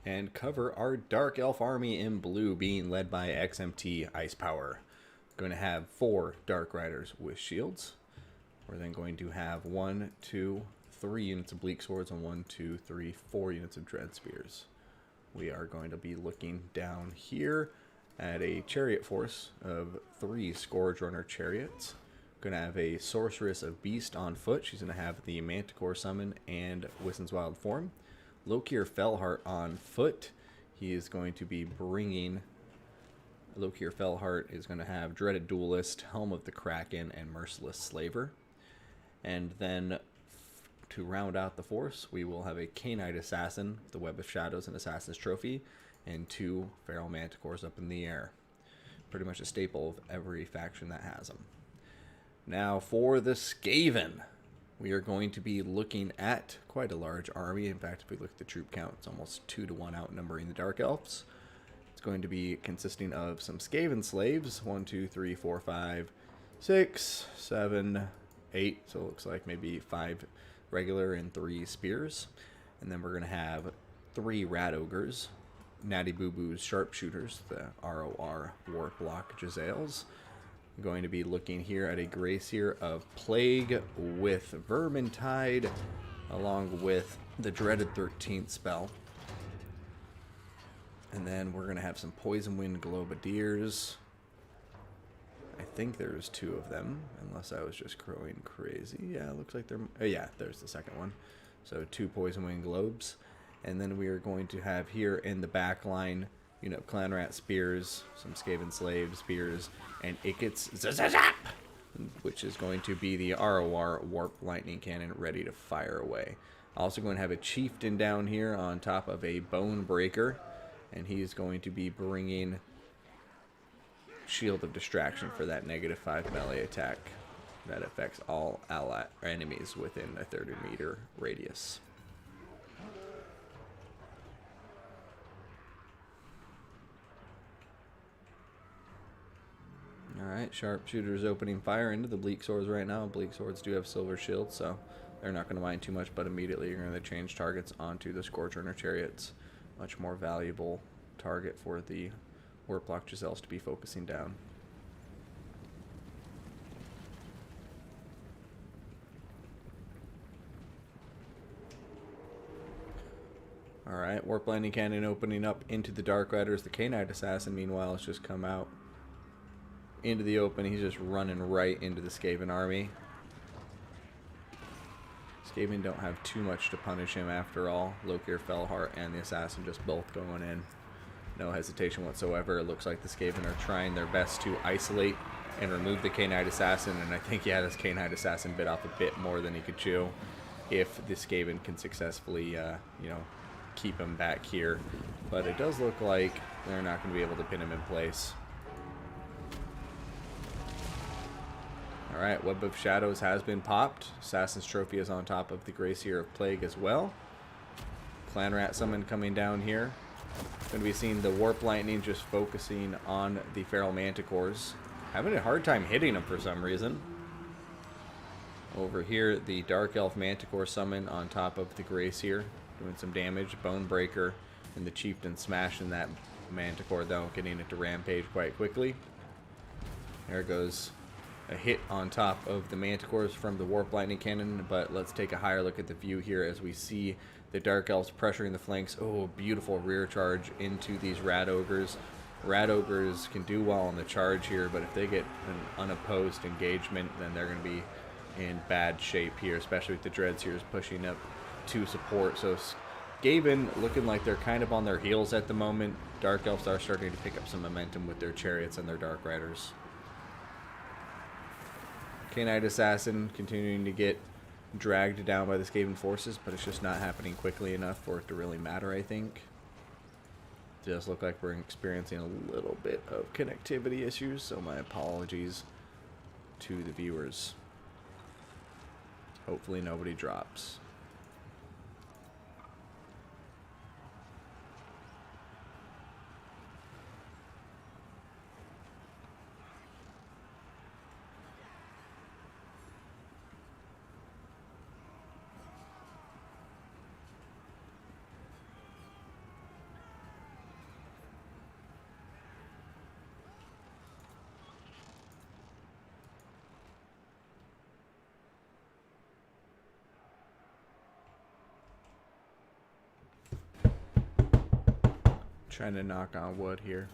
And cover our Dark Elf army in blue, being led by XMT Ice Power. Going to have 4 Dark Riders with shields. We're then going to have 1, 2, 3 units of Bleak Swords and 1, 2, 3, 4 units of Dread Spears. We are going to be looking down here at a chariot force of 3 Scourge Runner chariots. Going to have a Sorceress of Beast on foot. She's going to have the Manticore summon and Wissen's Wild form. Lokir Fellheart on foot. He is going to be bringing... Lokir Fellheart is going to have Dreaded Duelist, Helm of the Kraken, and Merciless Slaver. And then to round out the force, we will have a Canite Assassin, the Web of Shadows and Assassin's Trophy, and 2 Feral Manticores up in the air. Pretty much a staple of every faction that has them. Now for the Skaven. We are going to be looking at quite a large army. In fact, if we look at the troop count, it's almost 2-to-1 outnumbering the Dark Elves. It's going to be consisting of some Skaven slaves. 1, 2, 3, 4, 5, 6, 7, 8. So it looks like maybe 5 regular and 3 spears. And then we're going to have 3 rat ogres, Natty Boo Boo's sharpshooters, the ROR Warplock Jezzails. I'm going to be looking here at a Gracier of Plague with Vermintide, along with the dreaded 13th spell. And then we're going to have some Poison Wind Globadiers. I think there's 2 of them, unless I was just growing crazy. Yeah, it looks like they're... Oh, yeah, there's the second one. So 2 Poison Wind Globes. And then we are going to have here in the back line, you know, Clan Rat Spears, some Skaven Slave Spears, and Ikit's Zazazap, which is going to be the ROR Warp Lightning Cannon ready to fire away. Also going to have a Chieftain down here on top of a Bone Breaker, and he's going to be bringing Shield of Distraction for that -5 melee attack that affects all ally enemies within a 30-meter radius. Alright, sharpshooters opening fire into the bleak swords right now. Bleak swords do have silver shields, so they're not going to mind too much, but immediately you're going to change targets onto the Scourgeburner chariots. Much more valuable target for the Warplock Jezzails to be focusing down. Alright, Warp Lightning Cannon opening up into the Dark Riders. The K-Knight Assassin, meanwhile, has just come out into the open. He's just running right into the Skaven army. Skaven don't have too much to punish him after all. Lokir, Fellheart, and the Assassin just both going in. No hesitation whatsoever. It looks like the Skaven are trying their best to isolate and remove the K-Knight Assassin, and I think, yeah, this K-Knight Assassin bit off a bit more than he could chew if the Skaven can successfully, you know, keep him back here. But it does look like they're not going to be able to pin him in place. Alright, Web of Shadows has been popped. Assassin's Trophy is on top of the Gracier of Plague as well. Clan Rat Summon coming down here. Going to be seeing the Warp Lightning just focusing on the Feral Manticores. Having a hard time hitting them for some reason. Over here, the Dark Elf Manticore Summon on top of the Gracier, doing some damage. Bone Breaker and the Chieftain smashing that Manticore, though, getting it to rampage quite quickly. There goes a hit on top of the Manticores from the Warp Lightning Cannon, but let's take a higher look at the view here as we see the Dark Elves pressuring the flanks. Oh, beautiful rear charge into these Rat Ogres. Rat Ogres can do well on the charge here, but if they get an unopposed engagement, then they're going to be in bad shape here, especially with the Dreads here pushing up to support. So Skaven looking like they're kind of on their heels at the moment. Dark Elves are starting to pick up some momentum with their chariots and their Dark Riders. K-Knight Assassin continuing to get dragged down by the Skaven forces, but it's just not happening quickly enough for it to really matter, I think. It does look like we're experiencing a little bit of connectivity issues, so my apologies to the viewers. Hopefully nobody drops. Trying to knock on wood here.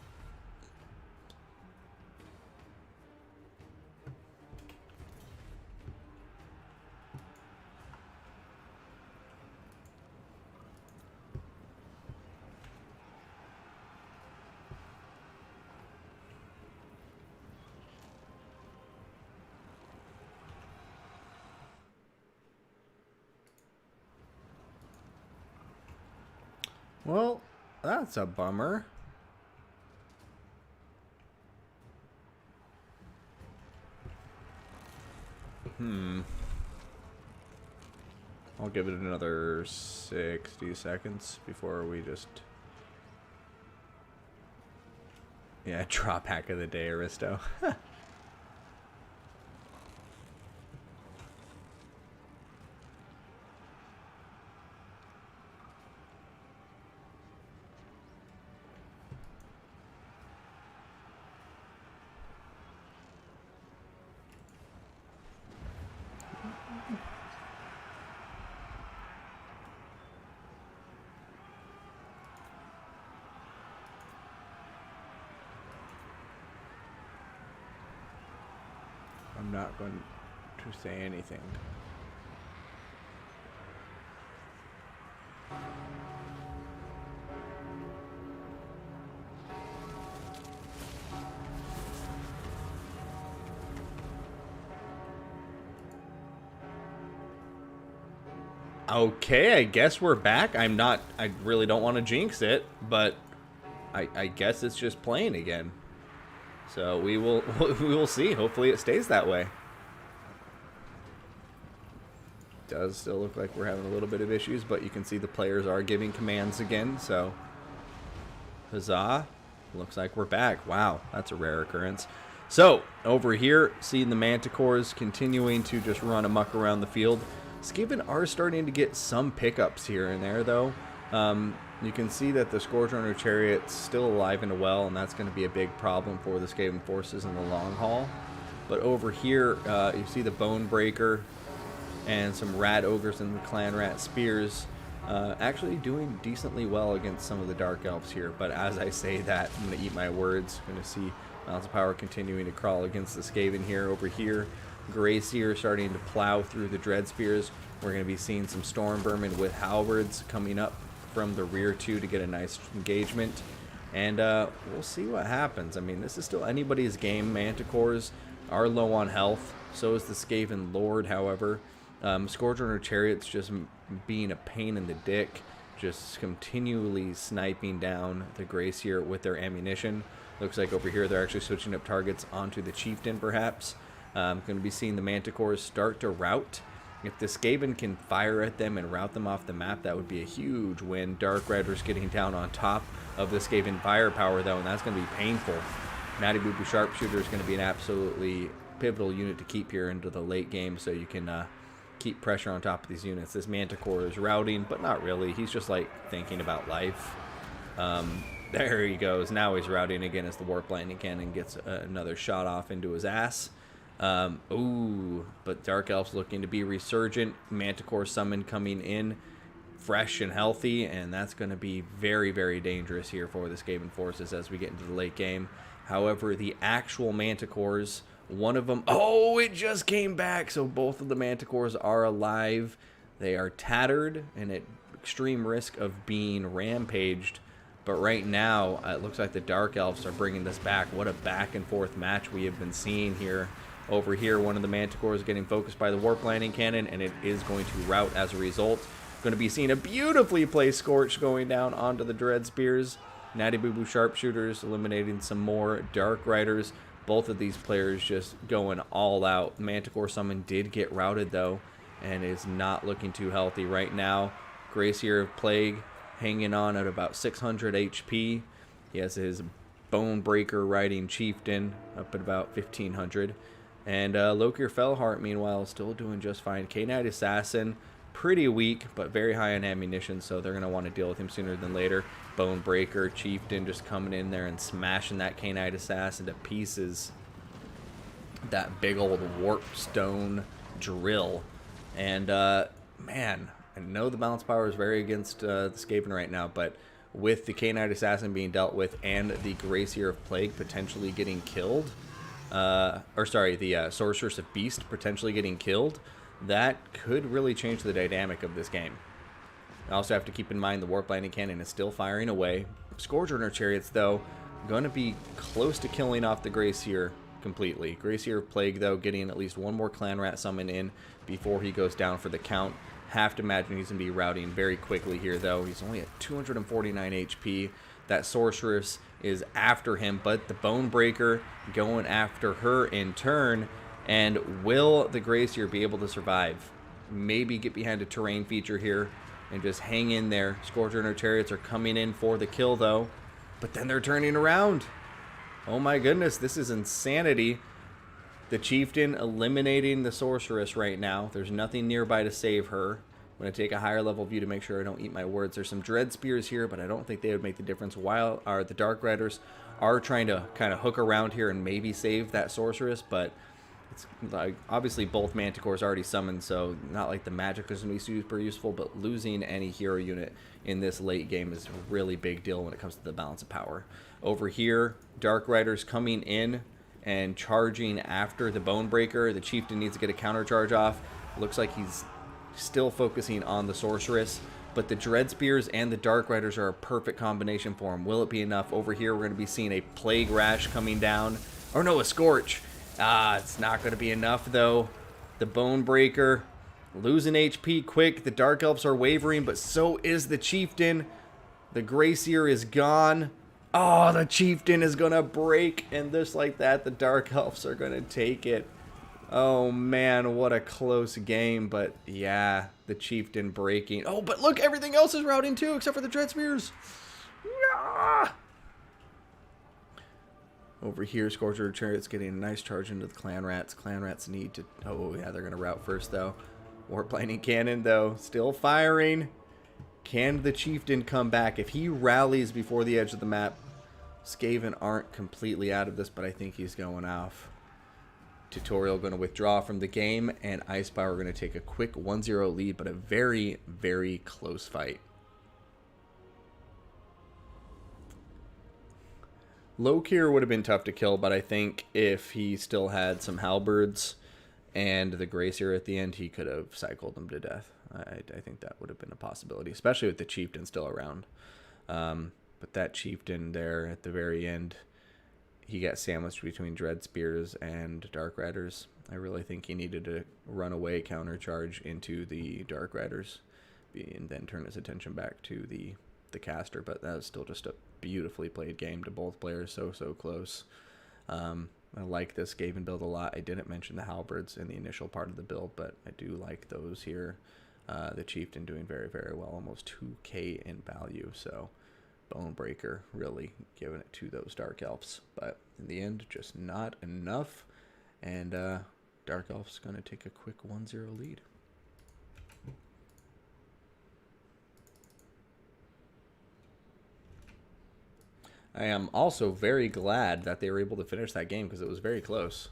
Well, that's a bummer. I'll give it another 60 seconds before we just... Yeah, drop hack of the day, Aristo. I'm not going to say anything. Okay, I guess we're back. I really don't want to jinx it, but I guess it's just playing again. So we will see. Hopefully it stays that way. Does still look like we're having a little bit of issues, but you can see the players are giving commands again, so huzzah. Looks like we're back. Wow, that's a rare occurrence. So over here, seeing the Manticores continuing to just run amok around the field. Skaven are starting to get some pickups here and there, though. You can see that the Scourgerunner Chariot's still alive and well, and that's going to be a big problem for the Skaven forces in the long haul. But over here, you see the Bone Breaker and some Rat Ogres and the Clan Rat Spears actually doing decently well against some of the Dark Elves here. But as I say that, I'm going to eat my words. I'm going to see Mounts of Power continuing to crawl against the Skaven here. Over here, Greyseer starting to plow through the Dread Spears. We're going to be seeing some Storm Vermin with Halberds coming up from the rear too to get a nice engagement, and we'll see what happens. I mean, this is still anybody's game. Manticores are low on health, so is the Skaven Lord. However, Scourgerunner Chariots just being a pain in the dick, just continually sniping down the Greyseer with their ammunition. Looks like over here they're actually switching up targets onto the Chieftain, perhaps. Going to be seeing the Manticores start to rout. If the Skaven can fire at them and rout them off the map, that would be a huge win. Dark Riders getting down on top of the Skaven firepower, though, and that's going to be painful. Natty Boo Boo Sharpshooter is going to be an absolutely pivotal unit to keep here into the late game, so you can keep pressure on top of these units. This Manticore is routing, but not really. He's just, like, thinking about life. There he goes. Now he's routing again as the Warp Lightning Cannon gets another shot off into his ass. Ooh, but Dark Elves looking to be resurgent. Manticore summon coming in fresh and healthy, and that's going to be very, very dangerous here for the Skaven forces as we get into the late game. However, the actual Manticores, one of them, oh, it just came back, so both of the Manticores are alive. They are tattered and at extreme risk of being rampaged, but right now it looks like the Dark Elves are bringing this back. What a back and forth match we have been seeing here. Over here, one of the Manticores is getting focused by the Warp Landing Cannon, and it is going to rout as a result. Going to be seeing a beautifully placed Scorch going down onto the Dread Spears. Natty Boo Boo Sharpshooters eliminating some more Dark Riders. Both of these players just going all out. Manticore Summon did get routed, though, and is not looking too healthy right now. Greyseer of Plague hanging on at about 600 HP. He has his Bone Breaker riding Chieftain up at about 1500. And Lokir Fellheart, meanwhile, still doing just fine. K-Knight Assassin, pretty weak, but very high on ammunition, so they're going to want to deal with him sooner than later. Bone Breaker, Chieftain just coming in there and smashing that K-Knight Assassin to pieces. That big old Warp Stone drill. And, man, I know the balance power is very against the Skaven right now, but with the K-Knight Assassin being dealt with and the Greyseer of Plague potentially getting killed, the Sorceress of Beast potentially getting killed, that could really change the dynamic of this game. I also have to keep in mind the Warp Lightning Cannon is still firing away. Scourgerunner Chariots, though, going to be close to killing off the Greyseer completely. Greyseer of Plague, though, getting at least one more Clan Rat summon in before he goes down for the count. Have to imagine he's going to be routing very quickly here, though. He's only at 249 HP. That Sorceress is after him, but the Bone Breaker going after her in turn. And will the Gracier be able to survive? Maybe get behind a terrain feature here and just hang in there. Scorcher and her chariots are coming in for the kill, though. But then they're turning around. Oh my goodness, this is insanity. The Chieftain eliminating the Sorceress right now. There's nothing nearby to save her. I'm going to take a higher level view to make sure I don't eat my words. There's some Dread Spears here, but I don't think they would make the difference. While the Dark Riders are trying to kind of hook around here and maybe save that Sorceress, but it's like obviously both Manticores already summoned, so not like the magic is going to be super useful, but losing any hero unit in this late game is a really big deal when it comes to the balance of power. Over here, Dark Riders coming in and charging after the Bonebreaker. The Chieftain needs to get a counter charge off. Looks like he's still focusing on the Sorceress, but the Dread Spears and the Dark Riders are a perfect combination for him. Will it be enough? Over here, we're going to be seeing a Plague Rash coming down. Or no, a Scorch. It's not going to be enough, though. The Bonebreaker losing HP quick. The Dark Elves are wavering, but so is the Chieftain. The Gracier is gone. Oh, the Chieftain is going to break, and just like that, the Dark Elves are going to take it. Oh, man, what a close game, but yeah, the Chieftain breaking. Oh, but look, everything else is routing too, except for the Dread Spears. Yeah. Over here, Scorcher Chariot's getting a nice charge into the Clan Rats. Clan Rats need to... Oh, yeah, they're going to route first, though. Warplaning Cannon, though, still firing. Can the Chieftain come back? If he rallies before the edge of the map, Skaven aren't completely out of this, but I think he's going off. Tutorial going to withdraw from the game, and Ice Power going to take a quick 1-0 lead, but a very, very close fight. Lokir would have been tough to kill, but I think if he still had some halberds and the Gracier at the end, he could have cycled them to death. I think that would have been a possibility, especially with the Chieftain still around. But that Chieftain there at the very end, he got sandwiched between Dread Spears and Dark Riders. I really think he needed to run away, counter charge into the Dark Riders, and then turn his attention back to the caster. But that was still just a beautifully played game to both players, so close. I like this Skaven build a lot. I didn't mention the halberds in the initial part of the build, but I do like those here. The Chieftain doing very, very well, almost 2k in value, so Bonebreaker really giving it to those Dark Elves. But in the end, just not enough, and Dark Elves going to take a quick 1-0 lead. I am also very glad that they were able to finish that game because it was very close.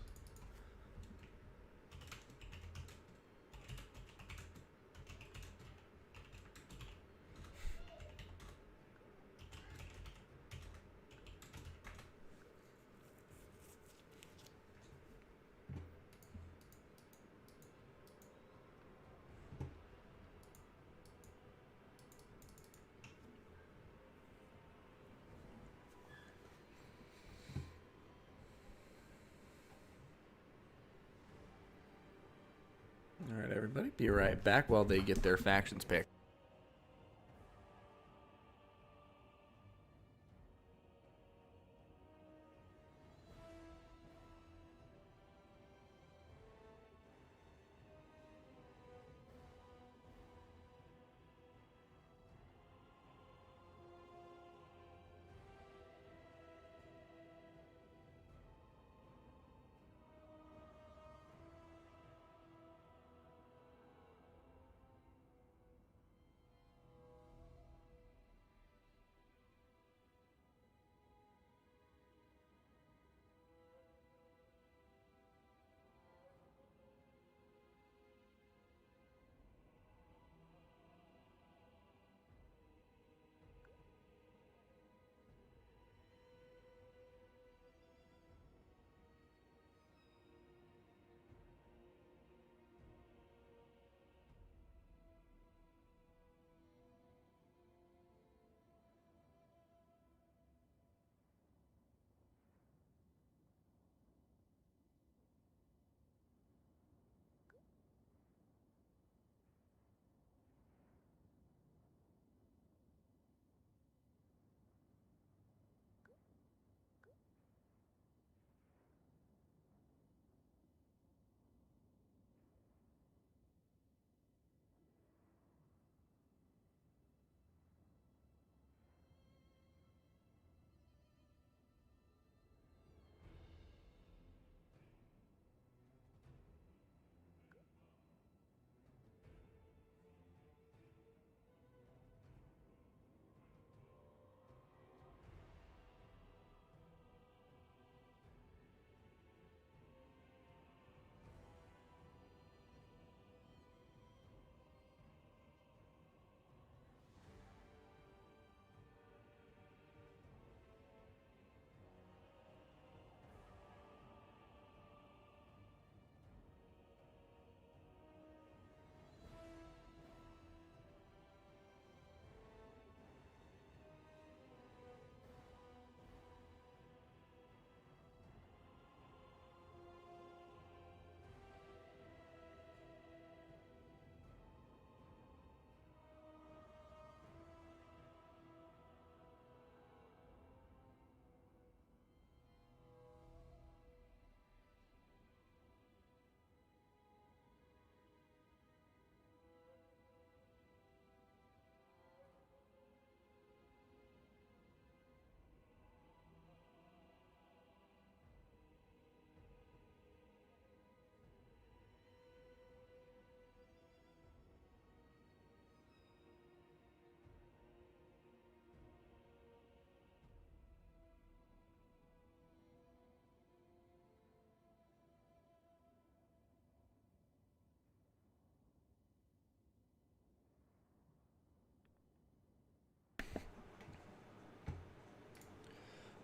All right, everybody, be right back while they get their factions picked.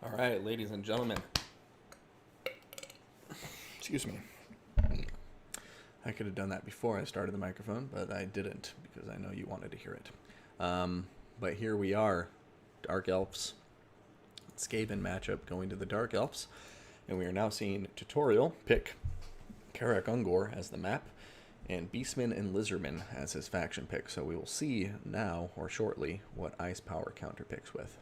All right, ladies and gentlemen. Excuse me. I could have done that before I started the microphone, but I didn't because I know you wanted to hear it. But here we are, Dark Elves, Skaven matchup going to the Dark Elves, and we are now seeing Tutorial pick Karak Ungor as the map, and Beastmen and Lizardmen as his faction pick. So we will see now, or shortly, what Ice Power counter picks with.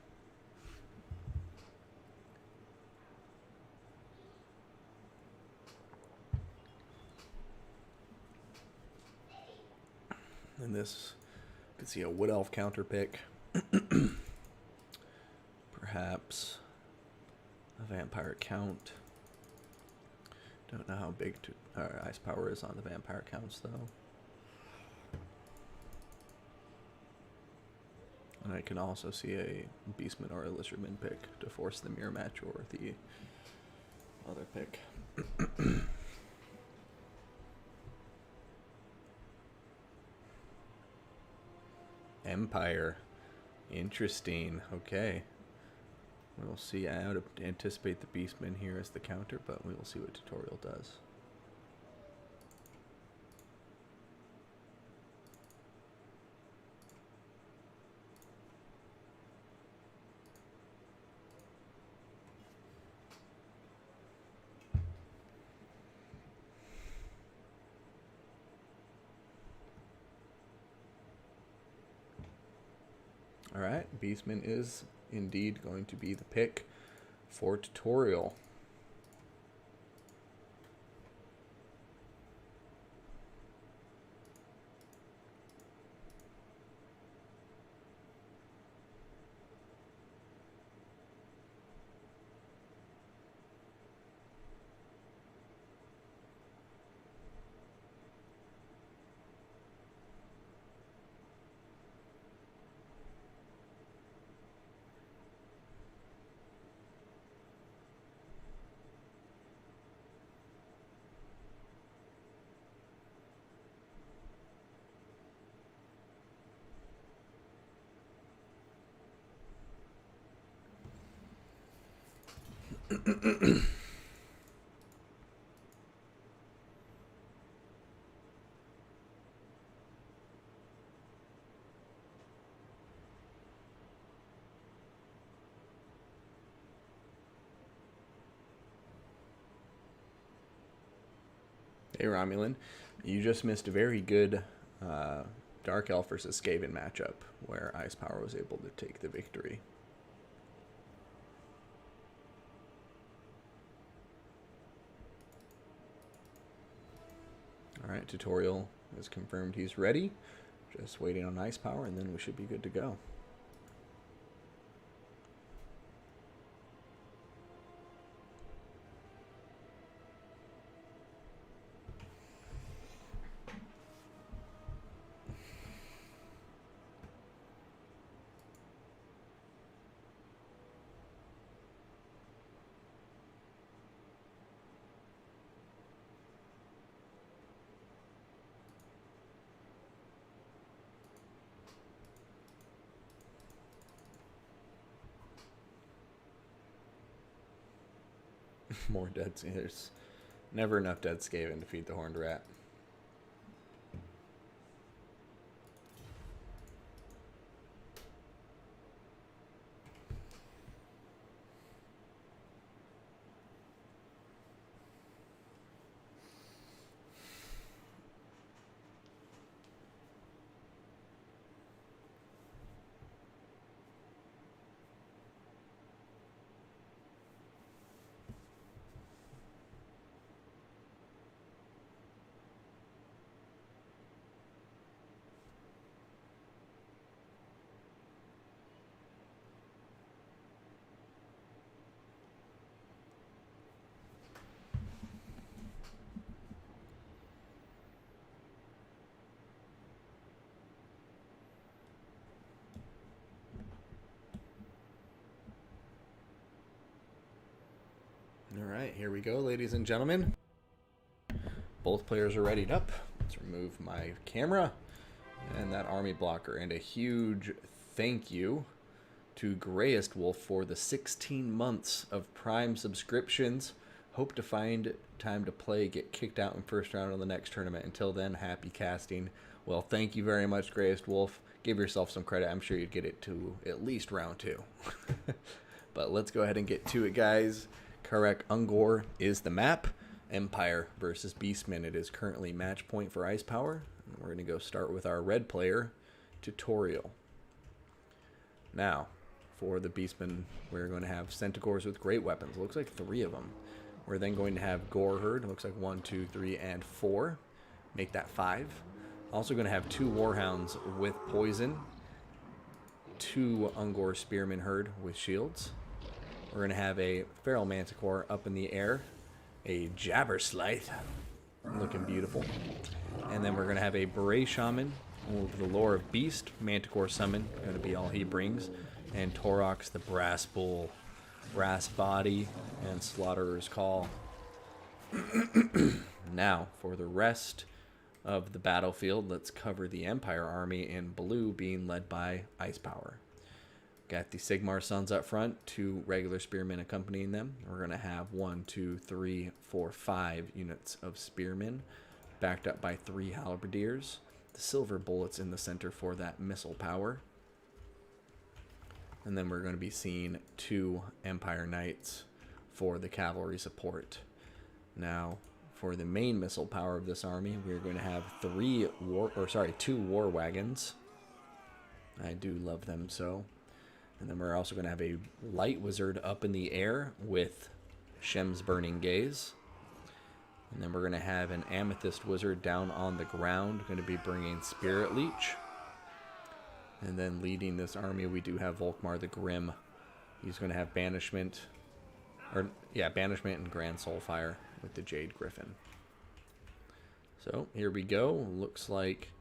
And this, you can see a Wood Elf counter pick. Perhaps a Vampire count. Don't know how big Ice Power is on the Vampire counts, though. And I can also see a Beastman or a Lizardman pick to force the mirror match or the other pick. Empire. Interesting. Okay. We'll see. I would anticipate the Beastman here as the counter, but we will see what Tutorial does. Alright, Beastman is indeed going to be the pick for Tutorial. Hey Romulan, you just missed a very good Dark Elf versus Skaven matchup where Ice Power was able to take the victory. Alright, Tutorial has confirmed he's ready. Just waiting on Ice Power and then we should be good to go. More dead. There's never enough dead Skaven to feed the Horned Rat. Alright, here we go, ladies and gentlemen. Both players are readied up. Let's remove my camera and that army blocker. And a huge thank you to Greyest Wolf for the 16 months of Prime subscriptions. Hope to find time to play, get kicked out in first round of the next tournament. Until then, happy casting. Well, thank you very much, Greyest Wolf. Give yourself some credit. I'm sure you'd get it to at least round 2. But let's go ahead and get to it, guys. Karak Ungor is the map. Empire versus Beastmen. It is currently match point for Ice Power. And we're going to go start with our red player, Tutorial. Now, for the Beastmen, we're going to have Centaurs with great weapons. Looks like 3 of them. We're then going to have Gore Herd. Looks like 1, 2, 3, and 4. Make that 5. Also going to have 2 Warhounds with poison. 2 Ungor Spearman Herd with shields. We're going to have a Feral Manticore up in the air. A Jabberslythe. Looking beautiful. And then we're going to have a Beret Shaman with the lore of Beast. Manticore Summon. Going to be all he brings. And Torox the Brass Bull. Brass Body and Slaughterer's Call. Now, for the rest of the battlefield, let's cover the Empire army in blue being led by Ice Power. Got the Sigmar Sons up front, 2 regular spearmen accompanying them. We're going to have 1, 2, 3, 4, 5 units of spearmen, backed up by 3 halberdiers. The silver bullets in the center for that missile power. And then we're going to be seeing 2 Empire Knights for the cavalry support. Now, for the main missile power of this army, we're going to have 2 war wagons. I do love them so. And then we're also going to have a light wizard up in the air with Shem's Burning Gaze. And then we're going to have an amethyst wizard down on the ground, going to be bringing Spirit Leech. And then leading this army, we do have Volkmar the Grim. He's going to have Banishment and Grand Soulfire with the Jade Griffin. So here we go. Looks like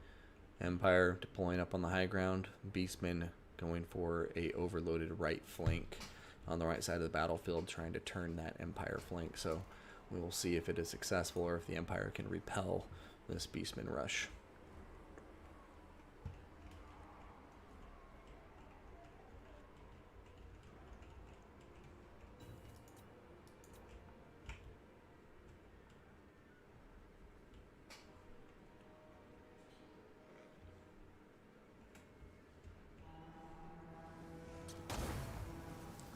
Empire deploying up on the high ground. Beastmen going for a overloaded right flank on the right side of the battlefield, trying to turn that Empire flank. So we will see if it is successful or if the Empire can repel this Beastman rush.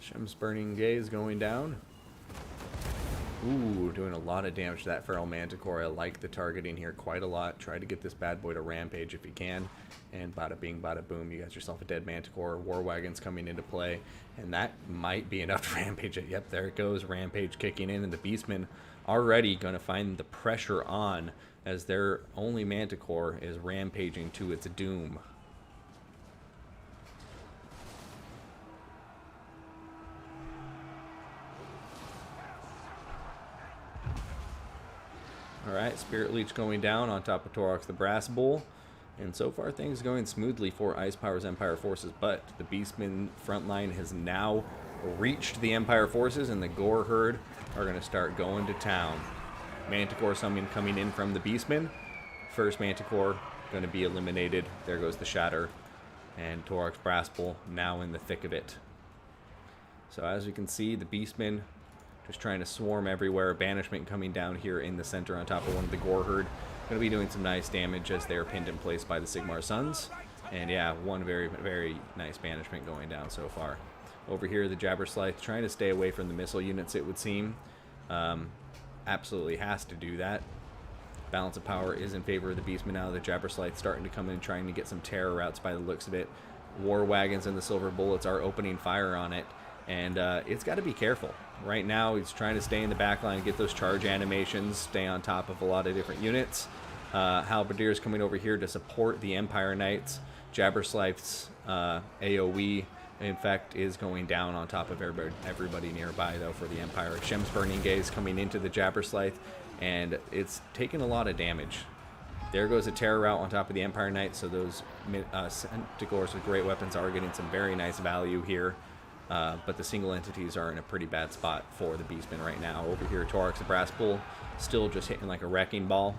Shem's Burning Gaze going down. Ooh, doing a lot of damage to that Feral Manticore. I like the targeting here quite a lot. Try to get this bad boy to rampage if you can. And bada bing, bada boom, you got yourself a dead Manticore. War Wagons coming into play. And that might be enough to rampage it. Yep, there it goes. Rampage kicking in. And the Beastmen already going to find the pressure on as their only Manticore is rampaging to its doom. Alright, Spirit Leech going down on top of Torox the Brass Bull. And so far things going smoothly for Ice Power's Empire forces, but the Beastmen front line has now reached the Empire forces, and the Gore Herd are going to start going to town. Manticore Summon coming in from the Beastmen. First Manticore going to be eliminated. There goes the Shatter. And Torox Brass Bull now in the thick of it. So as you can see, the Beastmen just trying to swarm everywhere. Banishment coming down here in the center on top of one of the Gore Herd. Going to be doing some nice damage as they're pinned in place by the Sigmar Sons. And yeah, one very, very nice Banishment going down so far. Over here, the Jabberslythe trying to stay away from the missile units, it would seem. Absolutely has to do that. Balance of power is in favor of the Beastmen now. The Jabberslythe starting to come in, trying to get some terror routes by the looks of it. War Wagons and the Silver Bullets are opening fire on it. And it's got to be careful. Right now, he's trying to stay in the back line, get those charge animations, stay on top of a lot of different units. Halberdiers coming over here to support the Empire Knights. Jabberslythe's AoE, in fact, is going down on top of everybody nearby, though, for the Empire. Shem's Burning Gaze coming into the Jabberslythe, and it's taking a lot of damage. There goes a terror route on top of the Empire Knights, so those Centaurs with great weapons are getting some very nice value here. But the single entities are in a pretty bad spot for the Beastmen right now. Over here, Torox the Brass Bull still just hitting like a wrecking ball.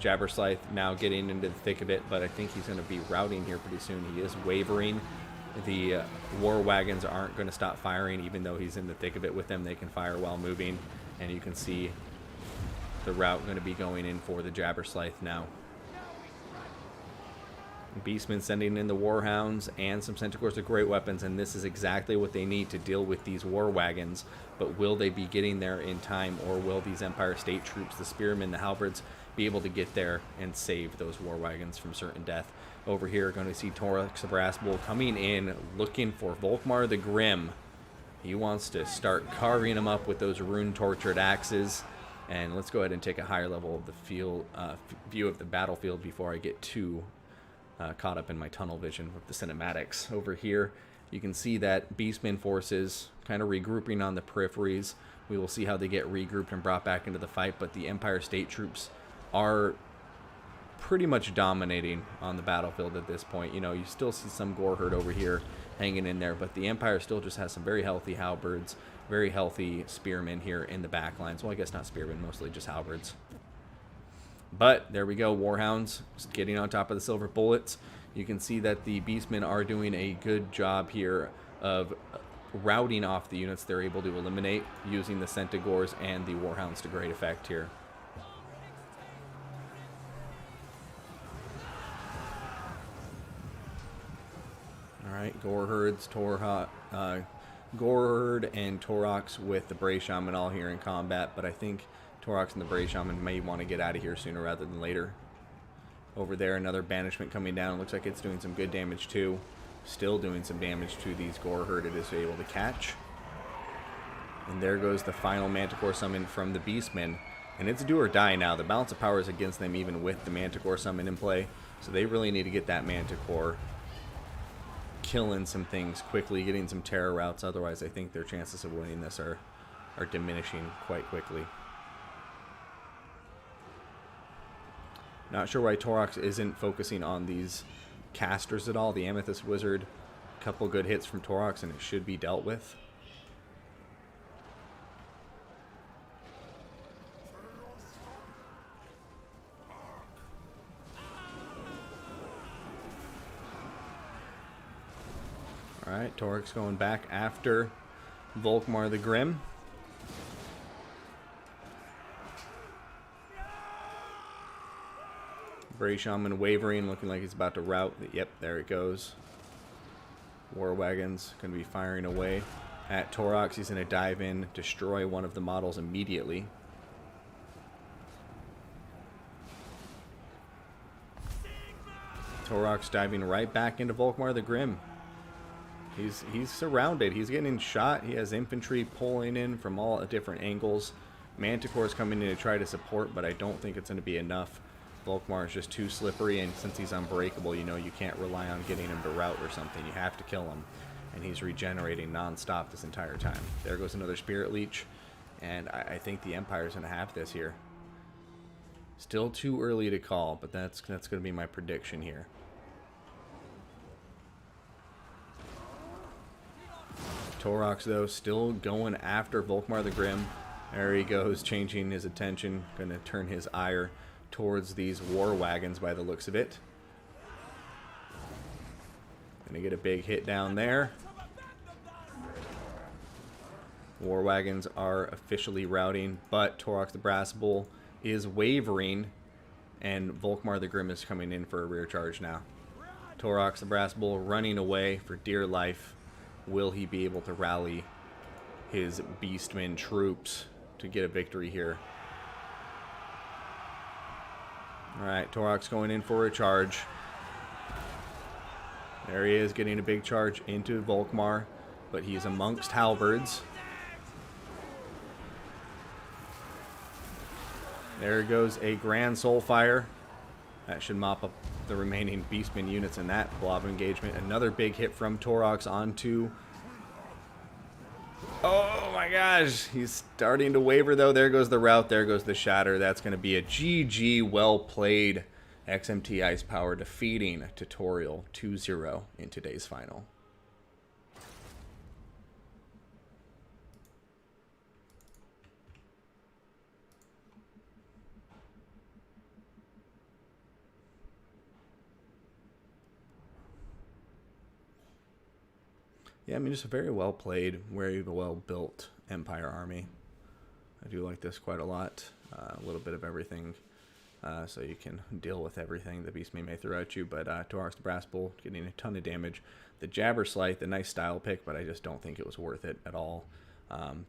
Jabberslythe now getting into the thick of it, but I think he's going to be routing here pretty soon. He is wavering. The war wagons aren't going to stop firing, even though he's in the thick of it with them. They can fire while moving, and you can see the route going to be going in for the Jabberslythe now. Beastmen sending in the Warhounds and some Centaurs with great weapons, and this is exactly what they need to deal with these war wagons. But will they be getting there in time, or will these Empire State troops, the Spearmen, the Halberds, be able to get there and save those war wagons from certain death? Over here, going to see Torax the Brass Bull coming in, looking for Volkmar the Grim. He wants to start carving them up with those rune-tortured axes. And let's go ahead and take a higher level of the field, view of the battlefield before I get too caught up in my tunnel vision with the cinematics. Over here, you can see that Beastmen forces kind of regrouping on the peripheries. We will see how they get regrouped and brought back into the fight, but the Empire State troops are pretty much dominating on the battlefield at this point. You know, you still see some gore herd over here hanging in there, but the Empire still just has some very healthy halberds, very healthy spearmen here in the back lines. Well, I guess not spearmen, mostly just halberds. But there we go, Warhounds getting on top of the silver bullets. You can see that the Beastmen are doing a good job here of routing off the units they're able to eliminate using the Centaurs and the Warhounds to great effect here. Alright, Goreherd and Torox with the Bray Shaman all here in combat, but I think Torox and the Bray Shaman may want to get out of here sooner rather than later. Over there, another banishment coming down. Looks like it's doing some good damage too. Still doing some damage to these Goreherd it is able to catch. And there goes the final Manticore summon from the Beastmen. And it's do or die now. The balance of power is against them even with the Manticore summon in play. So they really need to get that Manticore killing some things quickly, getting some terror routes. Otherwise, I think their chances of winning this are diminishing quite quickly. Not sure why Torox isn't focusing on these casters at all. The Amethyst Wizard, a couple good hits from Torox and it should be dealt with. Alright, Torox going back after Volkmar the Grim. Bray Shaman wavering, looking like he's about to rout. Yep, there it goes. War Wagons going to be firing away at Torox. He's going to dive in, destroy one of the models immediately. Torox diving right back into Volkmar the Grim. He's surrounded. He's getting shot. He has infantry pulling in from all different angles. Manticore's coming in to try to support, but I don't think it's going to be enough. Volkmar is just too slippery, and since he's unbreakable, you know, you can't rely on getting him to rout or something. You have to kill him, and he's regenerating non-stop this entire time. There goes another Spirit Leech, and I think the Empire's going to have this here. Still too early to call, but that's going to be my prediction here. Torox, though, still going after Volkmar the Grim. There he goes, changing his attention, going to turn his ire towards these war wagons by the looks of it. Gonna get a big hit down there. War wagons are officially routing, but Torox the Brass Bull is wavering, and Volkmar the Grim is coming in for a rear charge now. Torox the Brass Bull running away for dear life. Will he be able to rally his Beastmen troops to get a victory here? Alright, Torox going in for a charge. There he is, getting a big charge into Volkmar, but he's amongst halberds. There goes a Grand Soulfire. That should mop up the remaining Beastmen units in that blob engagement. Another big hit from Torox onto... Oh my gosh, he's starting to waver though. There goes the rout, there goes the shatter. That's going to be a GG, well played. XMT Ice Power defeating Tutorial 2-0 in today's final. Yeah, I mean, just a very well played, very well built Empire army. I do like this quite a lot. A little bit of everything, so you can deal with everything the Beastmen may throw at you. But Tovar's the Brass Bull, getting a ton of damage. The Jabber Slight, the nice style pick, but I just don't think it was worth it at all.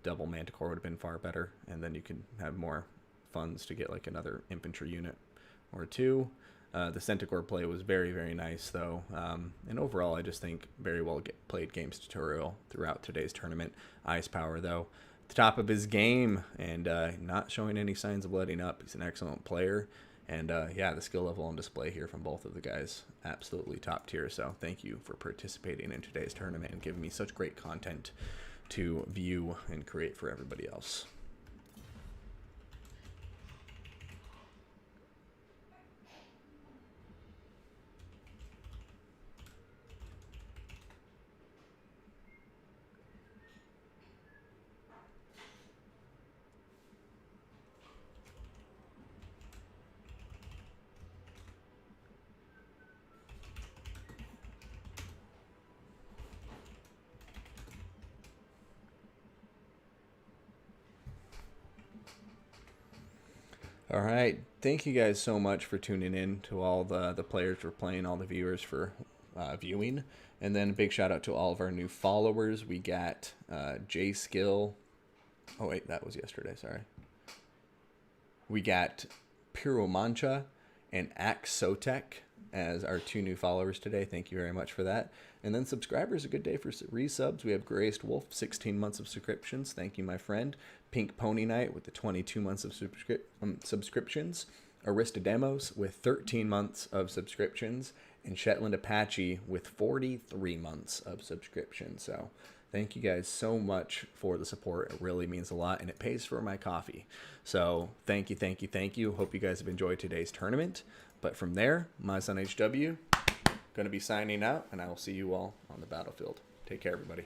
Double Manticore would have been far better, and then you could have more funds to get like another infantry unit or two. The Centaur play was very, very nice, though. And overall, I just think very well played games tutorial throughout today's tournament. Ice Power, though, at the top of his game and not showing any signs of letting up. He's an excellent player. And, yeah, the skill level on display here from both of the guys, absolutely top tier. So thank you for participating in today's tournament and giving me such great content to view and create for everybody else. All right. Thank you guys so much for tuning in, to all the players for playing, all the viewers for viewing. And then a big shout out to all of our new followers. We got J Skill. Oh, wait, that was yesterday. Sorry. We got Pyromancha and Axotech as our 2 new followers today. Thank you very much for that. And then subscribers, a good day for resubs. We have Graced Wolf, 16 months of subscriptions. Thank you, my friend. Pink Pony Knight with the 22 months of subscriptions. Aristodemos with 13 months of subscriptions. And Shetland Apache with 43 months of subscription. So thank you guys so much for the support. It really means a lot, and it pays for my coffee. So thank you, thank you, thank you. Hope you guys have enjoyed today's tournament. But from there, my son HW, going to be signing out, and I will see you all on the battlefield. Take care, everybody.